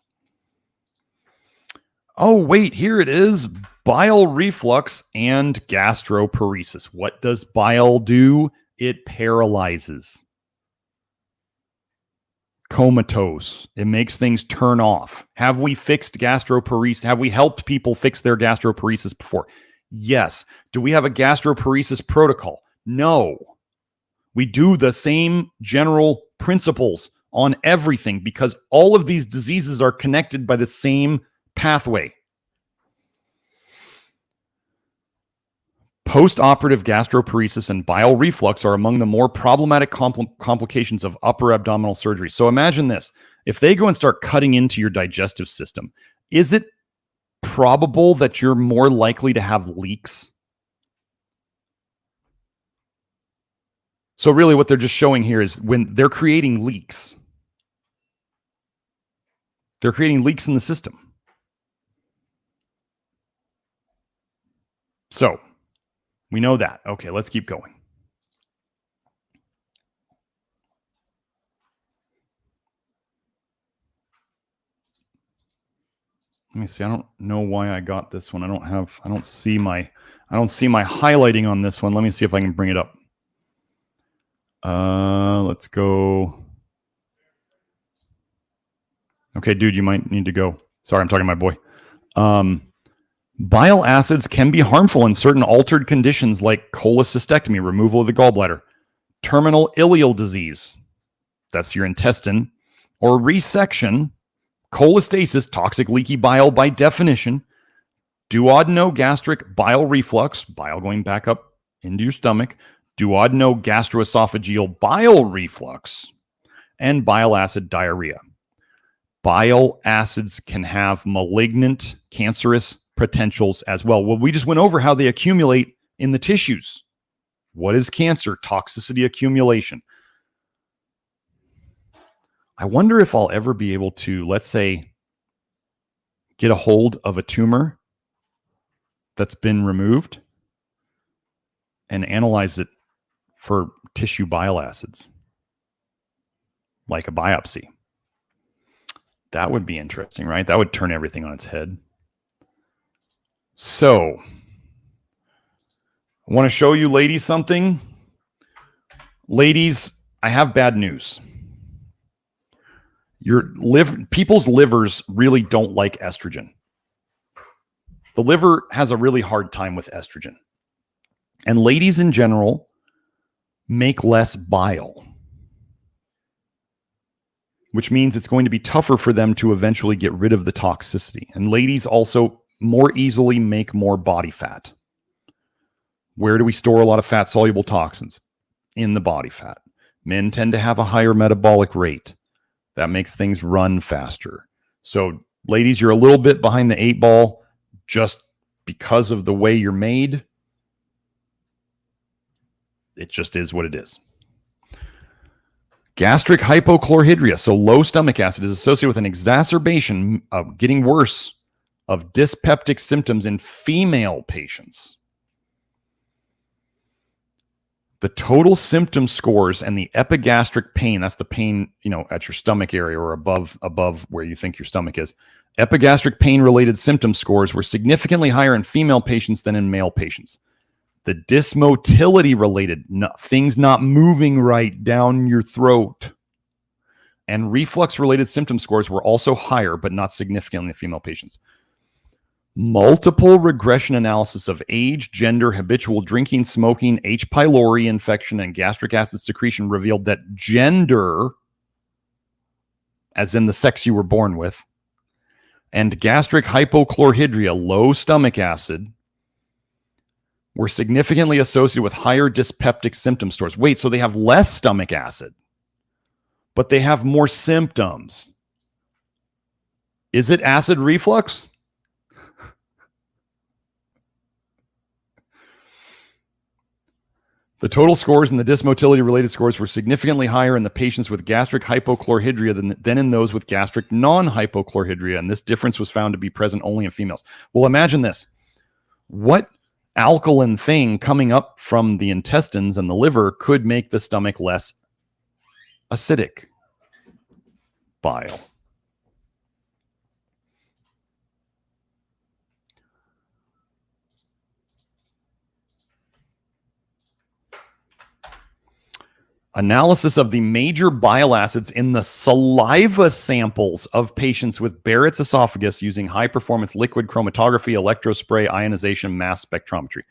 Oh, wait, here it is. Bile reflux and gastroparesis. What does bile do? It paralyzes. Comatose. It makes things turn off. Have we fixed gastroparesis? Have we helped people fix their gastroparesis before? Yes. Do we have a gastroparesis protocol? No. We do the same general principles on everything because all of these diseases are connected by the same pathway. Post-operative gastroparesis and bile reflux are among the more problematic complications of upper abdominal surgery. So imagine this. If they go and start cutting into your digestive system, is it probable that you're more likely to have leaks? So really what they're just showing here is when they're creating leaks, they're creating leaks in the system. So we know that. Okay, let's keep going. Let me see. I don't know why I got this one. I don't see my highlighting on this one. Let me see if I can bring it up. Let's go. Okay, dude, you might need to go. Sorry, I'm talking to my boy. Bile acids can be harmful in certain altered conditions like cholecystectomy, removal of the gallbladder, terminal ileal disease, that's your intestine, or resection, cholestasis, toxic leaky bile by definition, duodenogastric bile reflux, bile going back up into your stomach, duodenogastroesophageal bile reflux, and bile acid diarrhea. Bile acids can have malignant, cancerous potentials as well. Well, we just went over how they accumulate in the tissues. What is cancer? Toxicity accumulation. I wonder if I'll ever be able to, let's say, get a hold of a tumor that's been removed and analyze it for tissue bile acids, like a biopsy. That would be interesting, right? That would turn everything on its head. So, I want to show you ladies something. Ladies, I have bad news. People's livers really don't like estrogen. The liver has a really hard time with estrogen. And ladies in general make less bile, which means it's going to be tougher for them to eventually get rid of the toxicity. And ladies also more easily make more body fat. Where do we store a lot of fat-soluble toxins? In the body fat. Men tend to have a higher metabolic rate. That makes things run faster. So, ladies, you're a little bit behind the 8 ball just because of the way you're made. It just is what it is. Gastric hypochlorhydria, so low stomach acid, is associated with an exacerbation of getting worse of dyspeptic symptoms in female patients. The total symptom scores and the epigastric pain, that's the pain, at your stomach area or above where you think your stomach is. Epigastric pain-related symptom scores were significantly higher in female patients than in male patients. The dysmotility-related, things not moving right down your throat, and reflux-related symptom scores were also higher, but not significantly in female patients. Multiple regression analysis of age, gender, habitual drinking, smoking, H. pylori infection, and gastric acid secretion revealed that gender, as in the sex you were born with, and gastric hypochlorhydria, low stomach acid, were significantly associated with higher dyspeptic symptom scores. Wait, so they have less stomach acid, but they have more symptoms. Is it acid reflux? The total scores and the dysmotility-related scores were significantly higher in the patients with gastric hypochlorhydria than in those with gastric non-hypochlorhydria, and this difference was found to be present only in females. Well, imagine this. What alkaline thing coming up from the intestines and the liver could make the stomach less acidic? Bile. Analysis of the major bile acids in the saliva samples of patients with Barrett's esophagus using high-performance liquid chromatography, electrospray, ionization, mass spectrometry.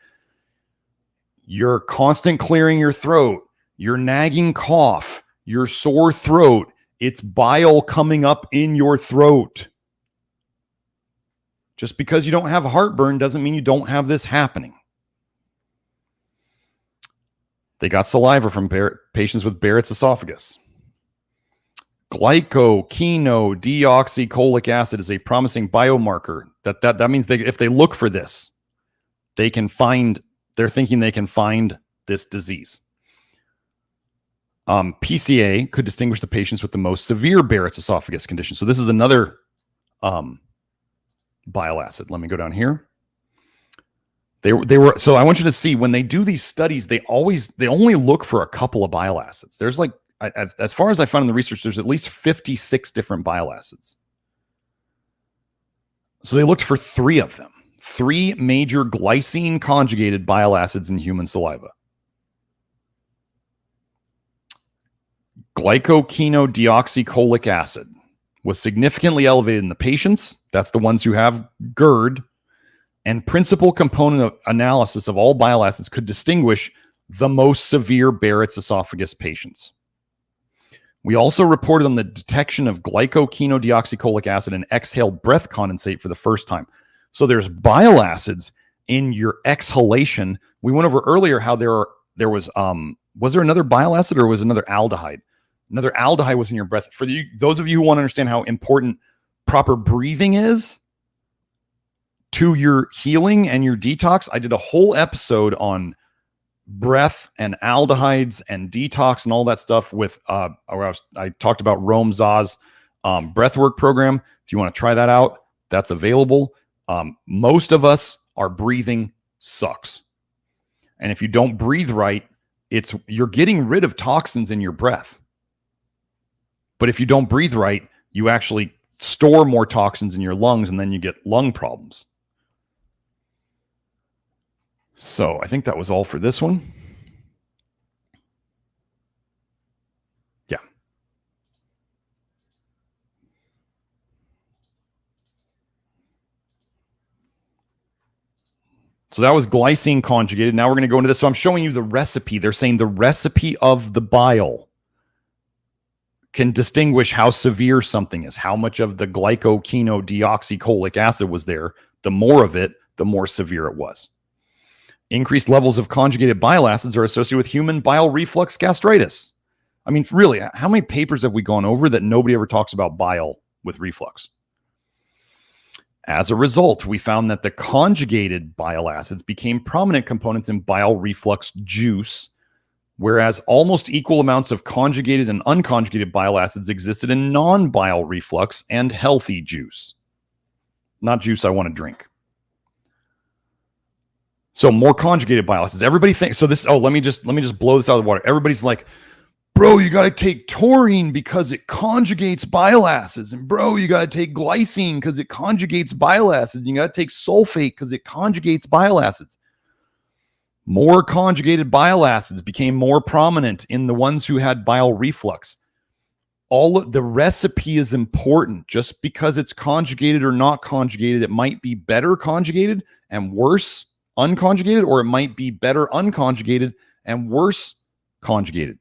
Your constant clearing your throat, your nagging cough, your sore throat, it's bile coming up in your throat. Just because you don't have heartburn doesn't mean you don't have this happening. They got saliva from patients with Barrett's esophagus. Glycoquinodeoxycholic acid is a promising biomarker. That means if they look for this, they're thinking they can find this disease. PCA could distinguish the patients with the most severe Barrett's esophagus condition. So this is another bile acid. Let me go down here. They were so I want you to see when they do these studies, they only look for a couple of bile acids. There's like, as far as I found in the research, there's at least 56 different bile acids. So they looked for 3 of them, 3 major glycine conjugated bile acids in human saliva. Glycoquinodeoxycholic acid was significantly elevated in the patients. That's the ones who have GERD. And principal component of analysis of all bile acids could distinguish the most severe Barrett's esophagus patients. We also reported on the detection of glycoquinodeoxycholic acid in exhaled breath condensate for the first time. So there's bile acids in your exhalation. We went over earlier how there was there another bile acid or was another aldehyde? Another aldehyde was in your breath. For those of you who want to understand how important proper breathing is to your healing and your detox, I did a whole episode on breath and aldehydes and detox and all that stuff with I talked about Rome Zah's breathwork program. If you want to try that out, that's available. Most of us, our breathing sucks. And if you don't breathe right, you're getting rid of toxins in your breath. But if you don't breathe right, you actually store more toxins in your lungs and then you get lung problems. So I think that was all for this one. Yeah. So that was glycine conjugated. Now we're going to go into this. So I'm showing you the recipe. They're saying the recipe of the bile can distinguish how severe something is, how much of the glycoquinodeoxycholic acid was there. The more of it, the more severe it was. Increased levels of conjugated bile acids are associated with human bile reflux gastritis. I mean, really, how many papers have we gone over that nobody ever talks about bile with reflux? As a result, we found that the conjugated bile acids became prominent components in bile reflux juice, whereas almost equal amounts of conjugated and unconjugated bile acids existed in non-bile reflux and healthy juice. Not juice I want to drink. So more conjugated bile acids. Everybody thinks so. Let me just blow this out of the water. Everybody's like, bro, you got to take taurine because it conjugates bile acids, and bro, you got to take glycine because it conjugates bile acids. You got to take sulfate because it conjugates bile acids. More conjugated bile acids became more prominent in the ones who had bile reflux. All of the recipe is important. Just because it's conjugated or not conjugated, it might be better conjugated and worse unconjugated, or it might be better unconjugated and worse conjugated.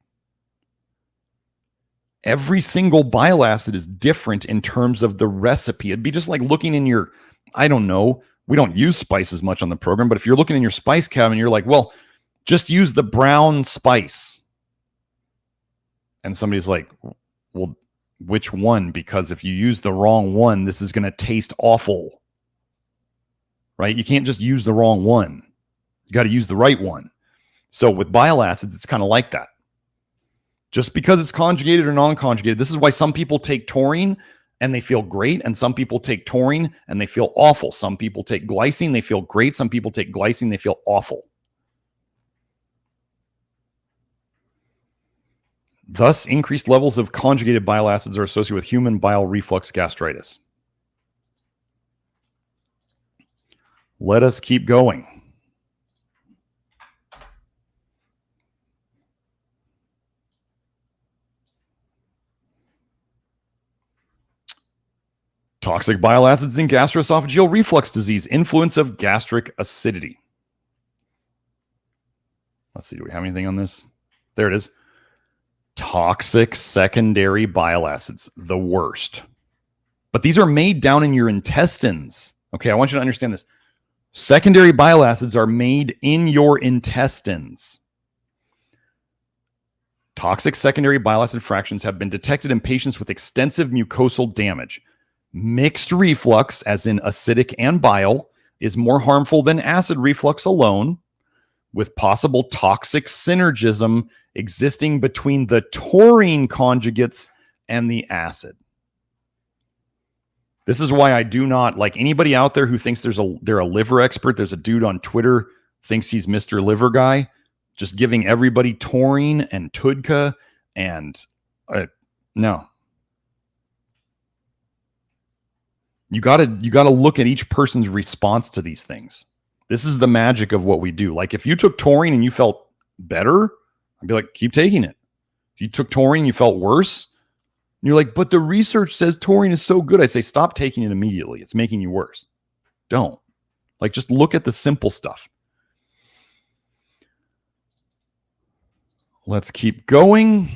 Every single bile acid is different in terms of the recipe. It'd be just like looking in your, I don't know, We don't use spices much on the program, but if you're looking in your spice cabinet, you're like, well, just use the brown spice. And somebody's like, well, which one? Because if you use the wrong one, this is going to taste awful. Right? You can't just use the wrong one. You got to use the right one. So with bile acids, it's kind of like that. Just because it's conjugated or non-conjugated, this is why some people take taurine and they feel great, and some people take taurine and they feel awful. Some people take glycine, they feel great. Some people take glycine, they feel awful. Thus, increased levels of conjugated bile acids are associated with human bile reflux gastritis. Let us keep going. Toxic bile acids in gastroesophageal reflux disease, influence of gastric acidity. Let's see, do we have anything on this? There it is. Toxic secondary bile acids, the worst. But these are made down in your intestines. Okay, I want you to understand this. Secondary bile acids are made in your intestines. Toxic secondary bile acid fractions have been detected in patients with extensive mucosal damage. Mixed reflux, as in acidic and bile, is more harmful than acid reflux alone, with possible toxic synergism existing between the taurine conjugates and the acid. This is why I do not like anybody out there who thinks they're a liver expert. There's a dude on Twitter thinks he's Mr. Liver Guy, just giving everybody taurine and TUDCA and no. You gotta look at each person's response to these things. This is the magic of what we do. Like if you took taurine and you felt better, I'd be like, keep taking it. If you took taurine and you felt worse, and you're like, but the research says taurine is so good, I'd say stop taking it immediately. It's making you worse. Don't. Like just look at the simple stuff. Let's keep going.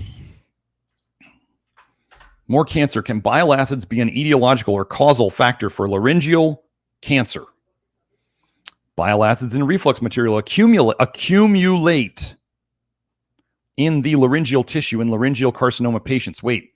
More cancer. Can bile acids be an etiological or causal factor for laryngeal cancer? Bile acids in reflux material accumulate in the laryngeal tissue in laryngeal carcinoma patients. Wait,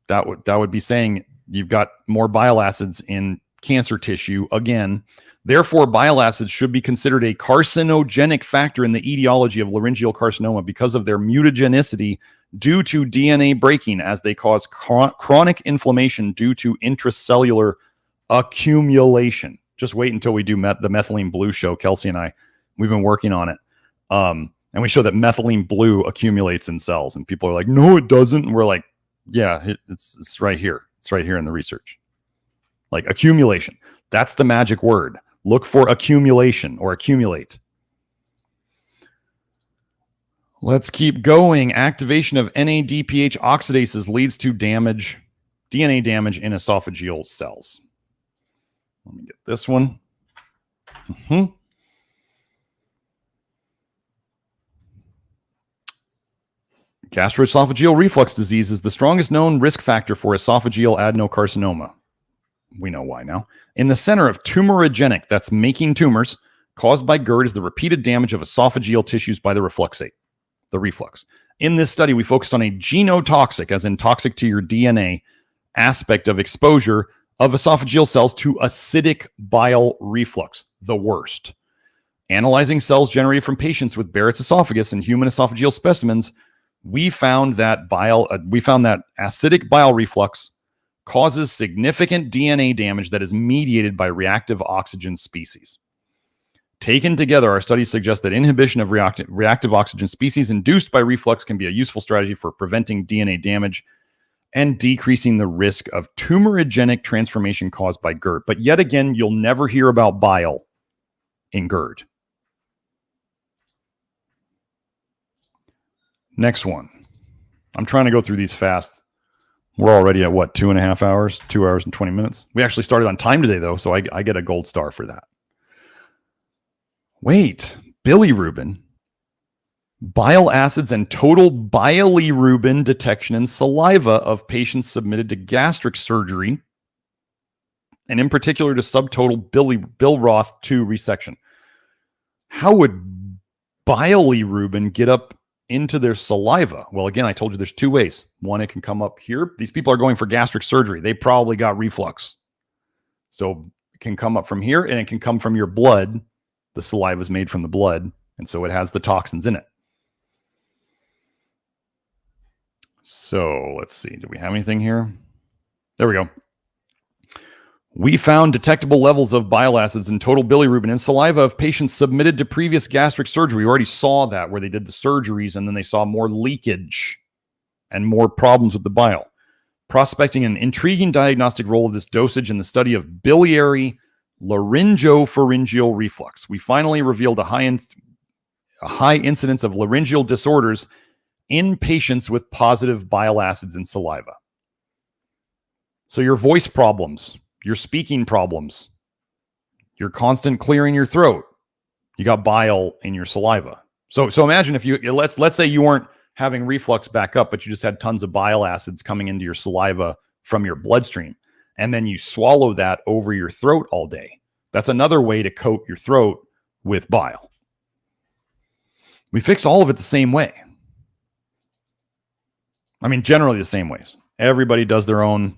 that would be saying you've got more bile acids in cancer tissue again. Therefore, bile acids should be considered a carcinogenic factor in the etiology of laryngeal carcinoma because of their mutagenicity due to DNA breaking, as they cause chronic inflammation due to intracellular accumulation. Just wait until we do the methylene blue show. Kelsey and I, we've been working on it. And we show that methylene blue accumulates in cells. And people are like, no, it doesn't. And we're like, yeah, it's right here. It's right here in the research. Like accumulation. That's the magic word. Look for accumulation or accumulate. Let's keep going. Activation of NADPH oxidases leads to DNA damage in esophageal cells. Let me get this one. Gastroesophageal reflux disease is the strongest known risk factor for esophageal adenocarcinoma. We know why now. In the center of tumorigenic, that's making tumors, caused by GERD, is the repeated damage of esophageal tissues by the refluxate, the reflux. In this study, we focused on a genotoxic, as in toxic to your DNA, aspect of exposure of esophageal cells to acidic bile reflux, the worst. Analyzing cells generated from patients with Barrett's esophagus and human esophageal specimens, we found that acidic bile reflux causes significant DNA damage that is mediated by reactive oxygen species. Taken together, our studies suggest that inhibition of reactive oxygen species induced by reflux can be a useful strategy for preventing DNA damage and decreasing the risk of tumorigenic transformation caused by GERD. But yet again, you'll never hear about bile in GERD. Next one. I'm trying to go through these fast. We're already at what, 2.5 hours? 2 hours and 20 minutes. We actually started on time today, though, so I get a gold star for that. Wait, bilirubin. Bile acids and total bilirubin detection in saliva of patients submitted to gastric surgery and in particular to subtotal Bile-Broth 2 resection. How would bilirubin get up into their saliva? Well, again, I told you there's two ways. One, it can come up here. These people are going for gastric surgery. They probably got reflux. So it can come up from here, and it can come from your blood. The saliva is made from the blood, and so it has the toxins in it. So let's see. Do we have anything here? There we go. We found detectable levels of bile acids and total bilirubin in saliva of patients submitted to previous gastric surgery. We already saw that where they did the surgeries and then they saw more leakage and more problems with the bile. Prospecting an intriguing diagnostic role of this dosage in the study of biliary laryngopharyngeal reflux. We finally revealed a high incidence of laryngeal disorders in patients with positive bile acids in saliva. So your voice problems, your speaking problems, your constant clearing your throat, you got bile in your saliva. So imagine if you, let's say you weren't having reflux back up, but you just had tons of bile acids coming into your saliva from your bloodstream. And then you swallow that over your throat all day. That's another way to coat your throat with bile. We fix all of it the same way. I mean, generally the same ways. Everybody does their own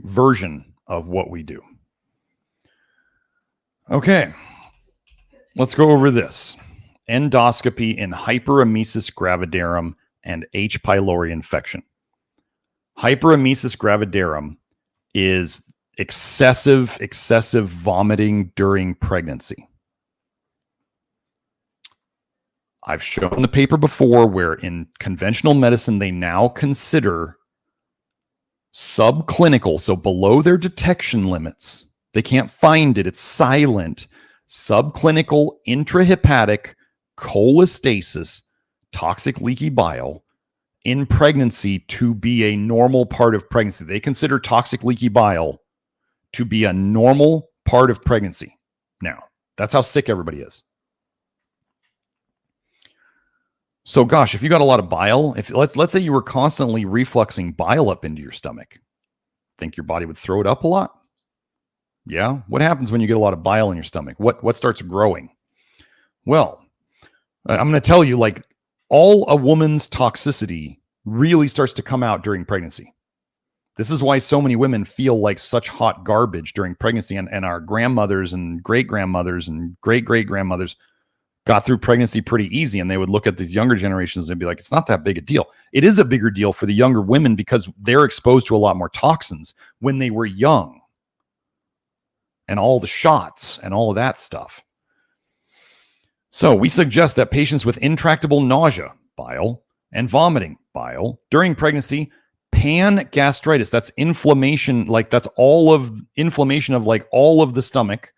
version of what we do. Okay, let's go over this. Endoscopy in hyperemesis gravidarum and H. pylori infection. Hyperemesis gravidarum is excessive vomiting during pregnancy. I've shown the paper before where in conventional medicine, they now consider subclinical, so below their detection limits. They can't find it. It's silent. Subclinical intrahepatic cholestasis, toxic leaky bile in pregnancy to be a normal part of pregnancy. They consider toxic leaky bile to be a normal part of pregnancy. Now, that's how sick everybody is. So gosh, if you got a lot of bile, if let's say you were constantly refluxing bile up into your stomach, think your body would throw it up a lot? Yeah. What happens when you get a lot of bile in your stomach? What starts growing? Well, I'm going to tell you, like, all a woman's toxicity really starts to come out during pregnancy. This is why so many women feel like such hot garbage during pregnancy, and our grandmothers and great-grandmothers and great-great-grandmothers got through pregnancy pretty easy, and they would look at these younger generations and be like, it's not that big a deal. It is a bigger deal for the younger women because they're exposed to a lot more toxins when they were young, and all the shots and all of that stuff. So we suggest that patients with intractable nausea, bile, and vomiting, bile, during pregnancy, pan-gastritis, that's inflammation, like that's all of inflammation of like all of the stomach,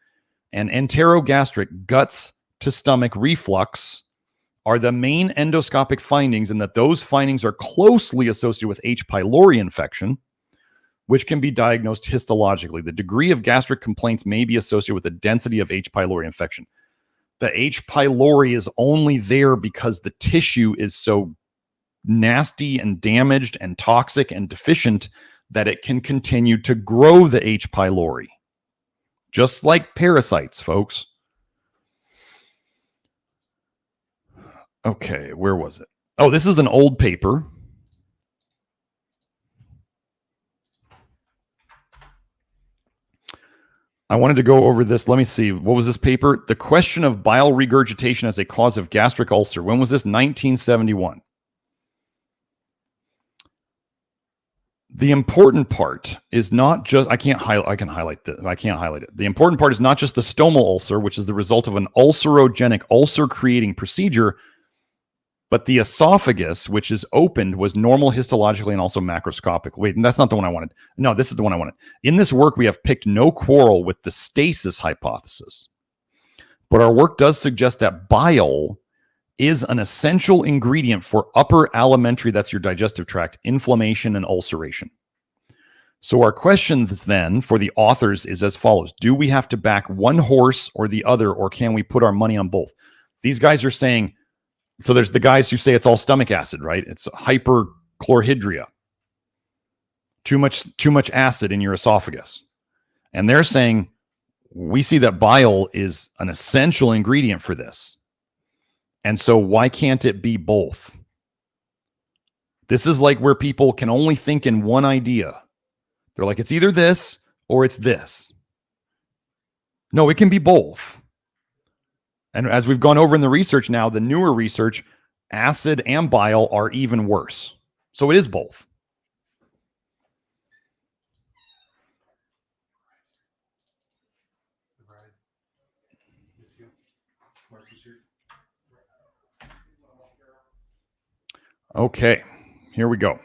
and enterogastric, guts to stomach reflux are the main endoscopic findings, and that those findings are closely associated with H. pylori infection, which can be diagnosed histologically. The degree of gastric complaints may be associated with the density of H. pylori infection. The H. pylori is only there because the tissue is so nasty and damaged and toxic and deficient that it can continue to grow the H. pylori. Just like parasites, folks. Okay, where was it? Oh, this is an old paper. I wanted to go over this. Let me see. What was this paper? The question of bile regurgitation as a cause of gastric ulcer. When was this? 1971. The important part is not just, I can highlight it. The important part is not just the stomal ulcer, which is the result of an ulcerogenic ulcer-creating procedure, but the esophagus, which is opened, was normal histologically and also macroscopic. Wait, that's not the one I wanted. No, this is the one I wanted. In this work, we have picked no quarrel with the stasis hypothesis. But our work does suggest that bile is an essential ingredient for upper alimentary, that's your digestive tract, inflammation and ulceration. So our questions then for the authors is as follows. Do we have to back one horse or the other, or can we put our money on both? These guys are saying, so there's the guys who say it's all stomach acid, right? It's hyperchlorhydria. Too much acid in your esophagus. And they're saying, we see that bile is an essential ingredient for this. And so why can't it be both? This is like where people can only think in one idea. They're like, it's either this or it's this. No, it can be both. And as we've gone over in the research now, the newer research, acid and bile are even worse. So it is both. Okay, here we go.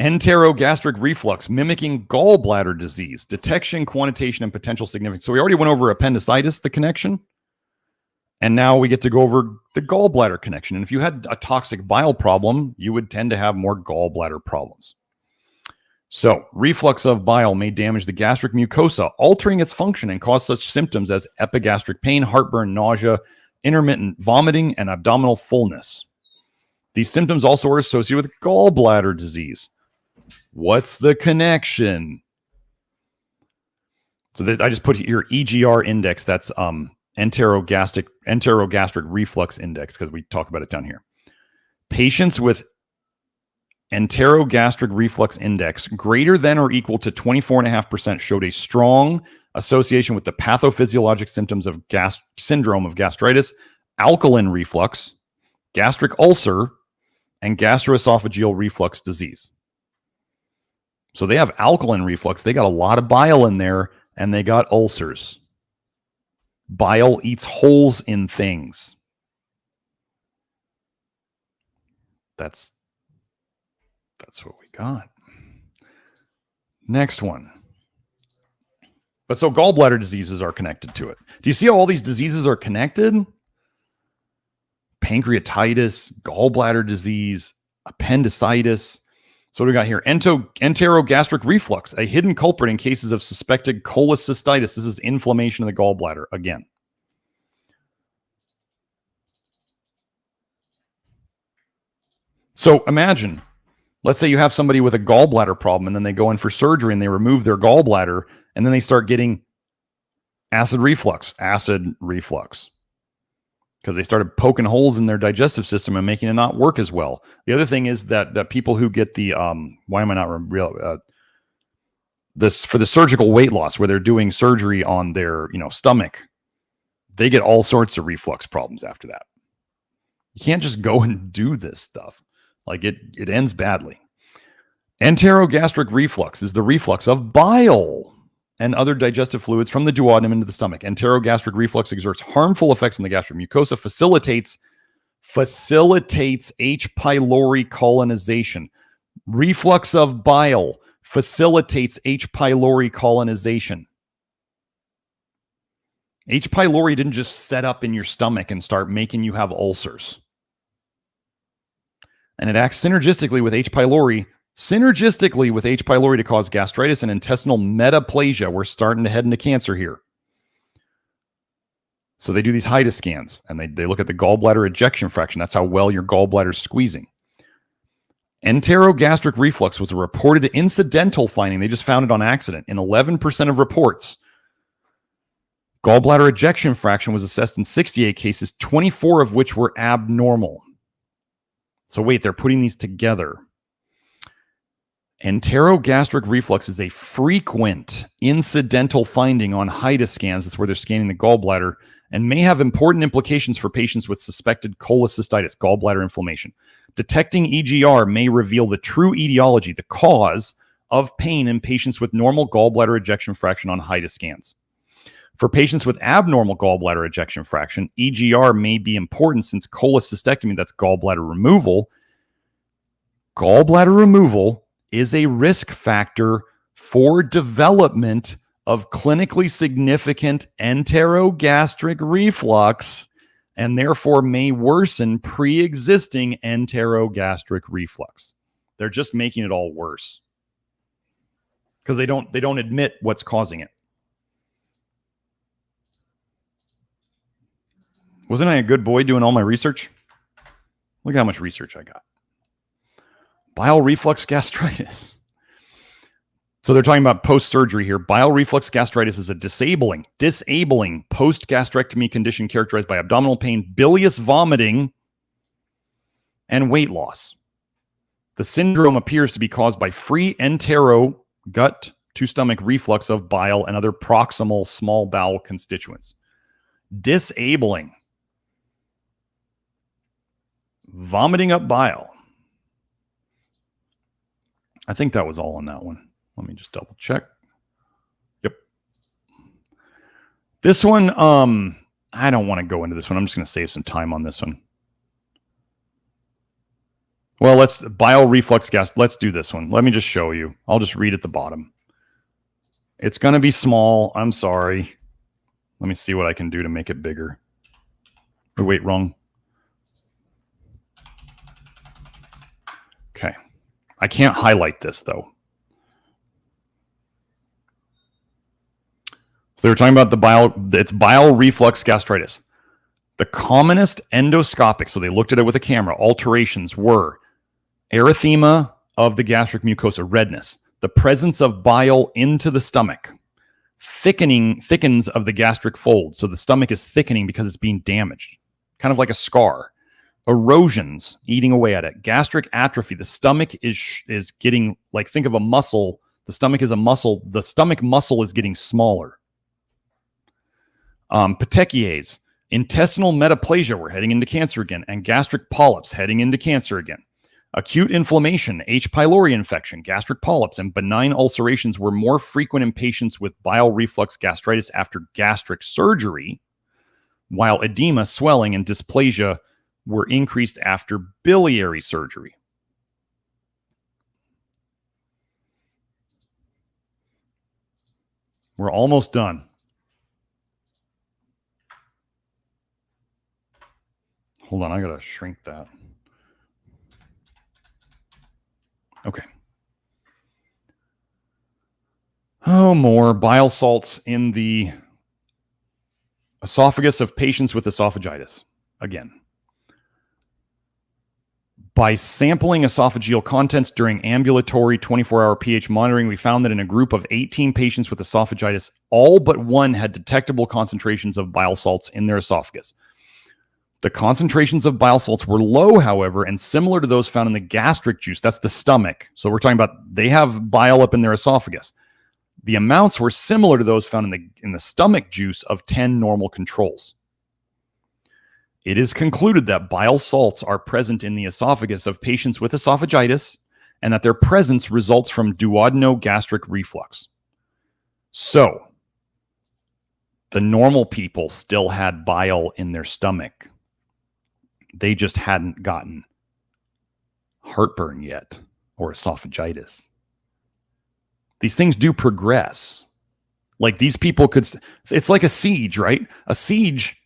Enterogastric reflux, mimicking gallbladder disease, detection, quantitation, and potential significance. So we already went over appendicitis, the connection. And now we get to go over the gallbladder connection. And if you had a toxic bile problem, you would tend to have more gallbladder problems. So reflux of bile may damage the gastric mucosa, altering its function and cause such symptoms as epigastric pain, heartburn, nausea, intermittent vomiting, and abdominal fullness. These symptoms also are associated with gallbladder disease. What's the connection? So I just put here EGR index. That's enterogastric reflux index, because we talk about it down here. Patients with enterogastric reflux index greater than or equal to 24.5% showed a strong association with the pathophysiologic symptoms of syndrome of gastritis, alkaline reflux, gastric ulcer, and gastroesophageal reflux disease. So they have alkaline reflux. They got a lot of bile in there, and they got ulcers. Bile eats holes in things. That's what we got. Next one. But so gallbladder diseases are connected to it. Do you see how all these diseases are connected? Pancreatitis, gallbladder disease, appendicitis. So what do we got here? Enterogastric reflux, a hidden culprit in cases of suspected cholecystitis. This is inflammation of the gallbladder again. So imagine, let's say you have somebody with a gallbladder problem and then they go in for surgery and they remove their gallbladder and then they start getting acid reflux. Because they started poking holes in their digestive system and making it not work as well. The other thing is that people who get the for the surgical weight loss, where they're doing surgery on their stomach, they get all sorts of reflux problems after that. You can't just go and do this stuff. Like it ends badly. Enterogastric reflux is the reflux of bile and other digestive fluids from the duodenum into the stomach. Enterogastric reflux exerts harmful effects on the gastric mucosa, facilitates H. pylori colonization. Reflux of bile facilitates H. pylori colonization. H. pylori didn't just set up in your stomach and start making you have ulcers. And it acts synergistically with H. pylori to cause gastritis and intestinal metaplasia. We're starting to head into cancer here. So they do these HIDA scans, and they look at the gallbladder ejection fraction. That's how well your gallbladder's squeezing. Enterogastric reflux was a reported incidental finding. They just found it on accident in 11% of reports. Gallbladder ejection fraction was assessed in 68 cases, 24 of which were abnormal. So wait, they're putting these together. Enterogastric reflux is a frequent incidental finding on HIDA scans. That's where they're scanning the gallbladder, and may have important implications for patients with suspected cholecystitis, gallbladder inflammation. Detecting EGR may reveal the true etiology, the cause of pain in patients with normal gallbladder ejection fraction on HIDA scans. For patients with abnormal gallbladder ejection fraction, EGR may be important since cholecystectomy, that's gallbladder removal, is a risk factor for development of clinically significant enterogastric reflux, and therefore may worsen pre-existing enterogastric reflux. They're just making it all worse because they don't admit what's causing it. Wasn't I a good boy doing all my research? Look how much research I got. Bile reflux gastritis. So they're talking about post-surgery here. Bile reflux gastritis is a disabling post-gastrectomy condition characterized by abdominal pain, bilious vomiting, and weight loss. The syndrome appears to be caused by free entero gut to stomach reflux of bile and other proximal small bowel constituents. Disabling. Vomiting up bile. I think that was all on that one. Let me just double check. Yep. This one, I don't want to go into this one. I'm just going to save some time on this one. Well, bile reflux gas. Let's do this one. Let me just show you. I'll just read at the bottom. It's going to be small. I'm sorry. Let me see what I can do to make it bigger. Oh, wait, wrong. Okay. I can't highlight this, though. So they were talking about it's bile reflux gastritis. The commonest endoscopic, so they looked at it with a camera, alterations were erythema of the gastric mucosa, redness, the presence of bile into the stomach, thickens of the gastric fold. So the stomach is thickening because it's being damaged, kind of like a scar. Erosions, eating away at it. Gastric atrophy, the stomach is getting, like, think of a muscle. The stomach is a muscle. The stomach muscle is getting smaller. Petechiae, intestinal metaplasia, we're heading into cancer again, and gastric polyps, heading into cancer again. Acute inflammation, H. pylori infection, gastric polyps, and benign ulcerations were more frequent in patients with bile reflux gastritis after gastric surgery, while edema, swelling, and dysplasia were increased after biliary surgery. We're almost done. Hold on, I gotta shrink that. Okay. Oh, more bile salts in the esophagus of patients with esophagitis. Again. By sampling esophageal contents during ambulatory 24-hour pH monitoring, we found that in a group of 18 patients with esophagitis, all but one had detectable concentrations of bile salts in their esophagus. The concentrations of bile salts were low, however, and similar to those found in the gastric juice. That's the stomach. So we're talking about they have bile up in their esophagus. The amounts were similar to those found in the stomach juice of 10 normal controls. It is concluded that bile salts are present in the esophagus of patients with esophagitis and that their presence results from duodenogastric reflux. So, the normal people still had bile in their stomach. They just hadn't gotten heartburn yet or esophagitis. These things do progress. Like these people it's like a siege, right? A siege,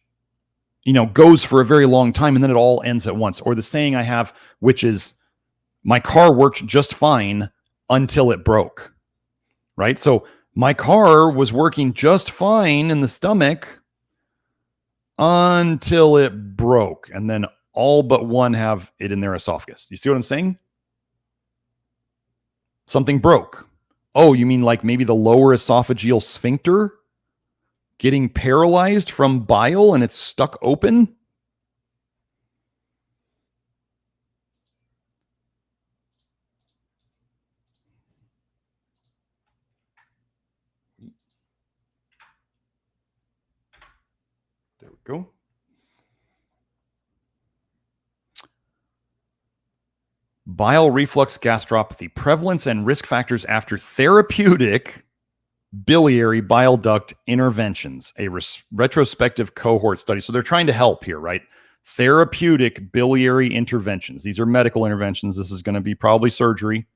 goes for a very long time and then it all ends at once. Or the saying I have, which is, my car worked just fine until it broke, right? So my car was working just fine in the stomach until it broke. And then all but one have it in their esophagus. You see what I'm saying? Something broke. Oh, you mean like maybe the lower esophageal sphincter getting paralyzed from bile and it's stuck open? There we go. Bile reflux gastropathy, prevalence and risk factors after therapeutic biliary bile duct interventions, a retrospective cohort study. So they're trying to help here, right? Therapeutic biliary interventions. These are medical interventions. This is going to be probably surgery.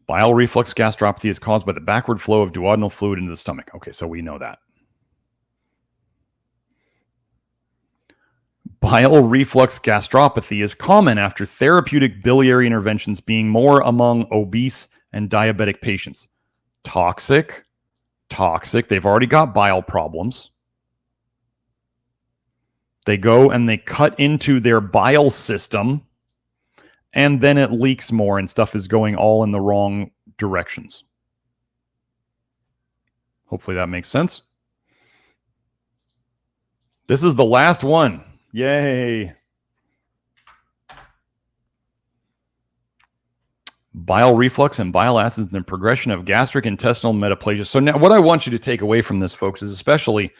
Bile reflux gastropathy is caused by the backward flow of duodenal fluid into the stomach. Okay, so we know that. Bile reflux gastropathy is common after therapeutic biliary interventions, being more among obese and diabetic patients. Toxic. They've already got bile problems. They go and they cut into their bile system and then it leaks more and stuff is going all in the wrong directions. Hopefully that makes sense. This is the last one. Yay. Bile reflux and bile acids and the progression of gastric intestinal metaplasia. So now what I want you to take away from this, folks, is especially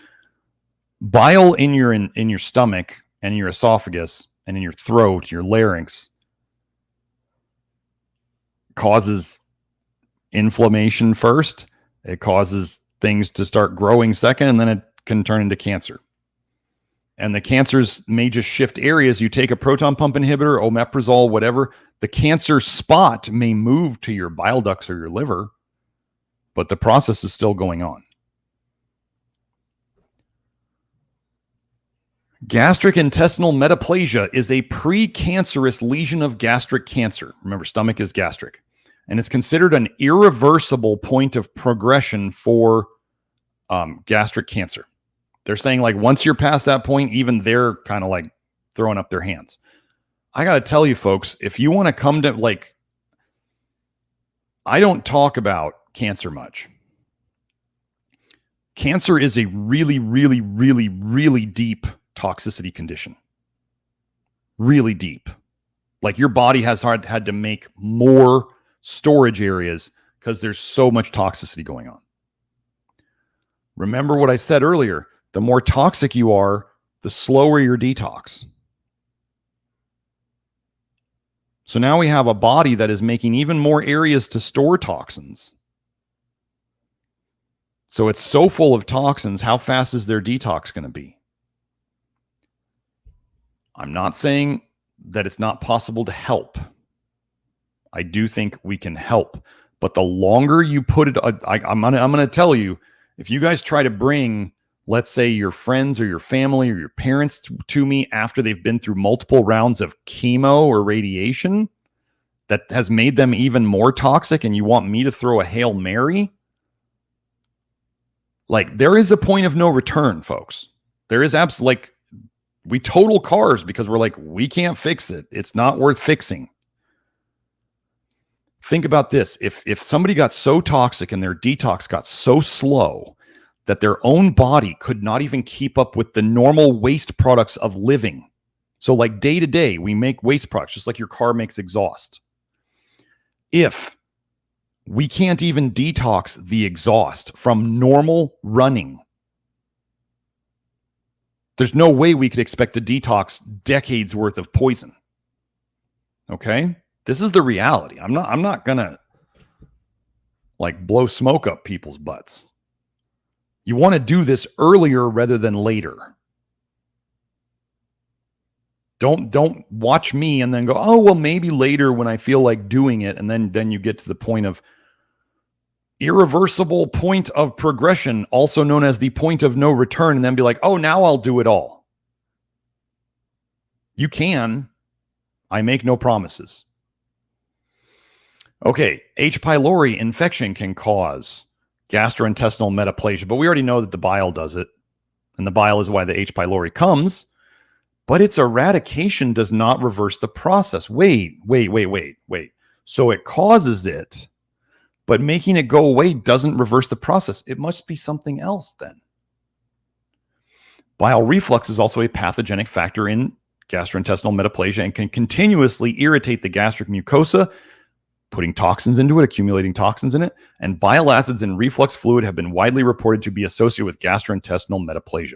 bile in your stomach and in your esophagus and in your throat, your larynx, causes inflammation first. It causes things to start growing second, and then it can turn into cancer. And the cancers may just shift areas. You take a proton pump inhibitor, omeprazole, whatever, the cancer spot may move to your bile ducts or your liver, but the process is still going on. Gastric intestinal metaplasia is a precancerous lesion of gastric cancer. Remember, stomach is gastric. And it's considered an irreversible point of progression for gastric cancer. They're saying, like, once you're past that point, even they're kind of like throwing up their hands. I got to tell you, folks, if you want to come to, like, I don't talk about cancer much. Cancer is a really, really, really, really deep toxicity condition. Really deep. Like, your body has had to make more storage areas because there's so much toxicity going on. Remember what I said earlier. The more toxic you are, the slower your detox. So now we have a body that is making even more areas to store toxins. So it's so full of toxins, how fast is their detox going to be? I'm not saying that it's not possible to help. I do think we can help. But the longer you put it, I'm going to tell you, if you guys try to bring, let's say, your friends or your family or your parents to me after they've been through multiple rounds of chemo or radiation that has made them even more toxic, and you want me to throw a Hail Mary, like, there is a point of no return, folks. There is absolutely, like, we total cars because we're like, we can't fix it. It's not worth fixing. Think about this. If somebody got so toxic and their detox got so slow that their own body could not even keep up with the normal waste products of living. So, like, day to day, we make waste products, just like your car makes exhaust. If we can't even detox the exhaust from normal running, there's no way we could expect to detox decades worth of poison. Okay? This is the reality. I'm not gonna, like, blow smoke up people's butts. You want to do this earlier rather than later. Don't watch me and then go, oh, well, maybe later when I feel like doing it. And then you get to the point of irreversible point of progression, also known as the point of no return, and then be like, oh, now I'll do it all. You can. I make no promises. Okay, H. pylori infection can cause gastrointestinal metaplasia, but we already know that the bile does it, and the bile is why the H. pylori comes, but its eradication does not reverse the process. Wait. So it causes it, but making it go away doesn't reverse the process. It must be something else then. Bile reflux is also a pathogenic factor in gastrointestinal metaplasia and can continuously irritate the gastric mucosa, putting toxins into it, accumulating toxins in it, and bile acids and reflux fluid have been widely reported to be associated with gastrointestinal metaplasia.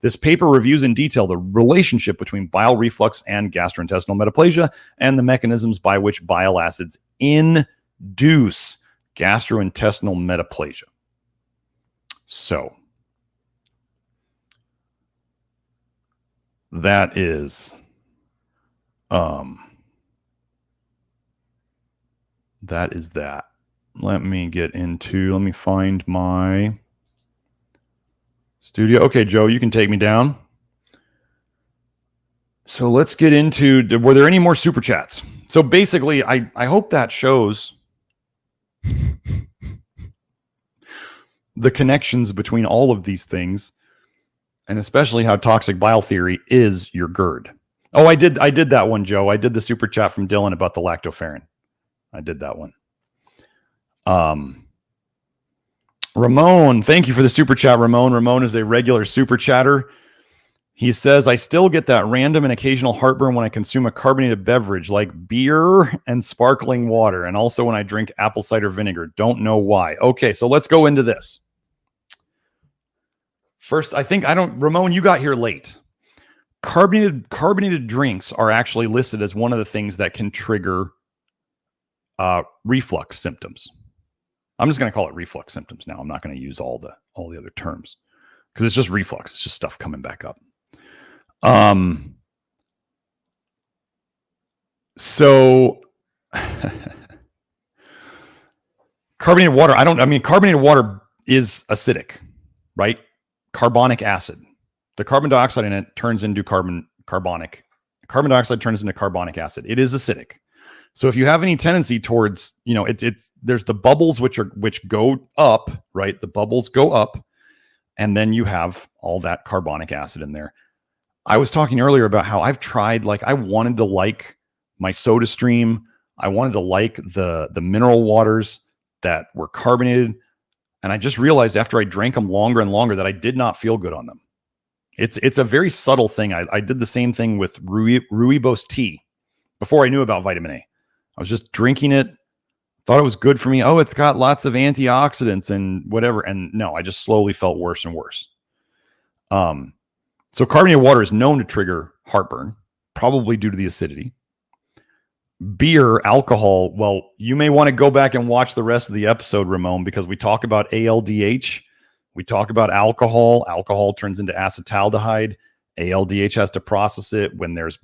This paper reviews in detail the relationship between bile reflux and gastrointestinal metaplasia and the mechanisms by which bile acids induce gastrointestinal metaplasia. So, that is that. Let me find my studio. Okay, Joe, you can take me down. So let's get into, were there any more super chats? So basically, I hope that shows the connections between all of these things, and especially how toxic bile theory is your GERD. Oh, I did that one, Joe. I did the super chat from Dylan about the lactoferrin. I did that one. Ramon, thank you for the super chat, Ramon. Ramon is a regular super chatter. He says, I still get that random and occasional heartburn when I consume a carbonated beverage like beer and sparkling water, and also when I drink apple cider vinegar. Don't know why. Okay, so let's go into this. First, Ramon, you got here late. Carbonated drinks are actually listed as one of the things that can trigger reflux symptoms. I'm just going to call it reflux symptoms now. I'm not going to use all the other terms because it's just reflux. It's just stuff coming back up. So carbonated water, carbonated water is acidic, right? Carbonic acid. The carbon dioxide in it turns into carbon dioxide turns into carbonic acid. It is acidic. So if you have any tendency towards, there's the bubbles which go up, right? The bubbles go up, and then you have all that carbonic acid in there. I was talking earlier about how I've tried, I wanted to like my soda stream. I wanted to like the mineral waters that were carbonated. And I just realized after I drank them longer and longer that I did not feel good on them. It's a very subtle thing. I did the same thing with rooibos tea before I knew about vitamin A. I was just drinking it, thought it was good for me. Oh, it's got lots of antioxidants and whatever. And no, I just slowly felt worse and worse. So carbonated water is known to trigger heartburn, probably due to the acidity. Beer, alcohol, well, you may want to go back and watch the rest of the episode, Ramon, because we talk about ALDH. We talk about alcohol. Alcohol turns into acetaldehyde. ALDH has to process it. When there's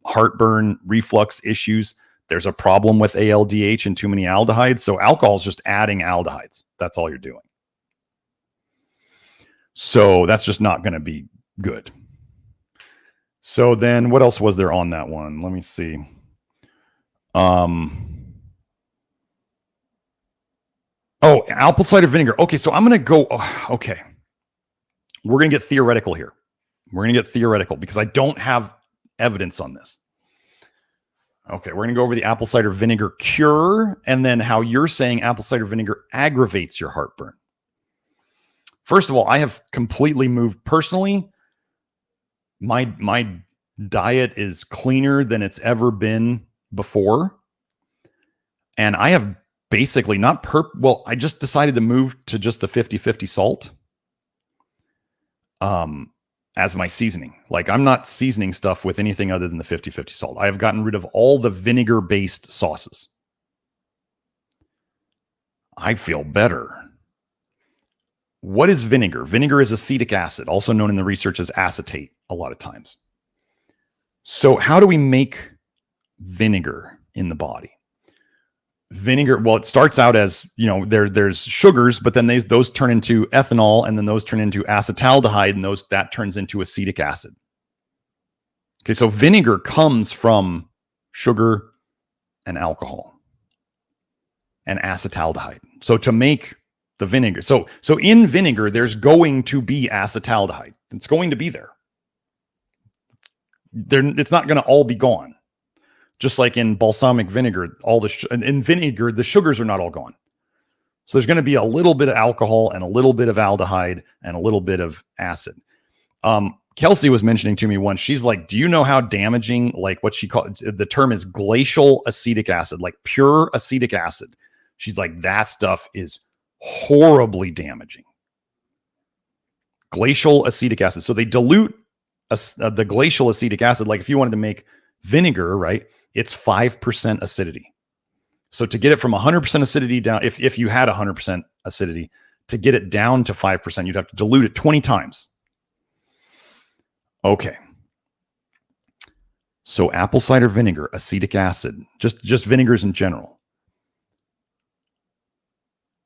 heartburn, reflux issues, there's a problem with ALDH and too many aldehydes. So alcohol is just adding aldehydes. That's all you're doing. So that's just not going to be good. So then what else was there on that one? Let me see. Oh, apple cider vinegar. Okay, so I'm going to go. Okay. We're going to get theoretical here. We're going to get theoretical because I don't have evidence on this. Okay, we're going to go over the apple cider vinegar cure and then how you're saying apple cider vinegar aggravates your heartburn. First of all, I have completely moved personally. My diet is cleaner than it's ever been before. And I have basically I just decided to move to just the 50-50 salt as my seasoning. I'm not seasoning stuff with anything other than the 50-50 salt. I have gotten rid of all the vinegar-based sauces. I feel better. What is vinegar? Vinegar is acetic acid, also known in the research as acetate a lot of times. So how do we make vinegar in the body? Vinegar, well, it starts out as, there's sugars, but then those turn into ethanol, and then those turn into acetaldehyde, and that turns into acetic acid. Okay, so vinegar comes from sugar and alcohol and acetaldehyde. So to make the vinegar, so in vinegar, there's going to be acetaldehyde. It's going to be there. It's not going to all be gone. Just like in balsamic vinegar, in vinegar, the sugars are not all gone. So there's going to be a little bit of alcohol and a little bit of aldehyde and a little bit of acid. Kelsey was mentioning to me once, she's like, do you know how damaging, what she called, the term is glacial acetic acid, pure acetic acid. She's like, that stuff is horribly damaging. Glacial acetic acid. So they dilute the glacial acetic acid. If you wanted to make vinegar, right? It's 5% acidity. So to get it from 100% acidity down, if you had 100% acidity, to get it down to 5%, you'd have to dilute it 20 times. Okay. So apple cider vinegar, acetic acid, just vinegars in general.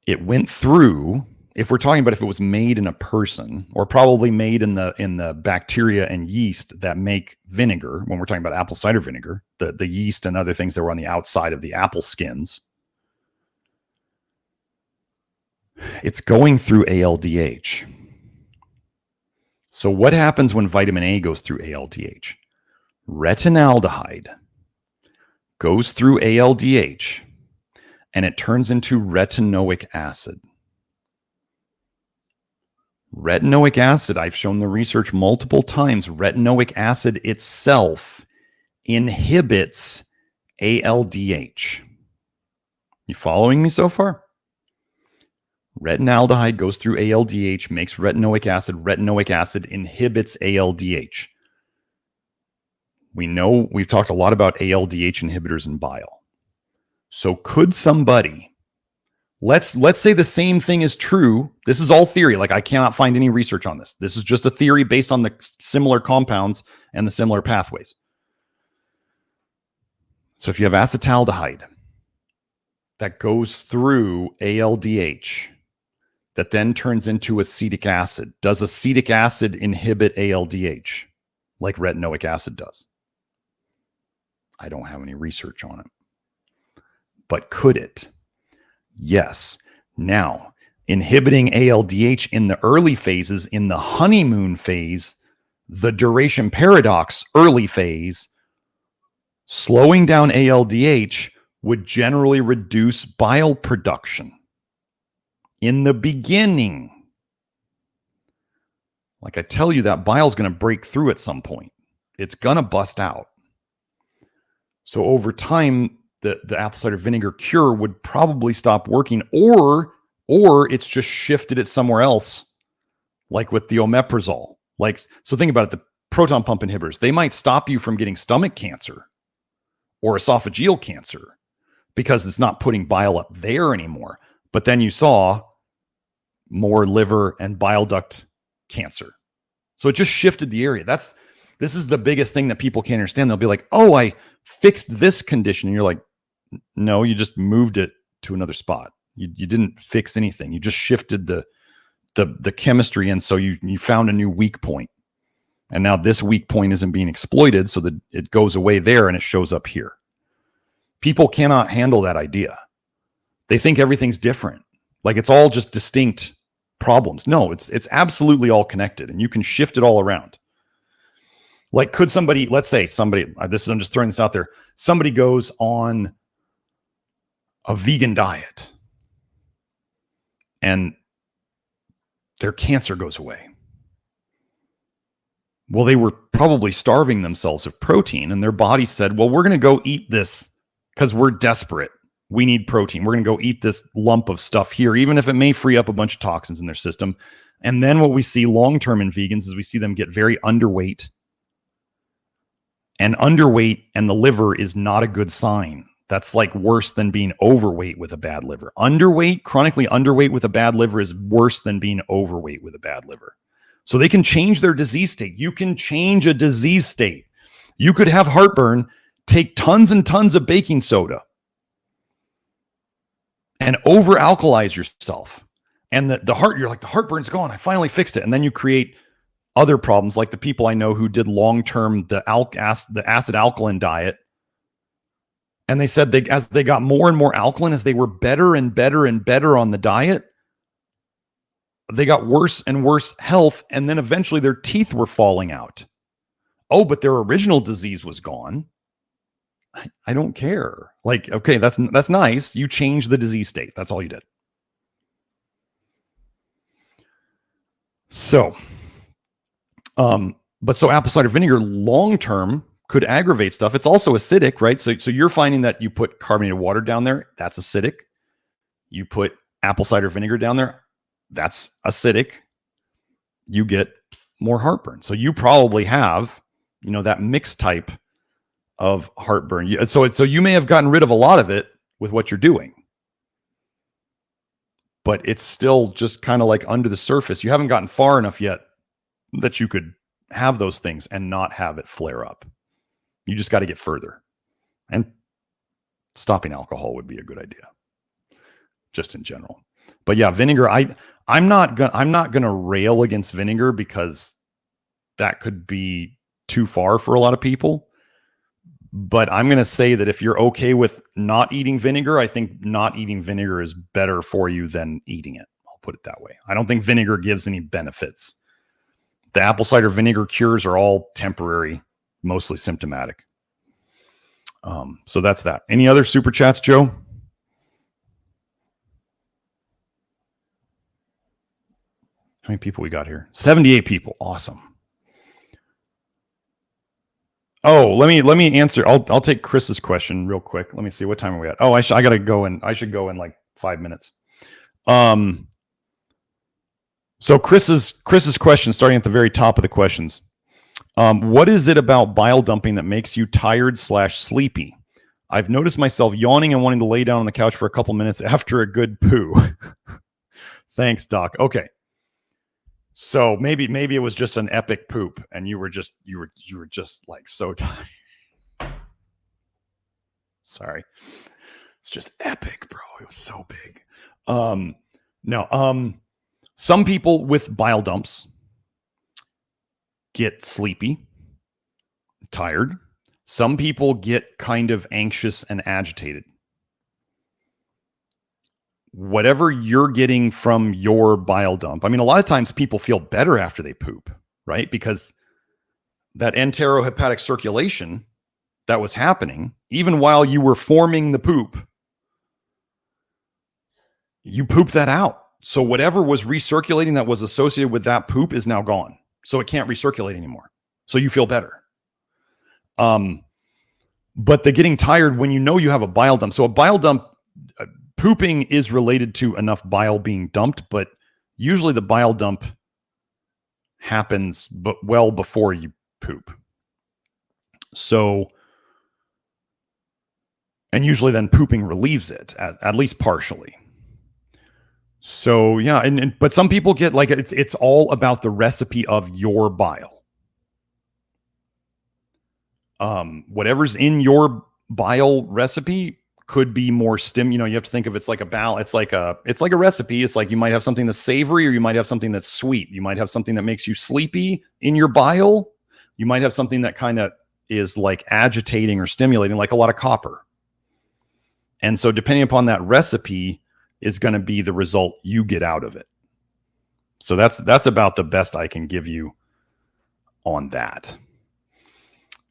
It went through, if we're talking about if it was made in a person, or probably made in the bacteria and yeast that make vinegar, when we're talking about apple cider vinegar, the yeast and other things that were on the outside of the apple skins, it's going through ALDH. So what happens when vitamin A goes through ALDH? Retinaldehyde goes through ALDH and it turns into retinoic acid. Retinoic acid, I've shown the research multiple times, retinoic acid itself inhibits ALDH. You following me so far? Retinaldehyde goes through ALDH, makes retinoic acid. Retinoic acid inhibits ALDH. We know we've talked a lot about ALDH inhibitors in bile. So could somebody, let's say the same thing is true. This is all theory. Like, I cannot find any research on this. This is just a theory based on the similar compounds and the similar pathways. So if you have acetaldehyde that goes through ALDH, that then turns into acetic acid. Does acetic acid inhibit ALDH like retinoic acid does? I don't have any research on it. But could it? Yes. Now, inhibiting ALDH in the early phases, in the honeymoon phase, the duration paradox early phase, slowing down ALDH would generally reduce bile production. In the beginning, like I tell you, that bile is going to break through at some point. It's going to bust out. So over time, the apple cider vinegar cure would probably stop working, or it's just shifted it somewhere else, like with the omeprazole. Like, so think about it, the proton pump inhibitors, they might stop you from getting stomach cancer or esophageal cancer because it's not putting bile up there anymore. But then you saw more liver and bile duct cancer. So it just shifted the area. This is the biggest thing that people can't understand. They'll be like, oh, I fixed this condition. And you're like, no, you just moved it to another spot. You didn't fix anything. You just shifted the chemistry. And so you found a new weak point. And now this weak point isn't being exploited, so that it goes away there and it shows up here. People cannot handle that idea. They think everything's different. Like it's all just distinct problems. No, it's absolutely all connected, and you can shift it all around. Like, could somebody, let's say somebody, I'm just throwing this out there. Somebody goes on a vegan diet and their cancer goes away. Well, they were probably starving themselves of protein, and their body said, well, we're going to go eat this because we're desperate. We need protein. We're going to go eat this lump of stuff here, even if it may free up a bunch of toxins in their system. And then what we see long-term in vegans is we see them get very underweight. And underweight and the liver is not a good sign. That's like worse than being overweight with a bad liver. Underweight, chronically underweight with a bad liver is worse than being overweight with a bad liver. So they can change their disease state. You can change a disease state. You could have heartburn, take tons and tons of baking soda, and over-alkalize yourself. And you're like, the heartburn's gone. I finally fixed it. And then you create other problems, like the people I know who did long-term the acid alkaline diet. And they said as they got more and more alkaline, as they were better and better and better on the diet, they got worse and worse health. And then eventually their teeth were falling out. Oh, but their original disease was gone. I don't care. Like, okay, that's nice. You changed the disease state. That's all you did. So, so apple cider vinegar long-term could aggravate stuff. It's also acidic, right? So you're finding that you put carbonated water down there, that's acidic. You put apple cider vinegar down there, that's acidic. You get more heartburn. So you probably have, that mixed type of heartburn. So you may have gotten rid of a lot of it with what you're doing, but it's still just kind of like under the surface. You haven't gotten far enough yet that you could have those things and not have it flare up. You just got to get further, and stopping alcohol would be a good idea just in general. But yeah, vinegar, I'm not gonna rail against vinegar because that could be too far for a lot of people. But I'm going to say that if you're okay with not eating vinegar, I think not eating vinegar is better for you than eating it. I'll put it that way. I don't think vinegar gives any benefits. The apple cider vinegar cures are all temporary. mostly symptomatic. So that's that. Any other super chats, Joe? How many people we got here? 78 people. Awesome. Oh, let me answer. I'll take Chris's question real quick. Let me see, what time are we at? Oh, I gotta go in. I should go in like 5 minutes. So Chris's question, starting at the very top of the questions. What is it about bile dumping that makes you tired / sleepy? I've noticed myself yawning and wanting to lay down on the couch for a couple minutes after a good poo. Thanks, Doc. Okay. So maybe it was just an epic poop and you were just like so tired. Sorry. It's just epic, bro. It was so big. No. Some people with bile dumps get sleepy, tired. Some people get kind of anxious and agitated. Whatever you're getting from your bile dump. I mean, a lot of times people feel better after they poop, right? Because that enterohepatic circulation that was happening, even while you were forming the poop, you pooped that out. So whatever was recirculating that was associated with that poop is now gone. So it can't recirculate anymore. So you feel better. But the getting tired when you know you have a bile dump. So a bile dump, pooping is related to enough bile being dumped, but usually the bile dump happens well before you poop. So, and usually then pooping relieves it, at least partially. So yeah, but some people get like, it's all about the recipe of your bile. Whatever's in your bile recipe could be more you have to think of it's like it's like a recipe. It's like you might have something that's savory or you might have something that's sweet. You might have something that makes you sleepy in your bile. You might have something that kind of is like agitating or stimulating, like a lot of copper. And so depending upon that recipe is going to be the result you get out of it. So that's about the best I can give you on that.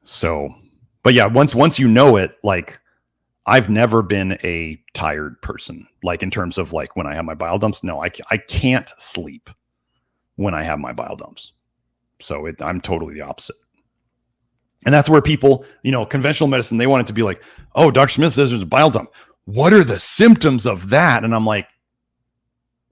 So, but yeah, once you know it, like I've never been a tired person, like in terms of like when I have my bile dumps. No, I can't sleep when I have my bile dumps. So I'm totally the opposite. And that's where people, conventional medicine, they want it to be like, oh, Dr. Smith says there's a bile dump. What are the symptoms of that? And I'm like,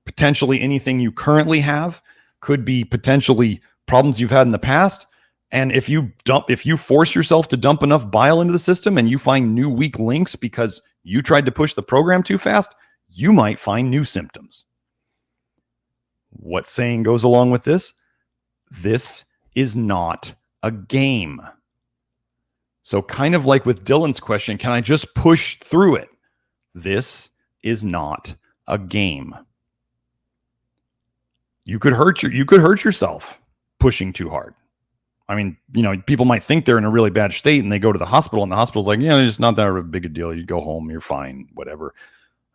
potentially anything you currently have, could be potentially problems you've had in the past. And if you force yourself to dump enough bile into the system and you find new weak links because you tried to push the program too fast, you might find new symptoms. What saying goes along with this? This is not a game. So kind of like with Dylan's question, can I just push through it? This is not a game. You could hurt yourself pushing too hard. I mean, people might think they're in a really bad state and they go to the hospital and the hospital's like, yeah, it's not that big a deal. You go home, you're fine, whatever.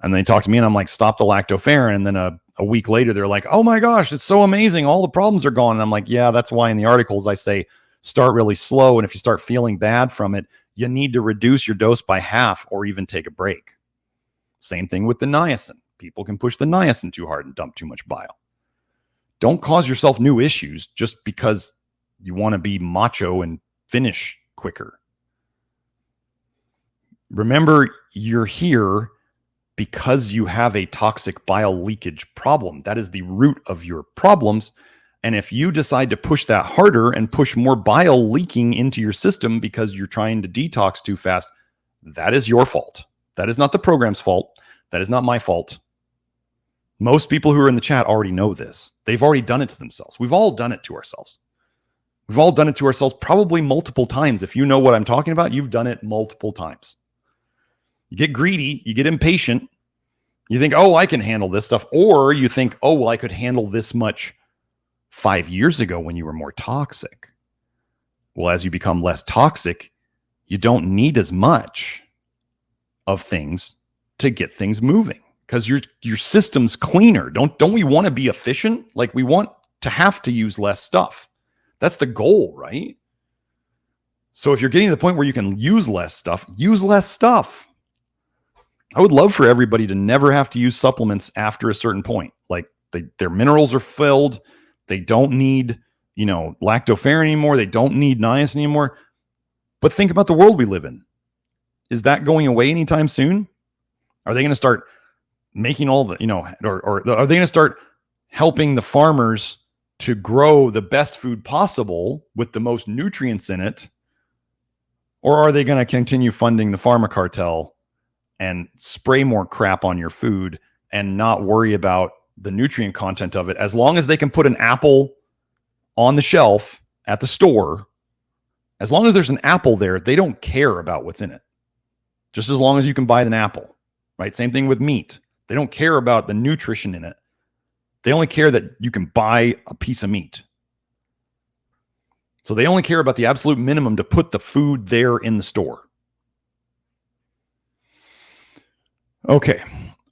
And they talk to me and I'm like, stop the lactoferrin. And then a week later, they're like, oh my gosh, it's so amazing. All the problems are gone. And I'm like, yeah, that's why in the articles I say, start really slow. And if you start feeling bad from it, you need to reduce your dose by half or even take a break. Same thing with the niacin. People can push the niacin too hard and dump too much bile. Don't cause yourself new issues just because you want to be macho and finish quicker. Remember, you're here because you have a toxic bile leakage problem. That is the root of your problems. And if you decide to push that harder and push more bile leaking into your system because you're trying to detox too fast, that is your fault. That is not the program's fault. That is not my fault. Most people who are in the chat already know this. They've already done it to themselves. We've all done it to ourselves. We've all done it to ourselves probably multiple times. If you know what I'm talking about, you've done it multiple times. You get greedy, you get impatient. You think, oh, I can handle this stuff. Or you think, oh, well, I could handle this much 5 years ago when you were more toxic. Well, as you become less toxic, you don't need as much of things to get things moving because your system's cleaner. Don't we want to be efficient? Like we want to have to use less stuff. That's the goal, right? So if you're getting to the point where you can use less stuff, use less stuff. I would love for everybody to never have to use supplements after a certain point. Like their minerals are filled. They don't need, lactoferrin anymore. They don't need niacin anymore. But think about the world we live in. Is that going away anytime soon? Are they going to start making all the, or are they going to start helping the farmers to grow the best food possible with the most nutrients in it? Or are they going to continue funding the pharma cartel and spray more crap on your food and not worry about the nutrient content of it? As long as they can put an apple on the shelf at the store, as long as there's an apple there, they don't care about what's in it. Just as long as you can buy an apple, right? Same thing with meat. They don't care about the nutrition in it. They only care that you can buy a piece of meat. So they only care about the absolute minimum to put the food there in the store. Okay.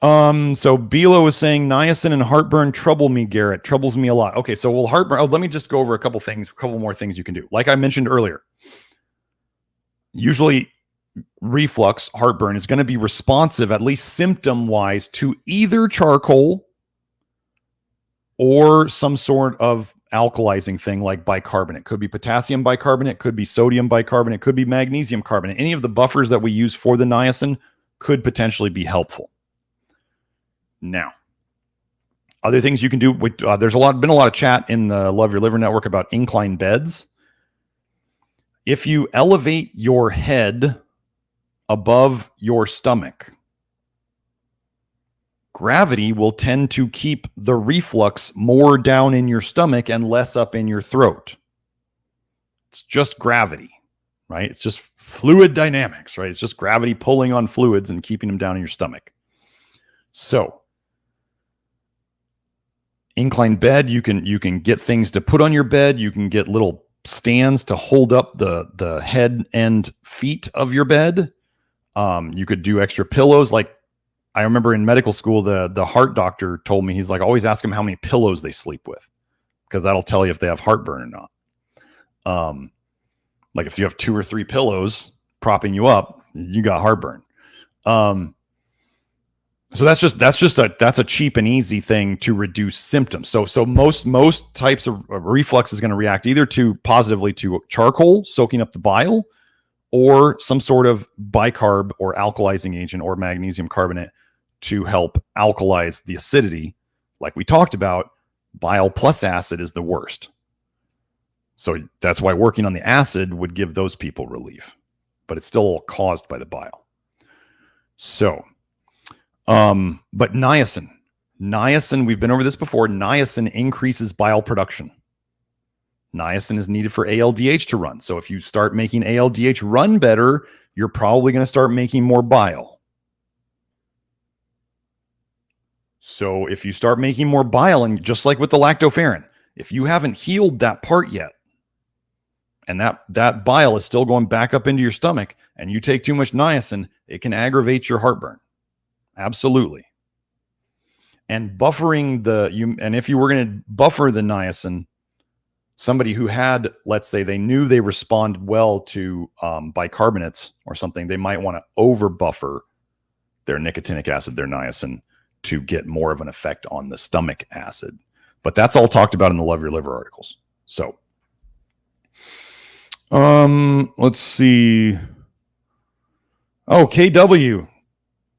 So Bile was saying niacin and heartburn trouble me, Garrett. Troubles me a lot. Okay, so heartburn. Let me just go over a couple more things you can do. Like I mentioned earlier, usually reflux, heartburn is going to be responsive, at least symptom-wise, to either charcoal or some sort of alkalizing thing like bicarbonate. Could be potassium bicarbonate, could be sodium bicarbonate, could be magnesium carbonate. Any of the buffers that we use for the niacin could potentially be helpful. Now, other things you can do. There's been a lot of chat in the Love Your Liver Network about incline beds. If you elevate your head above your stomach, gravity will tend to keep the reflux more down in your stomach and less up in your throat. It's just gravity, right? It's just fluid dynamics, right? It's just gravity pulling on fluids and keeping them down in your stomach. So, incline bed, you can get things to put on your bed. You can get little stands to hold up the head and feet of your bed. You could do extra pillows. Like I remember in medical school, the heart doctor told me, he's like, always ask them how many pillows they sleep with, because that'll tell you if they have heartburn or not. Like if you have 2 or 3 pillows propping you up, you got heartburn. So that's a cheap and easy thing to reduce symptoms. So most types of reflux is going to react either positively to charcoal soaking up the bile, or some sort of bicarb or alkalizing agent or magnesium carbonate to help alkalize the acidity. Like we talked about, bile plus acid is the worst. So that's why working on the acid would give those people relief, but it's still all caused by the bile. So, but niacin, we've been over this before. Niacin increases bile production. Niacin is needed for ALDH to run. So if you start making ALDH run better, you're probably going to start making more bile. So if you start making more bile, and just like with the lactoferrin, if you haven't healed that part yet, and that bile is still going back up into your stomach, and you take too much niacin, it can aggravate your heartburn. Absolutely. And buffering and if you were going to buffer the niacin, somebody who had, let's say they knew they respond well to bicarbonates or something, they might want to over buffer their nicotinic acid, their niacin, to get more of an effect on the stomach acid. But that's all talked about in the Love Your Liver articles. So, let's see. Oh, KW.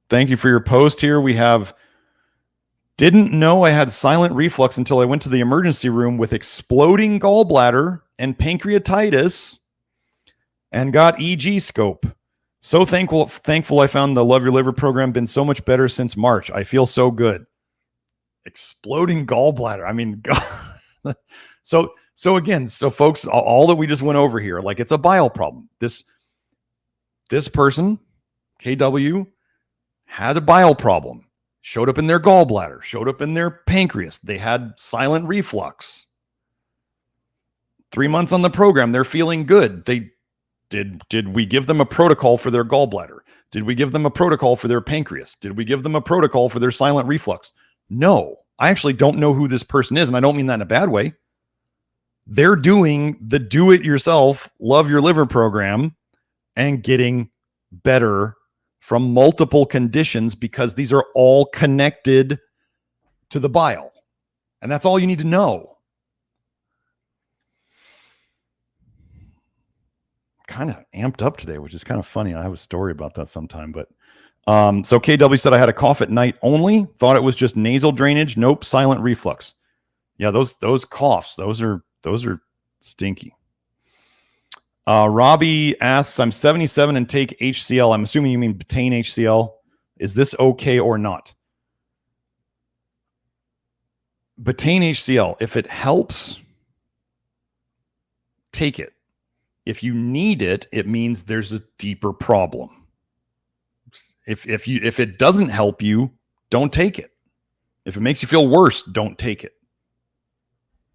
Thank you for your post here. We have, didn't know I had silent reflux until I went to the emergency room with exploding gallbladder and pancreatitis and got EG scope. So thankful I found the Love Your Liver program. Been so much better since March. I feel so good. Exploding gallbladder. I mean, God. So again, folks, all that we just went over here, like it's a bile problem. This person, KW, had a bile problem, showed up in their gallbladder, showed up in their pancreas. They had silent reflux. 3 months on the program, they're feeling good. Did we give them a protocol for their gallbladder? Did we give them a protocol for their pancreas? Did we give them a protocol for their silent reflux? No, I actually don't know who this person is, and I don't mean that in a bad way. they're doing the do-it-yourself, love your liver program and getting better from multiple conditions because these are all connected to the bile. And that's all you need to know. Kind of amped up today, which is kind of funny. I have a story about that sometime, but so KW said I had a cough at night only, thought it was just nasal drainage. Nope, silent reflux. Yeah, those coughs, those are stinky. Robbie asks, I'm 77 and take HCl. I'm assuming you mean betaine HCl. Is this okay or not? Betaine HCl, if it helps, take it. If you need it, it means there's a deeper problem. If it doesn't help you, don't take it. If it makes you feel worse, don't take it.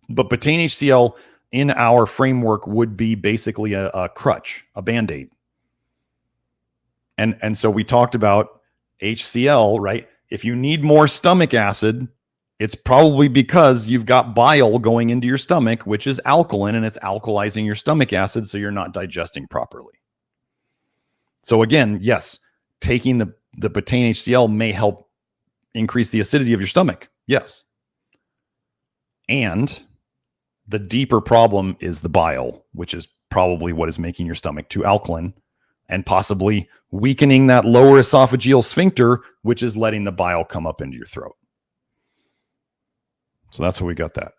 But betaine HCl in our framework would be basically a crutch, a Band-Aid. And so we talked about HCl, right? If you need more stomach acid, it's probably because you've got bile going into your stomach, which is alkaline, and it's alkalizing your stomach acid, so you're not digesting properly. So again, yes, taking the betaine HCl may help increase the acidity of your stomach. Yes. And the deeper problem is the bile, which is probably what is making your stomach too alkaline and possibly weakening that lower esophageal sphincter, which is letting the bile come up into your throat. So that's what we got that.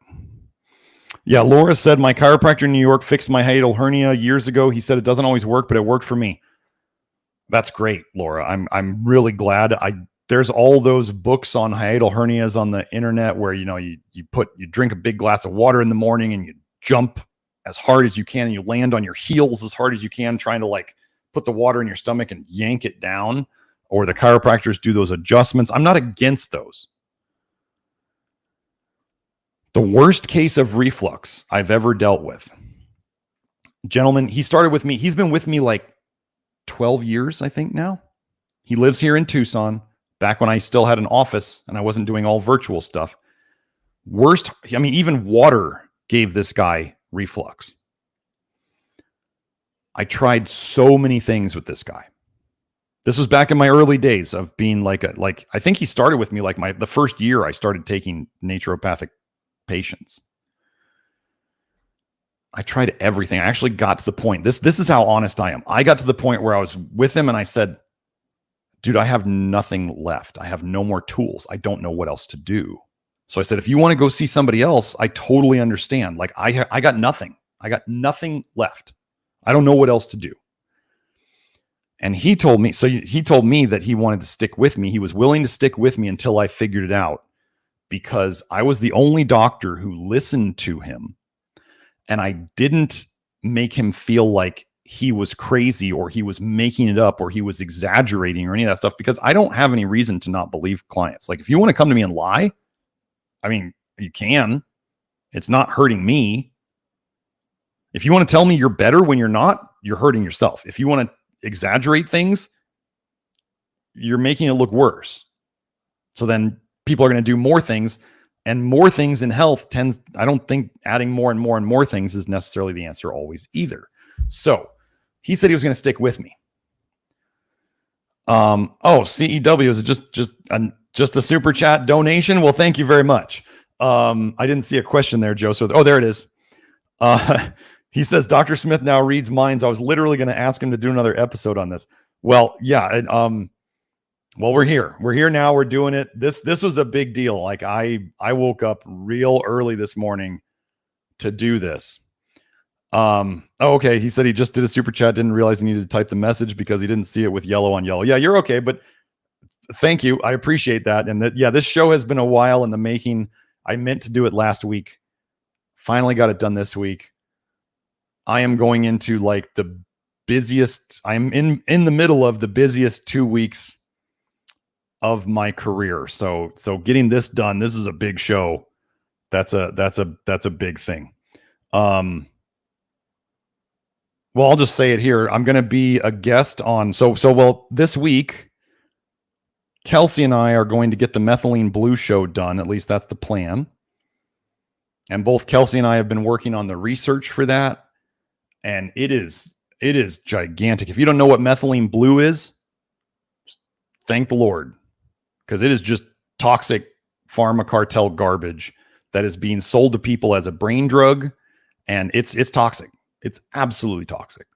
Yeah, Laura said, my chiropractor in New York fixed my hiatal hernia years ago. He said it doesn't always work, but it worked for me. That's great, Laura. I'm really glad. There's all those books on hiatal hernias on the internet where, you drink a big glass of water in the morning and you jump as hard as you can and you land on your heels as hard as you can, trying to put the water in your stomach and yank it down, or the chiropractors do those adjustments. I'm not against those. The worst case of reflux I've ever dealt with, gentlemen, he started with me. He's been with me 12 years, I think now. He lives here in Tucson, back when I still had an office and I wasn't doing all virtual stuff. Even water gave this guy reflux. I tried so many things with this guy. This was back in my early days of being I think he started with me the first year I started taking naturopathic patients. I tried everything. I actually got to the point. This is how honest I am. I got to the point where I was with him and I said, dude, I have nothing left. I have no more tools. I don't know what else to do. So I said, if you want to go see somebody else, I totally understand. I got nothing. I got nothing left. I don't know what else to do. And he told me that he wanted to stick with me. He was willing to stick with me until I figured it out, because I was the only doctor who listened to him. And I didn't make him feel like he was crazy or he was making it up or he was exaggerating or any of that stuff, because I don't have any reason to not believe clients. If you want to come to me and lie, you can. It's not hurting me. If you want to tell me you're better when you're not, you're hurting yourself. If you want to exaggerate things, you're making it look worse. So then people are going to do more things, and more things in health I don't think adding more and more and more things is necessarily the answer always either. So he said he was going to stick with me. CEW, is it just a super chat donation? Well, thank you very much. I didn't see a question there, Joe. So, there it is. He says, Dr. Smith now reads minds. I was literally going to ask him to do another episode on this. Well, yeah. Well, we're here. We're here now. We're doing it. This was a big deal. I woke up real early this morning to do this. Okay. He said he just did a super chat. Didn't realize he needed to type the message because he didn't see it with yellow on yellow. Yeah, you're okay. But thank you. I appreciate that. And this show has been a while in the making. I meant to do it last week. Finally got it done this week. I am going into the busiest. I'm in the middle of the busiest 2 weeks of my career. So getting this done, this is a big show. That's a big thing. Well, I'll just say it here. I'm going to be a guest on, this week, Kelsey and I are going to get the Methylene Blue show done. At least that's the plan. And both Kelsey and I have been working on the research for that. And it is gigantic. If you don't know what methylene blue is, thank the Lord, because it is just toxic pharma cartel garbage that is being sold to people as a brain drug. And it's toxic. It's absolutely toxic.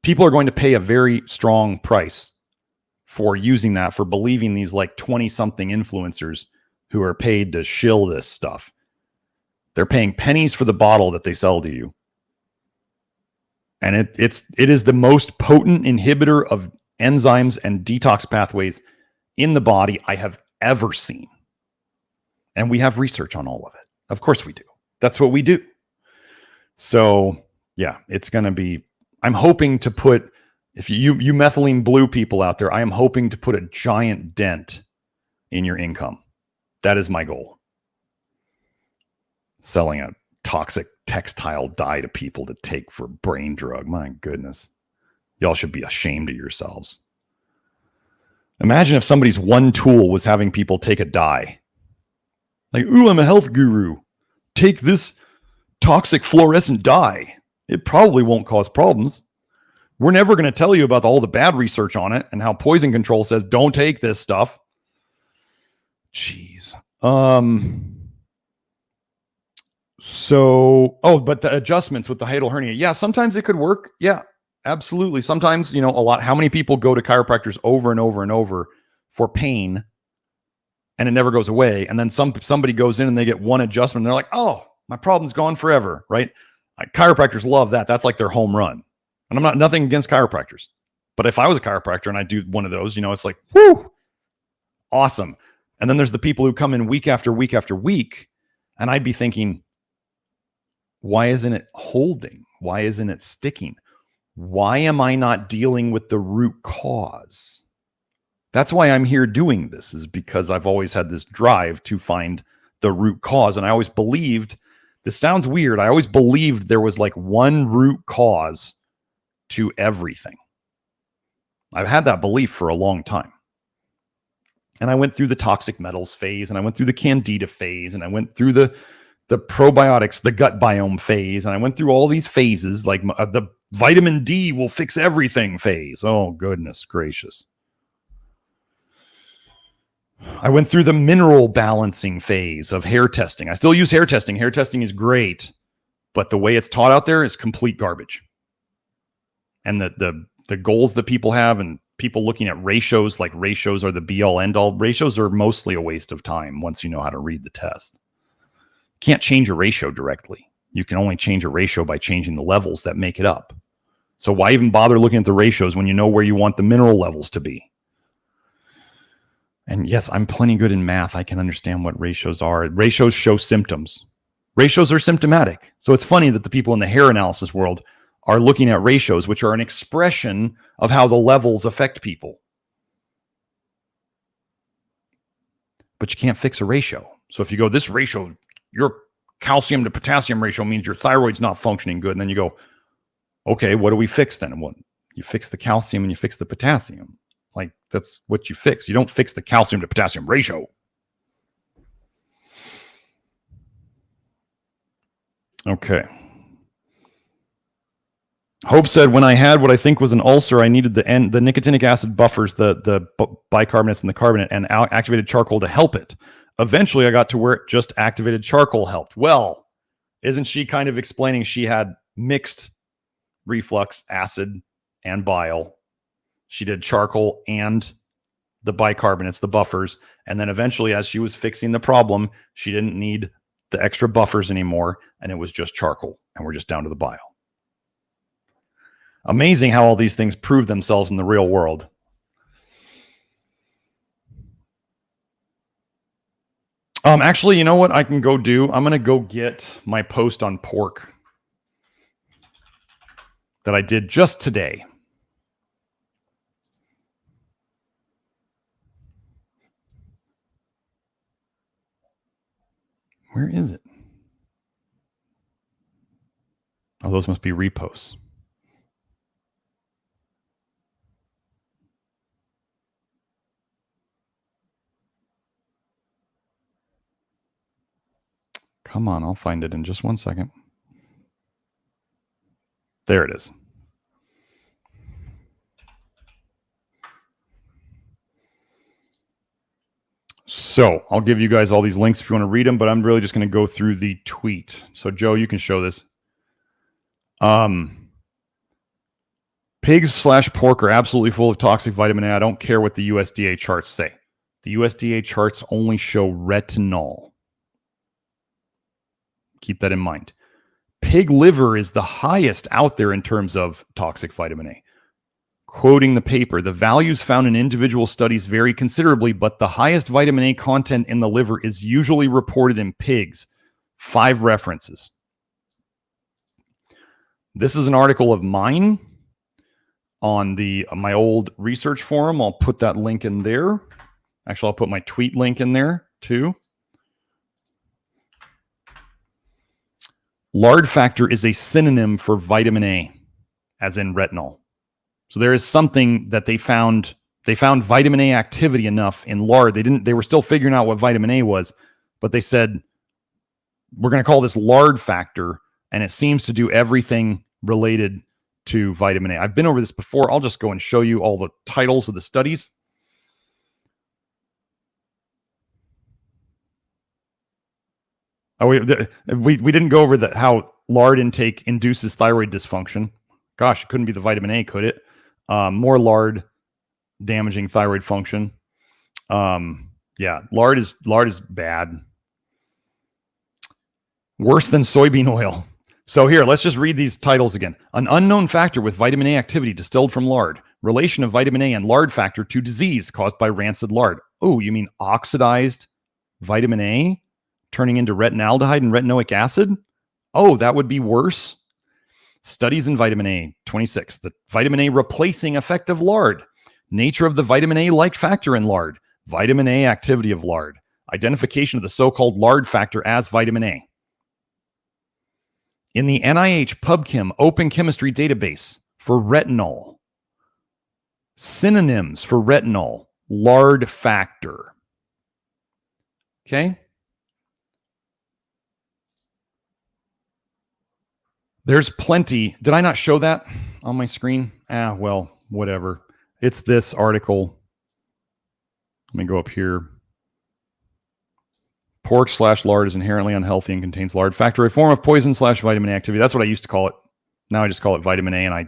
People are going to pay a very strong price for using that, for believing these like 20-something influencers who are paid to shill this stuff. They're paying pennies for the bottle that they sell to you. And it is the most potent inhibitor of enzymes and detox pathways in the body I have ever seen. And we have research on all of it. Of course we do. That's what we do. So yeah, it's going to be, I'm hoping to put, if you methylene blue people out there, I am hoping to put a giant dent in your income. That is my goal. Selling a toxic textile dye to people to take for brain drug. My goodness. Y'all should be ashamed of yourselves. Imagine if somebody's one tool was having people take a dye. Like, ooh, I'm a health guru. Take this toxic fluorescent dye. It probably won't cause problems. We're never going to tell you about all the bad research on it and how poison control says don't take this stuff. Jeez. So, but the adjustments with the hiatal hernia. Yeah, sometimes it could work. Yeah, absolutely. Sometimes, a lot. How many people go to chiropractors over and over and over for pain and it never goes away? And then somebody goes in and they get one adjustment and they're like, oh, my problem's gone forever, right? Chiropractors love that. That's like their home run. And I'm nothing against chiropractors. But if I was a chiropractor and I do one of those, it's like, whoo, awesome. And then there's the people who come in week after week after week. And I'd be thinking, why isn't it holding? Why isn't it sticking? Why am I not dealing with the root cause? That's why I'm here doing this, is because I've always had this drive to find the root cause. And I always believed, this sounds weird, I always believed there was like one root cause to everything. I've had that belief for a long time. And I went through the toxic metals phase, and I went through the candida phase, and I went through the probiotics, the gut biome phase. And I went through all these phases, like the vitamin D will fix everything phase. Oh, goodness gracious. I went through the mineral balancing phase of hair testing. I still use hair testing. Hair testing is great, but the way it's taught out there is complete garbage. And the goals that people have, and people looking at ratios, like ratios are the be all end all. Ratios are mostly a waste of time once you know how to read the test. Can't change a ratio directly. You can only change a ratio by changing the levels that make it up. So why even bother looking at the ratios when you know where you want the mineral levels to be? And yes, I'm plenty good in math. I can understand what ratios are. Ratios show symptoms. Ratios are symptomatic. So it's funny that the people in the hair analysis world are looking at ratios, which are an expression of how the levels affect people. But you can't fix a ratio. So if you go, this ratio, your calcium to potassium ratio means your thyroid's not functioning good. And then you go, okay, what do we fix then? Well, you fix the calcium and you fix the potassium. Like, that's what you fix. You don't fix the calcium to potassium ratio. Okay. Hope said, when I had what I think was an ulcer, I needed the nicotinic acid buffers, the bicarbonates and the carbonate, and activated charcoal to help it. Eventually, I got to where just activated charcoal helped. Well, isn't she kind of explaining she had mixed reflux, acid, and bile? She did charcoal and the bicarbonates, the buffers. And then eventually, as she was fixing the problem, she didn't need the extra buffers anymore. And it was just charcoal. And we're just down to the bile. Amazing how all these things prove themselves in the real world. Actually, you know what I can go do? I'm going to go get my post on pork that I did just today. Where is it? Oh, those must be reposts. Come on, I'll find it in just one second. There it is. So I'll give you guys all these links if you want to read them, but I'm really just going to go through the tweet. So Joe, you can show this. Pigs/pork are absolutely full of toxic vitamin A. I don't care what the USDA charts say. The USDA charts only show retinol. Keep that in mind. Pig liver is the highest out there in terms of toxic vitamin A. Quoting the paper, the values found in individual studies vary considerably, but the highest vitamin A content in the liver is usually reported in pigs. 5 references. This is an article of mine on my old research forum. I'll put that link in there. Actually, I'll put my tweet link in there too. Lard factor is a synonym for vitamin A, as in retinol. So there is something that they found. They found vitamin A activity enough in lard. They were still figuring out what vitamin A was, but they said, we're going to call this lard factor, and it seems to do everything related to vitamin A. I've been over this before. I'll just go and show you all the titles of the studies. Oh, we didn't go over how lard intake induces thyroid dysfunction. Gosh, it couldn't be the vitamin A, could it? More lard damaging thyroid function. Yeah, lard is bad. Worse than soybean oil. So here, let's just read these titles again. An unknown factor with vitamin A activity distilled from lard. Relation of vitamin A and lard factor to disease caused by rancid lard. Oh, you mean oxidized vitamin A turning into retinaldehyde and retinoic acid? Oh, that would be worse. Studies in vitamin A, 26. The vitamin A replacing effect of lard. Nature of the vitamin A-like factor in lard. Vitamin A activity of lard. Identification of the so-called lard factor as vitamin A. In the NIH PubChem Open Chemistry Database for retinol. Synonyms for retinol. Lard factor. Okay? There's plenty. Did I not show that on my screen? Well, whatever. It's this article. Let me go up here. Pork/lard is inherently unhealthy and contains lard factor, a form of poison/vitamin A activity. That's what I used to call it. Now I just call it vitamin A, and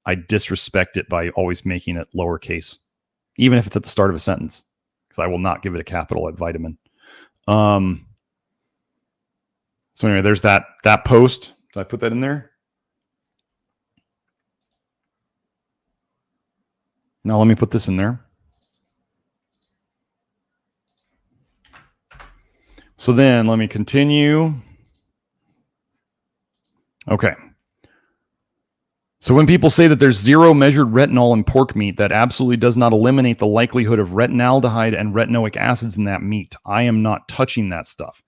I disrespect it by always making it lowercase, even if it's at the start of a sentence, because I will not give it a capital at vitamin. So anyway, there's that post. Did I put that in there? Now let me put this in there. So then let me continue. Okay. So when people say that there's 0 measured retinol in pork meat, that absolutely does not eliminate the likelihood of retinaldehyde and retinoic acids in that meat. I am not touching that stuff.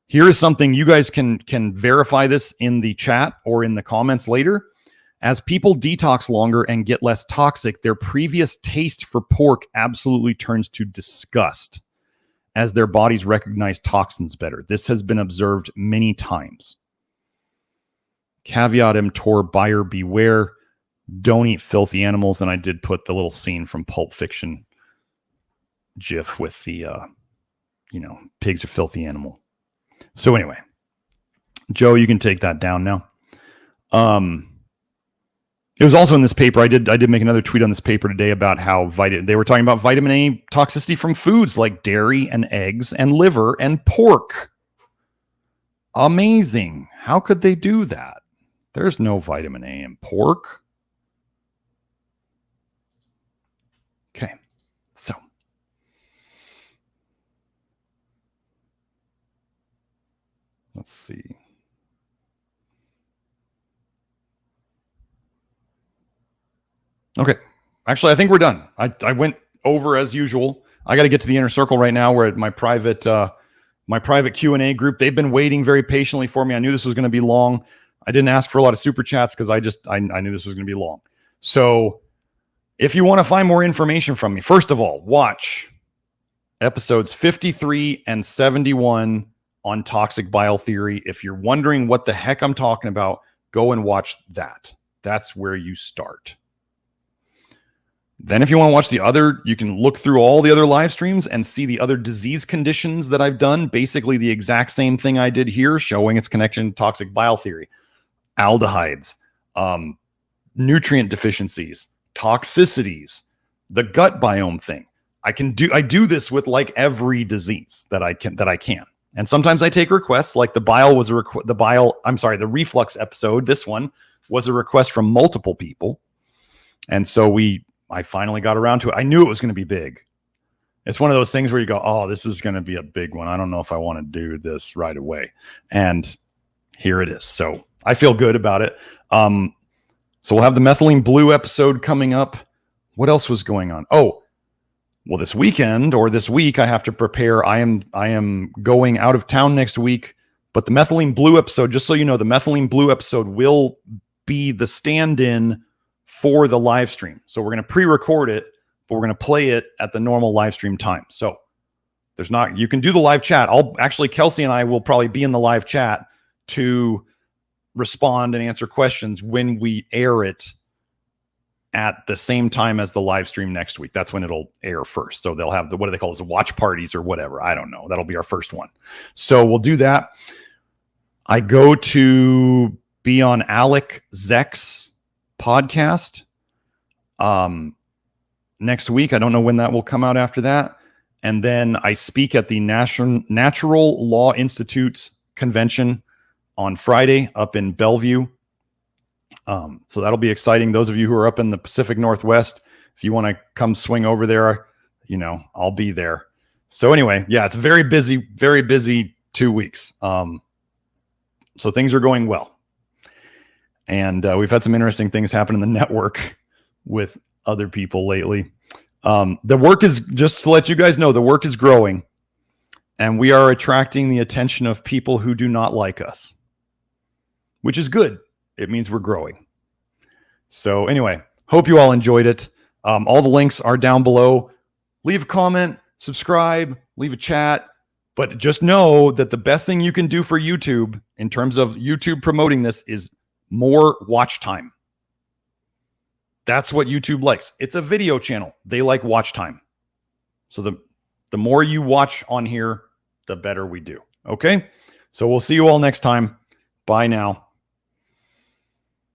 Here is something you guys can verify this in the chat or in the comments later. As people detox longer and get less toxic, their previous taste for pork absolutely turns to disgust as their bodies recognize toxins better. This has been observed many times. Caveat emptor, buyer beware. Don't eat filthy animals. And I did put the little scene from Pulp Fiction GIF with the, pigs are filthy animal. So anyway, Joe, you can take that down now. It was also in this paper. I did make another tweet on this paper today about how they were talking about vitamin A toxicity from foods like dairy and eggs and liver and pork. Amazing. How could they do that? There's no vitamin A in pork. Okay, so. Let's see. Okay. Actually, I think we're done. I went over as usual. I got to get to the inner circle right now. We're at my private Q&A group. They've been waiting very patiently for me. I knew this was going to be long. I didn't ask for a lot of super chats because I knew this was going to be long. So if you want to find more information from me, first of all, watch episodes 53 and 71 on toxic bile theory. If you're wondering what the heck I'm talking about, go and watch that. That's where you start. Then if you want to watch the other, you can look through all the other live streams and see the other disease conditions that I've done. Basically the exact same thing I did here, showing its connection to toxic bile theory, aldehydes, nutrient deficiencies, toxicities, the gut biome thing. I do this with like every disease that I can. And sometimes I take requests, like the reflux episode. This one was a request from multiple people. And so I finally got around to it. I knew it was going to be big. It's one of those things where you go, oh, this is going to be a big one. I don't know if I want to do this right away. And here it is. So I feel good about it. So we'll have the methylene blue episode coming up. What else was going on? Oh, well, this week I have to prepare. I am going out of town next week, but the methylene blue episode, just so you know, the methylene blue episode will be the stand-in for the live stream. So we're going to pre-record it, but we're going to play it at the normal live stream time. So you can do the live chat. Kelsey and I will probably be in the live chat to respond and answer questions when we air it at the same time as the live stream next week. That's when it'll air first. So they'll have what do they call it? Watch parties or whatever. I don't know. That'll be our first one. So we'll do that. I go to be on Alec Zek's podcast next week. I don't know when that will come out after that. And then I speak at the Natural Law Institute convention on Friday up in Bellevue. So that'll be exciting. Those of you who are up in the Pacific Northwest, if you want to come swing over there, I'll be there. So anyway, yeah, it's very busy 2 weeks. So things are going well. And we've had some interesting things happen in the network with other people lately. The work is, just to let you guys know, the work is growing. And we are attracting the attention of people who do not like us, which is good. It means we're growing. So anyway, hope you all enjoyed it. All the links are down below. Leave a comment, subscribe, leave a chat. But just know that the best thing you can do for YouTube in terms of YouTube promoting this is more watch time. That's what YouTube likes. It's a video channel. They like watch time. So the more you watch on here, the better we do. Okay? So we'll see you all next time. Bye now.